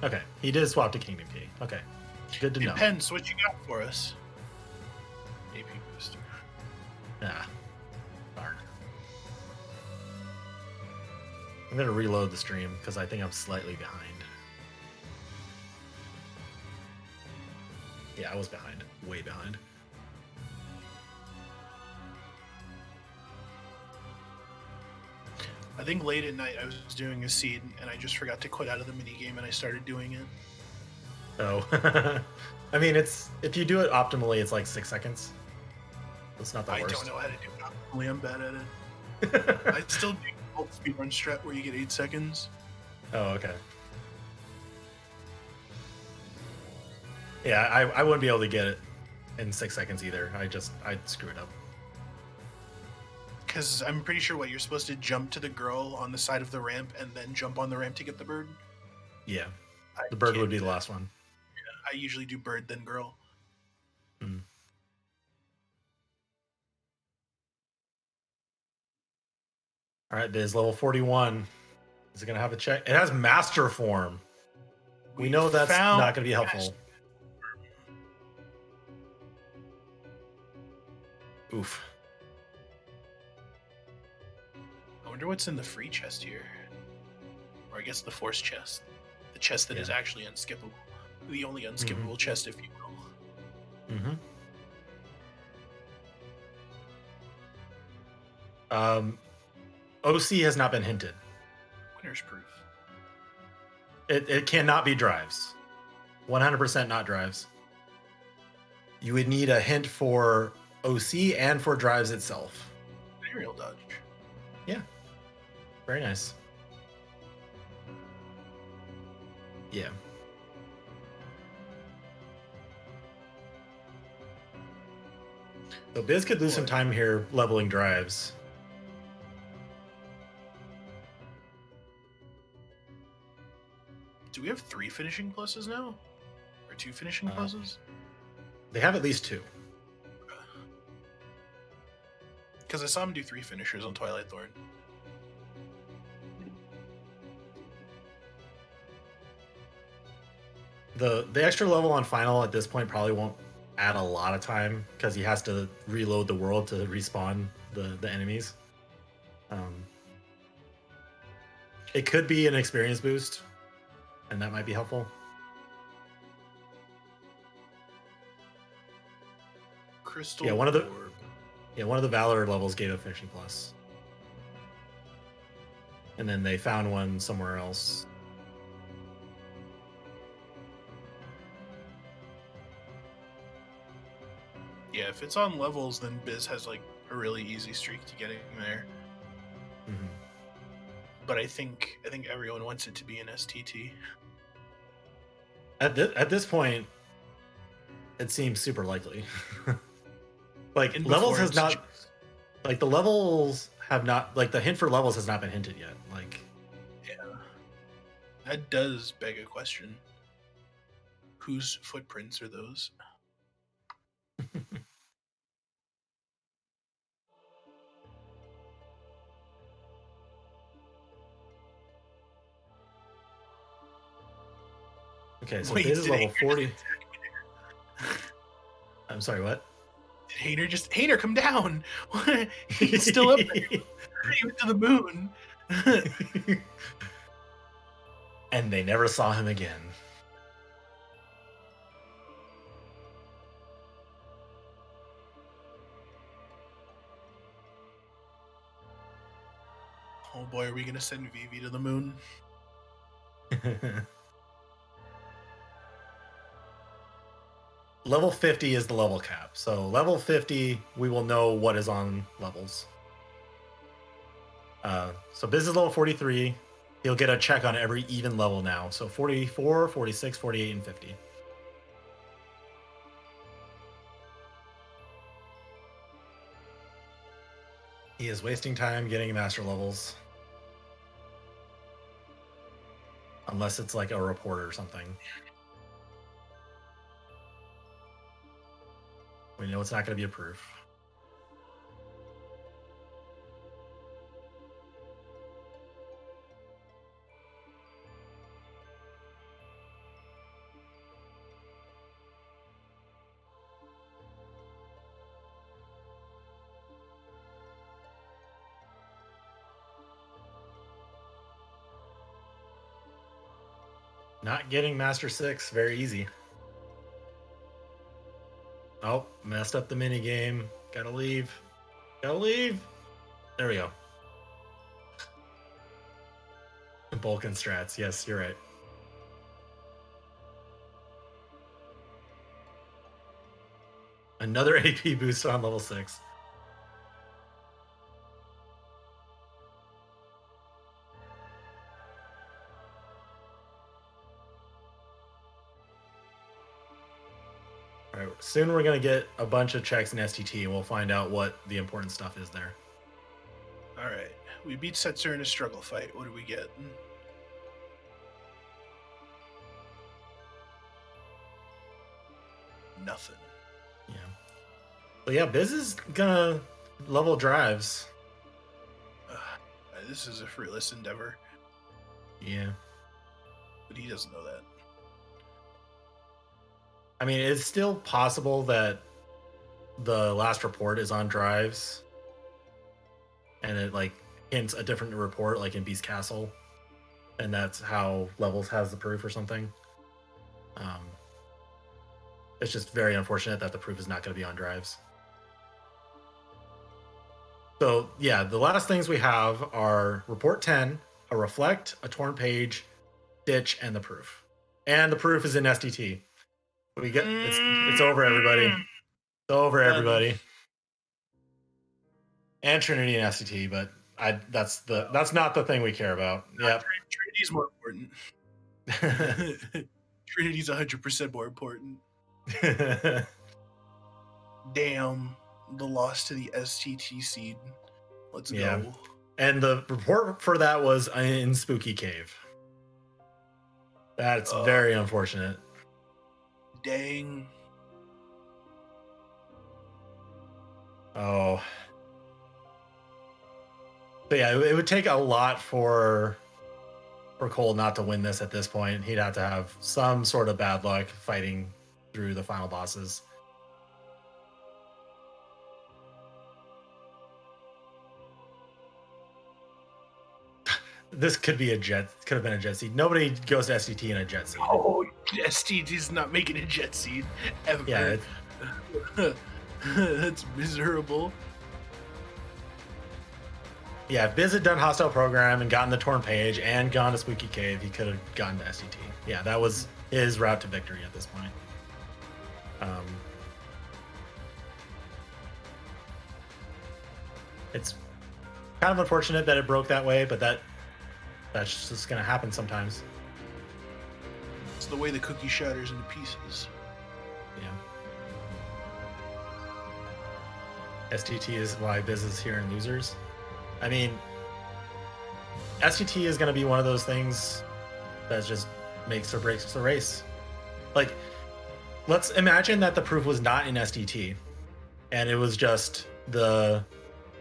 Okay, he did swap to Kingdom Key. Okay, good to know. Depends what you got for us. AP booster. Ah, darn. I'm gonna reload the stream because I think I'm slightly behind. Yeah, I was behind. Way behind. I think late at night I was doing a seed and I just forgot to quit out of the mini game and I started doing it. Oh, I mean, it's if you do it optimally, it's like 6 seconds. It's not the I worst. don't know how to do it optimally. I'm bad at it. I still do old speedrun strat where you get 8 seconds. Oh, okay. Yeah, I wouldn't be able to get it in 6 seconds either. I'd screw it up. Because I'm pretty sure you're supposed to jump to the girl on the side of the ramp and then jump on the ramp to get the bird. Yeah, I the bird can't would be do the that. last one. I usually do bird then girl. Mm. All right, Biz, level 41. Is it gonna have a check? It has master form. We know that's not gonna be helpful. Oof. I wonder what's in the free chest here. Or I guess the force chest. The chest that is actually unskippable. The only unskippable chest, if you will. OC has not been hinted. Winner's proof. It cannot be drives. 100% not drives. You would need a hint for OC and for drives itself. Aerial dodge. Yeah. Very nice. Yeah. So Biz could lose some time here leveling drives. Do we have 3 finishing pluses now? Or 2 finishing pluses? They have at least 2. Because I saw him do 3 finishers on Twilight Thorn. The extra level on final at this point probably won't add a lot of time because he has to reload the world to respawn the enemies. It could be an experience boost, and that might be helpful. Crystal. Yeah, one of the Valor levels gave a finishing plus, and then they found one somewhere else. Yeah, if it's on levels, then Biz has like a really easy streak to getting there. Mm-hmm. But I think everyone wants it to be an STT. At this point, it seems super likely. Like levels has not, like the levels have not, like the hint for levels has not been hinted yet. Like, yeah, that does beg a question. Whose footprints are those? Okay, so Biz is level 40. I'm sorry, what? Did Hayner, come down! He's still up there. He went to the moon. And they never saw him again. Oh boy, are we gonna send Vivi to the moon? Level 50 is the level cap. So level 50, we will know what is on levels. So Biz is level 43. He'll get a check on every even level now. So 44, 46, 48, and 50. He is wasting time getting master levels. Unless it's like a report or something. We know it's not going to be a proof. Not getting Master 6, very easy. Oh, messed up the mini game. Gotta leave. Gotta leave. There we go. Vulcan strats. Yes, you're right. Another AP boost on level 6. All right, soon we're going to get a bunch of checks in STT, and we'll find out what the important stuff is there. All right. We beat Setzer in a struggle fight. What do we get? Nothing. Yeah. But yeah, Biz is going to level drives. This is a fruitless endeavor. Yeah. But he doesn't know that. I mean, it's still possible that the last report is on drives and it like hints a different report like in Beast Castle, and that's how Levels has the proof or something. It's just very unfortunate that the proof is not going to be on drives. So yeah, the last things we have are report 10, a reflect, a torn page, stitch, and the proof. And the proof is in STT. We get it's over, everybody. It's over, everybody. And Trinity and STT, but that's not the thing we care about. Yep. Trinity's more important. Trinity's 100% more important. Damn, the loss to the STT seed. Let's go. And the report for that was in Spooky Cave. That's very unfortunate. Dang. Oh. But yeah, it would take a lot for Cole not to win this at this point. He'd have to have some sort of bad luck fighting through the final bosses. This could be could have been a jet seed. Nobody goes to STT in a jet seed. Oh, STT's not making a jet seed ever. Yeah. That's miserable. Yeah, if Biz had done Hostile Program and gotten the Torn Page and gone to Spooky Cave, he could have gotten to STT. Yeah, that was his route to victory at this point. It's kind of unfortunate that it broke that way, but that's just going to happen sometimes. It's the way the cookie shatters into pieces. Yeah. STT is why Biz is here in losers. I mean, STT is going to be one of those things that just makes or breaks the race. Like, let's imagine that the proof was not in STT and it was just the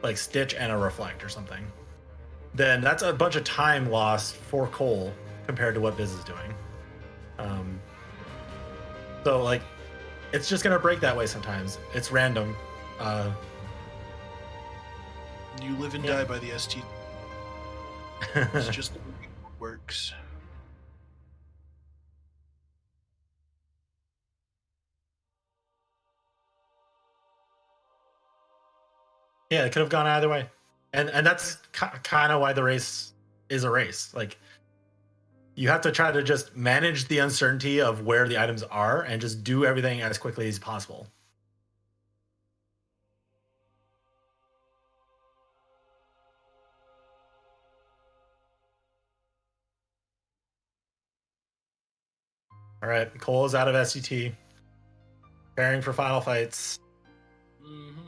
like stitch and a reflect or something. Then that's a bunch of time lost for Cole compared to what Biz is doing. So like, it's just going to break that way sometimes. It's random. You live and die by the ST. It's just the way it works. Yeah, it could have gone either way. And that's kind of why the race is a race. Like, you have to try to just manage the uncertainty of where the items are and just do everything as quickly as possible. All right, Cole is out of SCT. Preparing for final fights. Mm-hmm.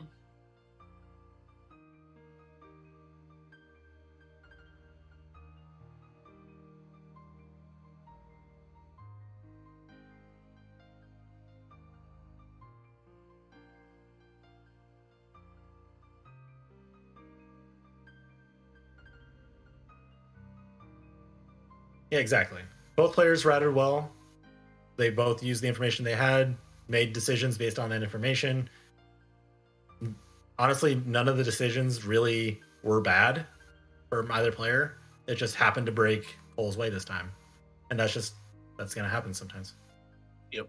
Yeah, exactly. Both players routed well. They both used the information they had, made decisions based on that information. Honestly, none of the decisions really were bad for either player. It just happened to break Cole's way this time. And that's just that's gonna happen sometimes. Yep.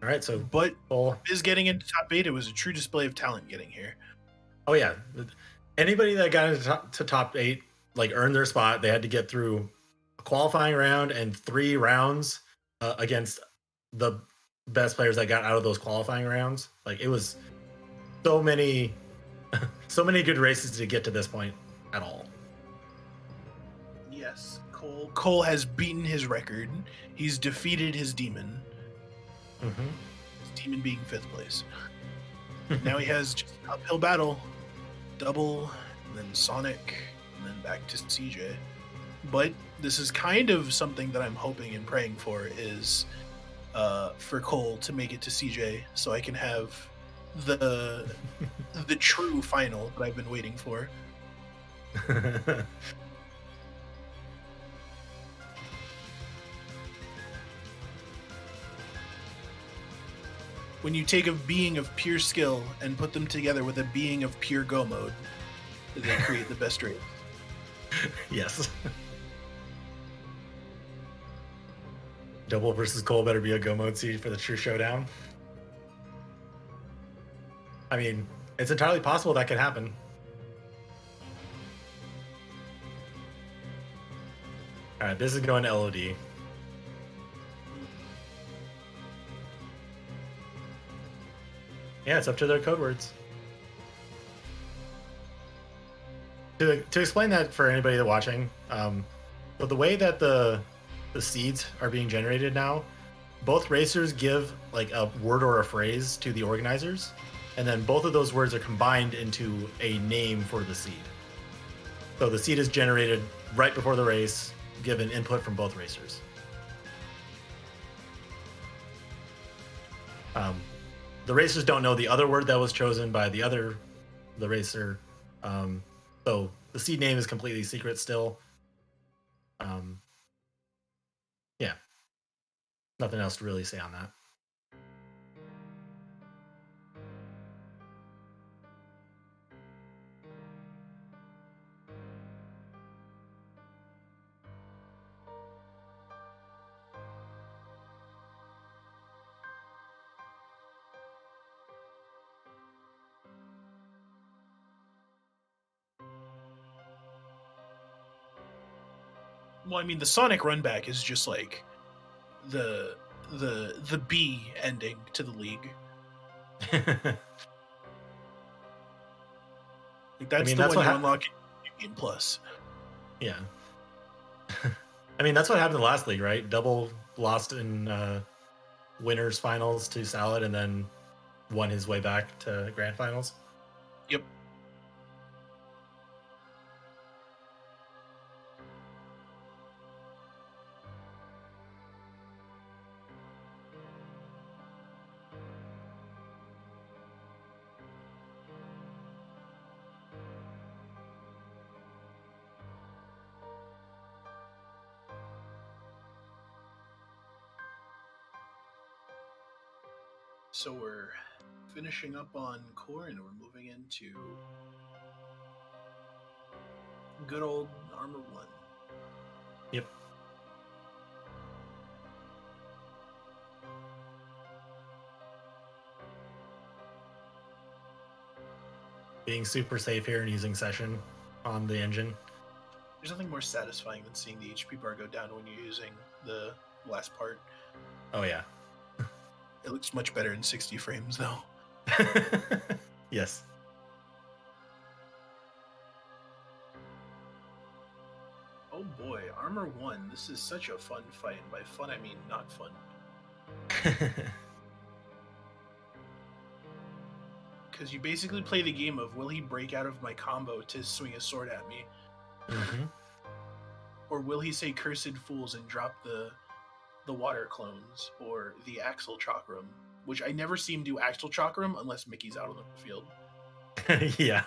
All right, so But Cole. Biz getting into top 8, it was a true display of talent getting here. Oh yeah, anybody that got into top 8 like earned their spot. They had to get through a qualifying round and 3 rounds against the best players that got out of those qualifying rounds. Like it was so many, so many good races to get to this point at all. Yes, Cole has beaten his record. He's defeated his demon. Mm-hmm. His demon being 5th place. Now he has just an uphill battle, double, and then Sonic, and then back to CJ. But this is kind of something that I'm hoping and praying for is for Cole to make it to CJ, so I can have the true final that I've been waiting for. When you take a being of pure skill and put them together with a being of pure go mode, they create the best race. Yes. Double versus Cole better be a go mode seed for the true showdown. I mean, it's entirely possible that could happen. All right, this is going to LOD. Yeah, it's up to their code words. To explain that for anybody that's watching, but the way that the seeds are being generated now, both racers give like a word or a phrase to the organizers, and then both of those words are combined into a name for the seed. So the seed is generated right before the race, given input from both racers. The racers don't know the other word that was chosen by the racer. So the seed name is completely secret still. Yeah. Nothing else to really say on that. Well, I mean, the Sonic run back is just like the B ending to the league. Like that's the one you unlock in Game Plus. Yeah. I mean, that's what happened in the last league, right? Double lost in winners finals to Salad and then won his way back to grand finals. Yep. So we're finishing up on core and we're moving into good old Armor 1. Yep. Being super safe here and using Session on the engine. There's nothing more satisfying than seeing the HP bar go down when you're using the last part. Oh, yeah. It looks much better in 60 frames, though. Yes. Oh boy, Armor 1. This is such a fun fight. And by fun, I mean not fun. Because you basically play the game of, will he break out of my combo to swing a sword at me? Mm-hmm. Or will he say cursed fools and drop the water clones or the Axel Chakram, which I never see him do Axel Chakram unless Mickey's out on the field. Yeah.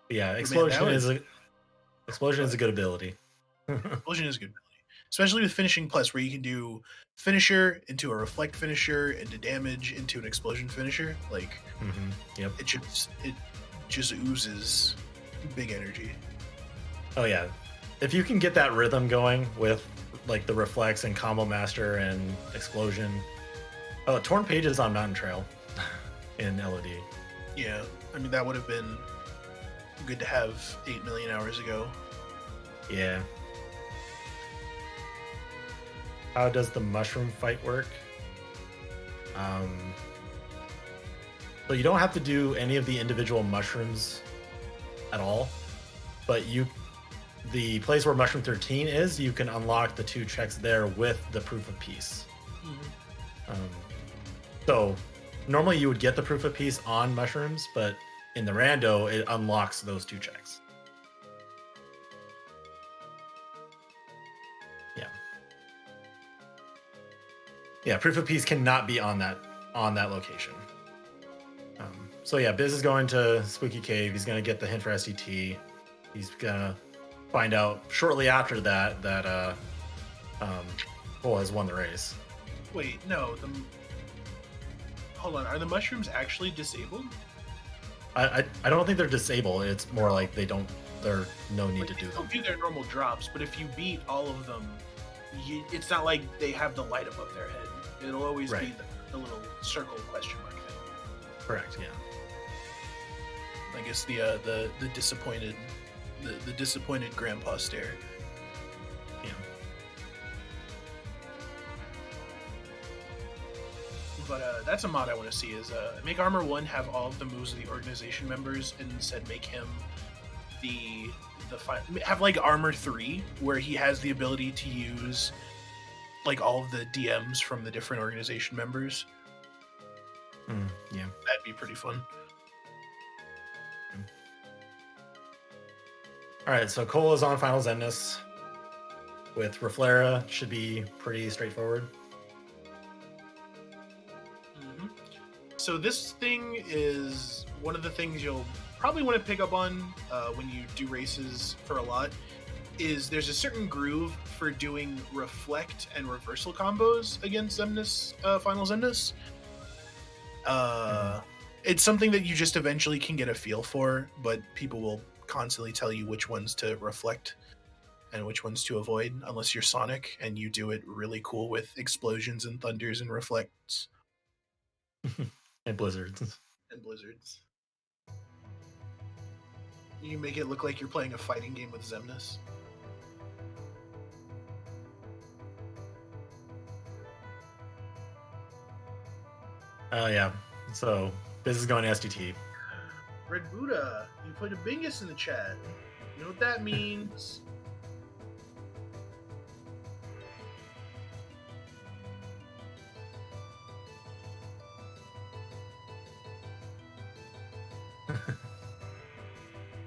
Yeah, explosion is a good ability. Explosion is a good ability. especially with finishing plus, where you can do finisher into a reflect finisher into damage into an explosion finisher. Like, Yep. it just oozes big energy. Oh yeah, if you can get that rhythm going with like the reflex and combo master and explosion. Oh, torn pages on Mountain Trail in LOD. Yeah, I mean that would have been good to have 8 million hours ago. Yeah. How does the mushroom fight work? So you don't have to do any of the individual mushrooms at all, but the place where Mushroom 13 is, you can unlock the 2 checks there with the proof of peace. So normally you would get the proof of peace on mushrooms, but in the rando, it unlocks those 2 checks. Yeah, proof of peace cannot be on that location. So yeah, Biz is going to Spooky Cave. He's going to get the hint for SDT. He's going to find out shortly after that Cole has won the race. Wait, no. Hold on. Are the mushrooms actually disabled? I don't think they're disabled. It's more like there's no need to do them. They do their normal drops, but if you beat all of them, it's not like they have the light above their head. It'll always be the little circle question mark thing. Correct. Yeah. I guess the disappointed the disappointed grandpa stare. Yeah. But that's a mod I want to see is make Armor 1 have all of the moves of the organization members and instead make him have like Armor 3 where he has the ability to use like all of the DMs from the different organization members. Yeah. That'd be pretty fun. All right, so Cole is on Final Zeniths with Reflera. Should be pretty straightforward. So this thing is one of the things you'll probably want to pick up on when you do races for a lot. Is there's a certain groove for doing reflect and reversal combos against Xemnas, Final Xemnas. It's something that you just eventually can get a feel for, but people will constantly tell you which ones to reflect and which ones to avoid, unless you're Sonic and you do it really cool with explosions and thunders and reflects. And blizzards. You make it look like you're playing a fighting game with Xemnas. Yeah. So Biz is going to SDT. Red Buddha, you put a bingus in the chat. You know what that means?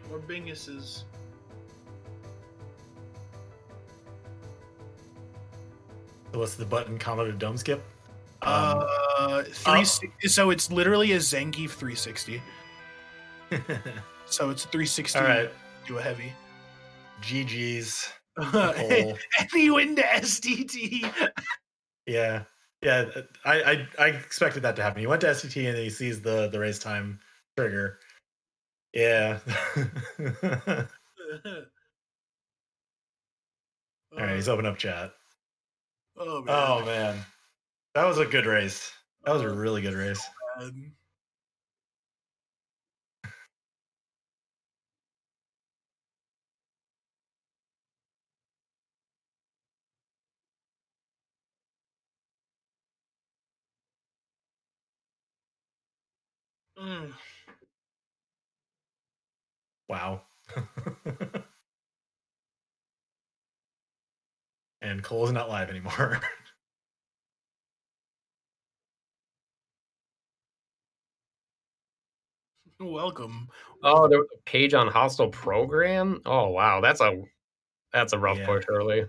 More binguses. So what's the button combo to dome skip? 360. So it's literally a Zangief 360. So it's 360. All right. Do a heavy. GG's. And he went to SDT. Yeah. I expected that to happen. He went to SDT and he sees the race time trigger. Yeah. All right, he's opened up chat. Oh man. That was a good race. That was a really good race. Wow. And Cole's not live anymore. Welcome. Oh, there was a page on hostile program. Oh wow, that's a rough push early.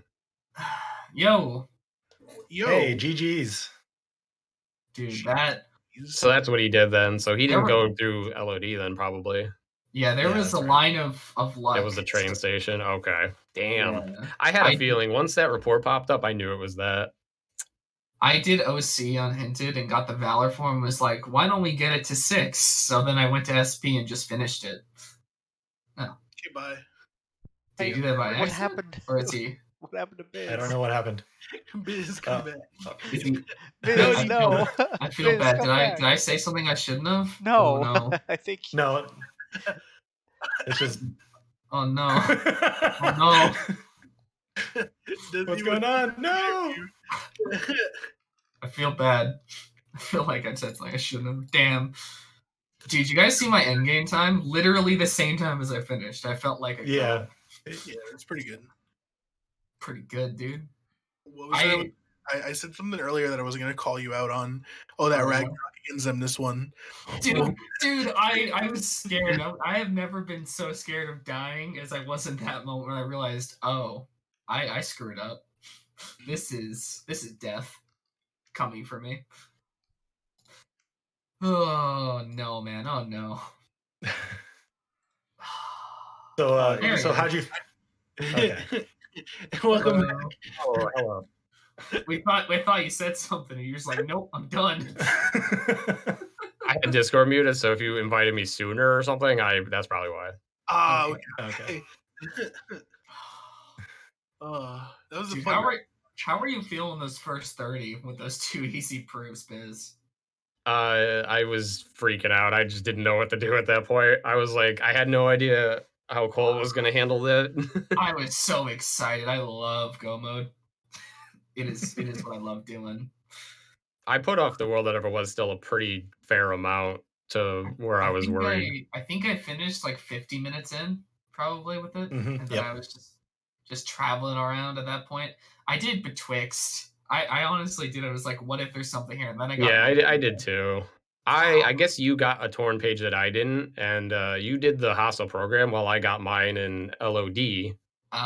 Yo. Hey, GG's. Dude, that. So that's what he did then. So he didn't go through LOD then, probably. Yeah, there Yeah, was a that's right. line of luck. It was the train station. Okay. Damn. Yeah. I had a feeling once that report popped up, I knew it was that. I did OC unhinted and got the Valor form and was like, why don't we get it to 6? So then I went to SP and just finished it. Okay, bye. Did you do that by What accident? happened? Or is he? What happened to Biz? I don't know what happened. Biz, come back. Is he Biz, I no. I feel Biz, bad. come Did back. I say something I shouldn't have? No. Oh no. I think No, it's just. Oh no. Oh no. Doesn't What's even- going on? No. I feel bad. I feel like I said something I shouldn't have. Damn. Dude, you guys see my endgame time? Literally the same time as I finished. I felt like a Yeah. girl. Yeah, it's pretty good. Pretty good, dude. What was that? I said something earlier that I wasn't going to call you out on. Oh, that Ragnarok against them this one. Dude, I was scared. I have never been so scared of dying as I was in that moment when I realized, oh, I screwed up. This is death coming for me. Oh no, man. Oh no. So how'd you? Okay. Welcome. Oh, hello. We thought you said something, and you're just like, nope, I'm done. I had Discord muted, so if you invited me sooner or something, that's probably why. Oh, Okay. That was a Dude, fun. how are you feeling those first 30 with those 2 easy proofs, Biz? I was freaking out. I just didn't know what to do at that point. I was like, I had no idea how Cole was going to handle that. I was so excited. I love Go mode. It is what I love doing. I put off the world that ever was still a pretty fair amount to where I was worried. I think I finished like 50 minutes in, probably with it. Mhm, And then yep. I was just traveling around at that point. I did Betwixt. I honestly did. I was like, what if there's something here? And then I got I did too. I guess you got a torn page that I didn't, and you did the hostile program while I got mine in LOD,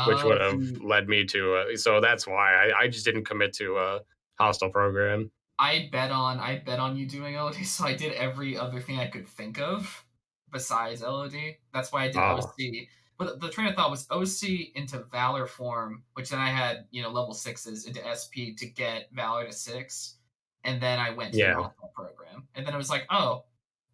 which would have led me to. So that's why I just didn't commit to a hostile program. I bet on you doing LOD, so I did every other thing I could think of besides LOD. That's why I did OC. But the train of thought was OC into Valor form, which then I had, level 6s into SP to get Valor to 6. And then I went to the hostile program. And then it was like, oh,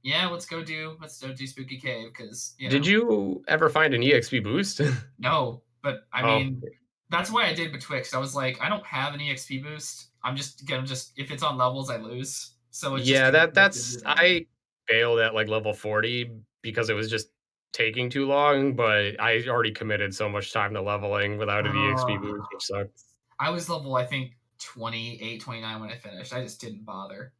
yeah, let's go do Spooky Cave, because, Did you ever find an EXP boost? No, but I mean, that's why I did Betwixt. I was like, I don't have an EXP boost. I'm just gonna if it's on levels, I lose. So it's that's I failed at like level 40 because it was just taking too long, but I already committed so much time to leveling without an EXP boost, which sucked. I was level, I think, 28, 29 when I finished. I just didn't bother.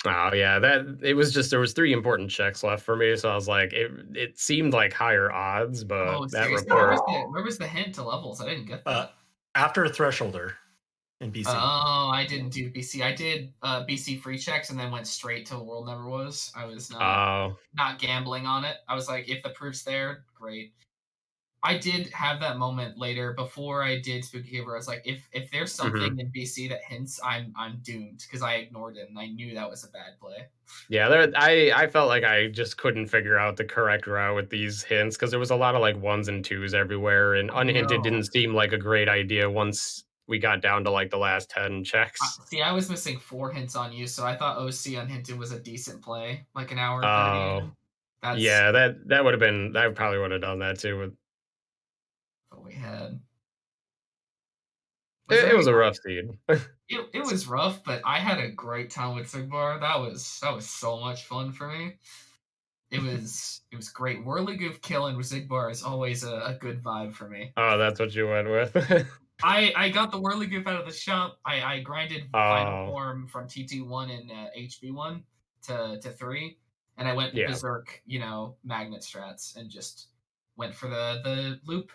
Oh yeah, there was 3 important checks left for me, so I was like, it seemed like higher odds, but that report. Where was the hint to levels? I didn't get that. After Thresholder in BC. Oh, I didn't do BC. I did BC free checks and then went straight to World Never Was. I was not gambling on it. I was like, if the proof's there, great. I did have that moment later before I did Spooky Cave where I was like, if there's something in BC that hints, I'm doomed, because I ignored it and I knew that was a bad play. Yeah, I felt like I just couldn't figure out the correct route with these hints because there was a lot of like 1s and 2s everywhere, and unhinted didn't seem like a great idea once we got down to like the last 10 checks. See, I was missing 4 hints on you, so I thought OC unhinted was a decent play, like an hour 30 in. Yeah, that would have been. I probably would have done that too with. What we had. It was a rough seed. It was rough, but I had a great time with Sigbar. That was so much fun for me. It was great. Whirligoof killing with Sigbar is always a good vibe for me. Oh, that's what you went with. I got the Whirligoof out of the shop. I grinded final form from T2-1 and HB1 to 3, and I went berserk, magnet strats, and just went for the loop.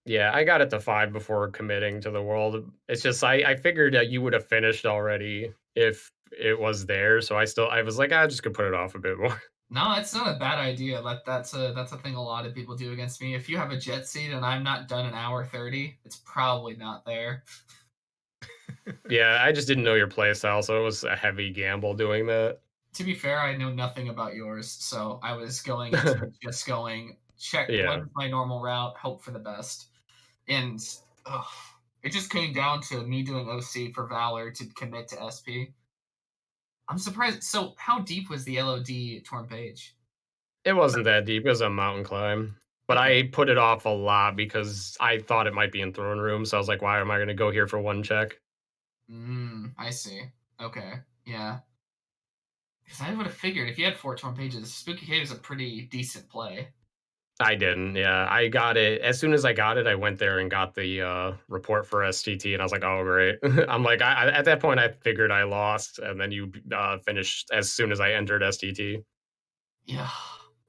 Yeah, I got it to 5 before committing to the world. It's just I figured that you would have finished already if it was there. So I was like, I just could put it off a bit more. No, it's not a bad idea. That's a thing a lot of people do against me. If you have a jet seed and I'm not done an hour 30, it's probably not there. Yeah, I just didn't know your playstyle, so it was a heavy gamble doing that. To be fair, I know nothing about yours, so I was going into it just going check what is my normal route, hope for the best, and it just came down to me doing OC for Valor to commit to SP. I'm surprised. So, how deep was the LOD torn page? It wasn't that deep. It was a mountain climb. But Okay. I put it off a lot because I thought it might be in throne room. So I was like, why am I going to go here for one check? I see. Okay. Yeah. Because I would have figured if you had 4 torn pages, Spooky Cave is a pretty decent play. I didn't. Yeah, I got it. As soon as I got it, I went there and got the report for STT, and I was like, "Oh, great!" I'm like, at that point, I figured I lost, and then you finished as soon as I entered STT. Yeah.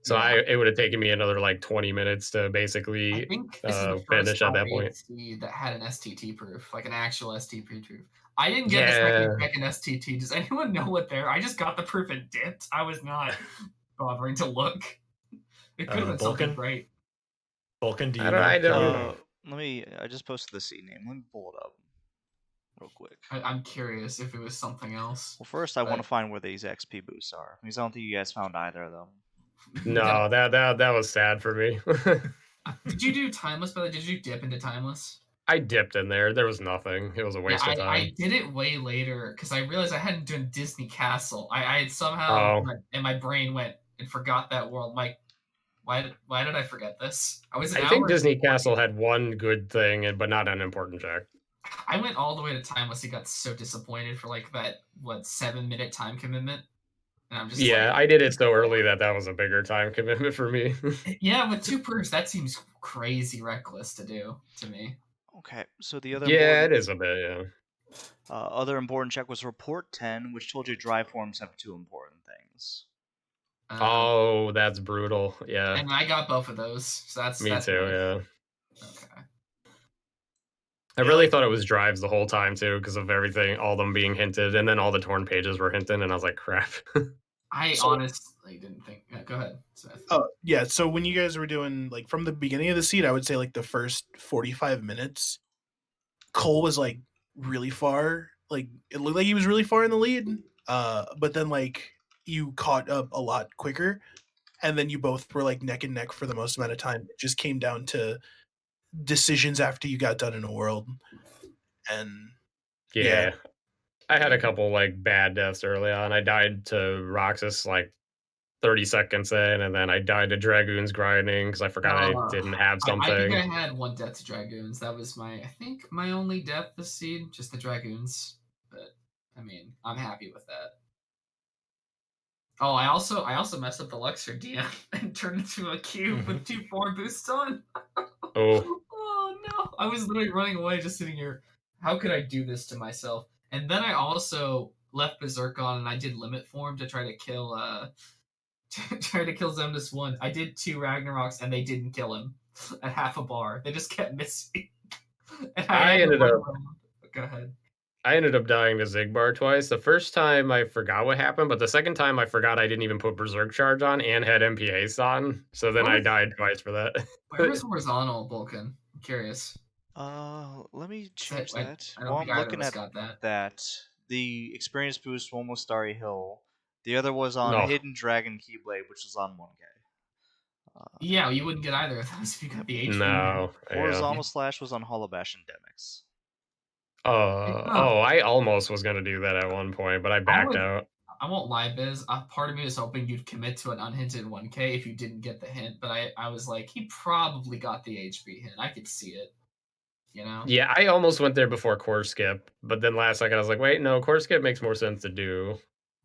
So it would have taken me another like 20 minutes to I basically think this is the first finish at that point. seed that had an STT proof, like an actual STT proof. I didn't get a second STT. Does anyone know what there? I just got the proof and dipped. I was not bothering to look. It could have been something great. Vulcan, do you I don't know. I just posted the seed name. Let me pull it up real quick. I'm curious if it was something else. Well, first I want to find where these XP boosts are, because I don't think you guys found either of them. No, that was sad for me. Did you do Timeless, by the way? Did you dip into Timeless? I dipped in there. There was nothing. It was a waste of time. I did it way later because I realized I hadn't done Disney Castle. I had somehow, and my brain went and forgot that world. Like, why did I forget this? I think Disney Castle had one good thing, but not an important check. I went all the way to Timeless and got so disappointed for like that 7-minute time commitment. And I'm just I did it so early that was a bigger time commitment for me. Yeah, with 2 proofs, that seems crazy reckless to do to me. Okay, so the other it is a bit, yeah. Other important check was report 10, which told you drive forms have 2 important things. Oh, that's brutal. Yeah. And I got both of those. So that's me too, nice. yeah. Okay. I really thought it was drives the whole time too, because of everything, all them being hinted, and then all the torn pages were hinted, and I was like, crap. I honestly didn't think. Yeah, go ahead, Seth. Oh, yeah. So when you guys were doing like from the beginning of the seed, I would say like the first 45 minutes, Cole was like really far. Like it looked like he was really far in the lead. But then like you caught up a lot quicker, and then you both were like neck and neck for the most amount of time. It just came down to decisions after you got done in a world. And yeah. I had a couple like bad deaths early on. I died to Roxas like 30 seconds in, and then I died to Dragoons grinding because I forgot I didn't have something. I think I had 1 death to Dragoons. That was I think my only death this seed, just the Dragoons. But I mean, I'm happy with that. Oh, I also messed up the Luxor DM and turned into a cube with 2 4 boosts on. Oh no! I was literally running away, just sitting here. How could I do this to myself? And then I also left Berserk on, and I did limit form to try to kill Zemnis 1. I did 2 Ragnaroks, and they didn't kill him at half a bar. They just kept missing. And I ended up. Go ahead. I ended up dying to Zigbar twice. The first time I forgot what happened, but the second time I forgot I didn't even put Berserk Charge on and had MPAs on. So then I died twice for that. Where was horizontal, Vulcan? I'm curious. Let me change that. I don't think I'm looking at that. The experience boost one was Starry Hill. The other was on Hidden Dragon Keyblade, which is on 1K. Yeah, you wouldn't get either of those if you got the HP. No. Horizontal Slash was on Holobash and Demix. I almost was going to do that at one point, but I backed out. I won't lie, Biz. Part of me was hoping you'd commit to an unhinted 1K if you didn't get the hint, but I was like, he probably got the HP hint. I could see it. You know? Yeah, I almost went there before Core Skip, but then last second I was like, wait, no, Core Skip makes more sense to do.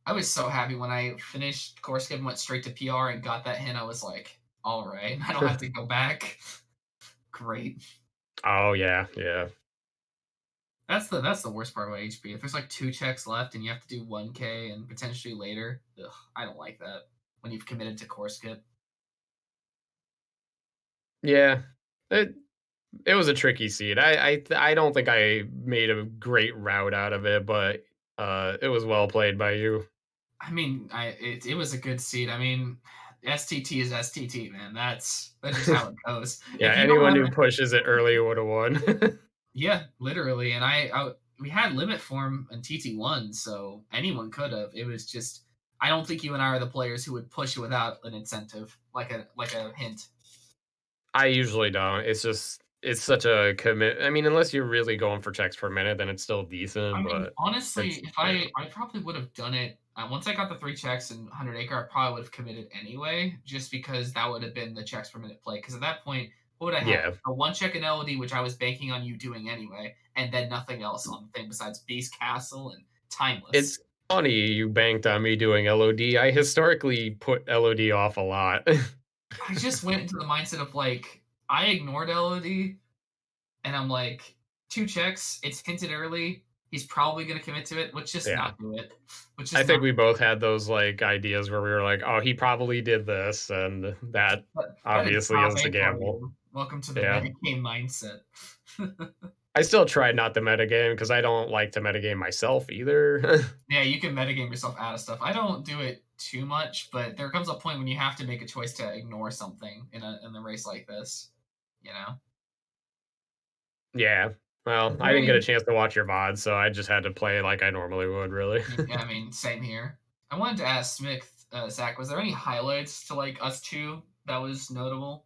I was so happy when I finished Core Skip and went straight to PR and got that hint. I was like, all right, I don't have to go back. Great. Oh, yeah. That's the worst part about HP. If there's like 2 checks left and you have to do 1K and potentially later, I don't like that when you've committed to Core Skip. Yeah. It was a tricky seed. I don't think I made a great route out of it, but it was well played by you. I mean, it was a good seed. I mean, STT is STT, man. That's just how it goes. Yeah, anyone who pushes it early would have won. Yeah, literally. And we had limit form in TT1, so anyone could have. It was just I don't think you and I are the players who would push it without an incentive, like a hint. I usually don't. It's such a commit. I mean, unless you're really going for checks per minute, then it's still decent. I mean, But honestly, it's if I probably would have done it once I got the 3 checks in 100 acre, I probably would have committed anyway, just because that would have been the checks per minute play. Because at that point, what would I have? yeah, A 1 check in LOD, which I was banking on you doing anyway, and then nothing else on the thing besides Beast Castle and Timeless. it's funny you banked on me doing LOD. I historically put LOD off a lot. I just went into the mindset of like I ignored LOD, and I'm like 2 checks. It's hinted early. He's probably going to commit to it. Let's just Yeah. not do it. I think we both had those like ideas where we were like, "Oh, he probably did this," and that obviously is a gamble. Welcome to the metagame mindset. I still try not to metagame because I don't like to metagame myself either. Yeah, you can metagame yourself out of stuff. I don't do it too much, but there comes a point when you have to make a choice to ignore something in a race like this. You know? Yeah. Well, I didn't get a chance to watch your VOD, so I just had to play like I normally would, really. Yeah, I mean, same here. I wanted to ask Smith, Zach, was there any highlights to like us two that was notable?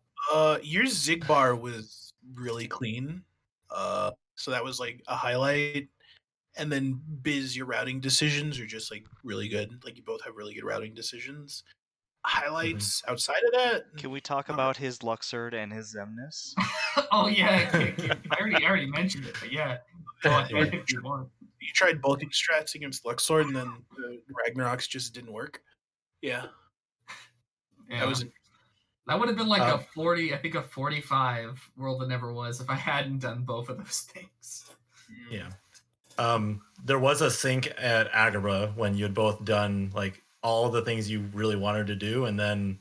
Your Zigbar was really clean. So that was like a highlight. And then Biz, your routing decisions are just like really good. Like you both have really good routing decisions. Highlights outside of that. Can we talk about his Luxord and his Zemnis? Oh yeah, I already mentioned it, but yeah, go ahead if you want. You tried bulking strats against Luxord, and then the Ragnaroks just didn't work. Yeah. That was. That would have been like a 40, I think a 45 World That Never Was if I hadn't done both of those things. Yeah. There was a sync at Agrabah when you had both done like all the things you really wanted to do, and then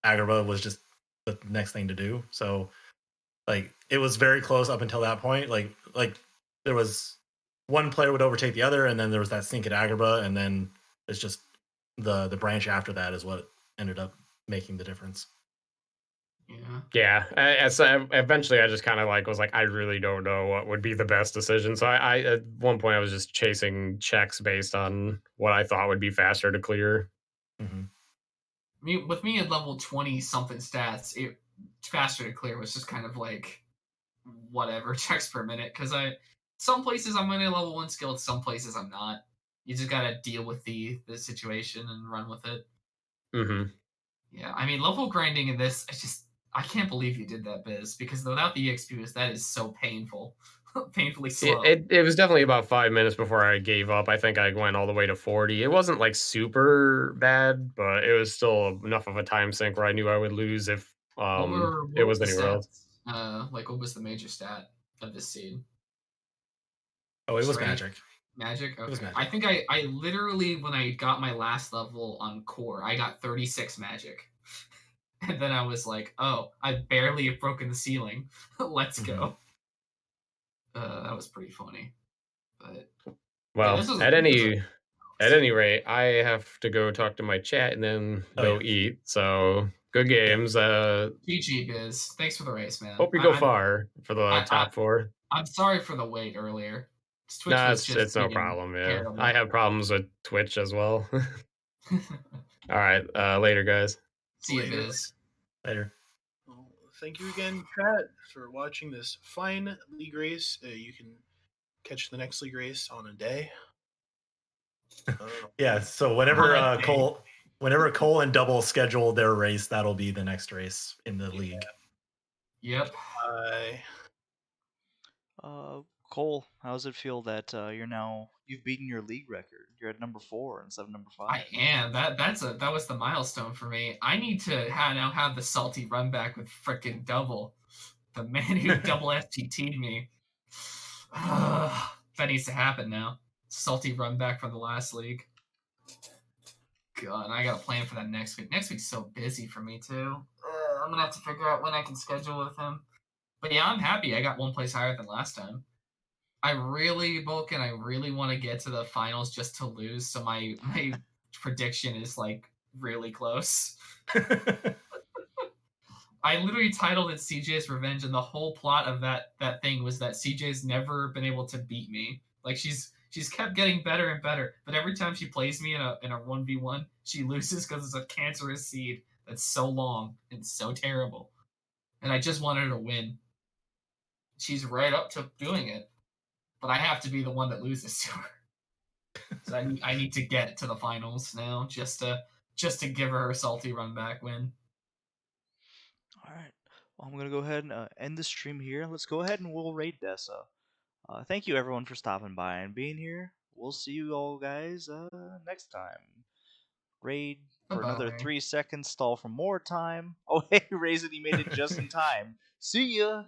Agrabah was just the next thing to do. So like it was very close up until that point. Like there was one player would overtake the other, and then there was that sync at Agrabah, and then it's just the branch after that is what ended up making the difference. Yeah. So eventually I just kind of like was like, I really don't know what would be the best decision. So I at one point I was just chasing checks based on what I thought would be faster to clear. With me at level 20 something stats, faster to clear was just kind of like whatever checks per minute. Because some places I'm in a level 1 skill, some places I'm not. You just gotta deal with the situation and run with it. Yeah, I mean level grinding in this, I can't believe you did that, Biz, because without the EXP, that is so painful. Painfully slow. It was definitely about 5 minutes before I gave up. I think I went all the way to 40. It wasn't like super bad, but it was still enough of a time sink where I knew I would lose if it was anywhere else. Like what was the major stat of this seed? Oh, it was magic. Magic? Okay. It was magic. I think I literally, when I got my last level on core, I got 36 magic. And then I was like, oh, I barely have broken the ceiling. Let's go. That was pretty funny. But well, yeah, at any rate, I have to go talk to my chat and then go eat. So good games. GG Biz. Thanks for the race, man. Hope you go far for the top 4. I'm sorry for the wait earlier. No, it's no problem. Yeah, terrible. I have problems with Twitch as well. All right, later, guys. See you, Biz. Later. Well, thank you again, chat, for watching this fine league race. You can catch the next league race on a day. Yeah. So whenever Cole and Double schedule their race, that'll be the next race in the league. Yep. Cole, how does it feel that you've beaten your league record? You're at number 4 instead of number 5. I am. That was the milestone for me. I need to now have the salty run back with frickin' Double, the man who double FTT'd me. That needs to happen now. Salty run back from the last league. God, I got a plan for that next week. Next week's so busy for me too. I'm gonna have to figure out when I can schedule with him. But yeah, I'm happy. I got 1 place higher than last time. I really want to get to the finals just to lose. So my prediction is like really close. I literally titled it CJ's Revenge, and the whole plot of that thing was that CJ's never been able to beat me. Like she's She's kept getting better and better, but every time she plays me in a 1v1, she loses because it's a cancerous seed that's so long and so terrible. And I just wanted her to win. She's right up to doing it, but I have to be the one that loses to her. So I need to get to the finals now just to give her a salty run back win. All right. Well, I'm gonna go ahead and end the stream here. Let's go ahead and we'll raid Dessa. Thank you everyone for stopping by and being here. We'll see you all guys next time. Raid for another 3 seconds. Stall for more time. Oh hey, Raisin, he made it just in time. See ya.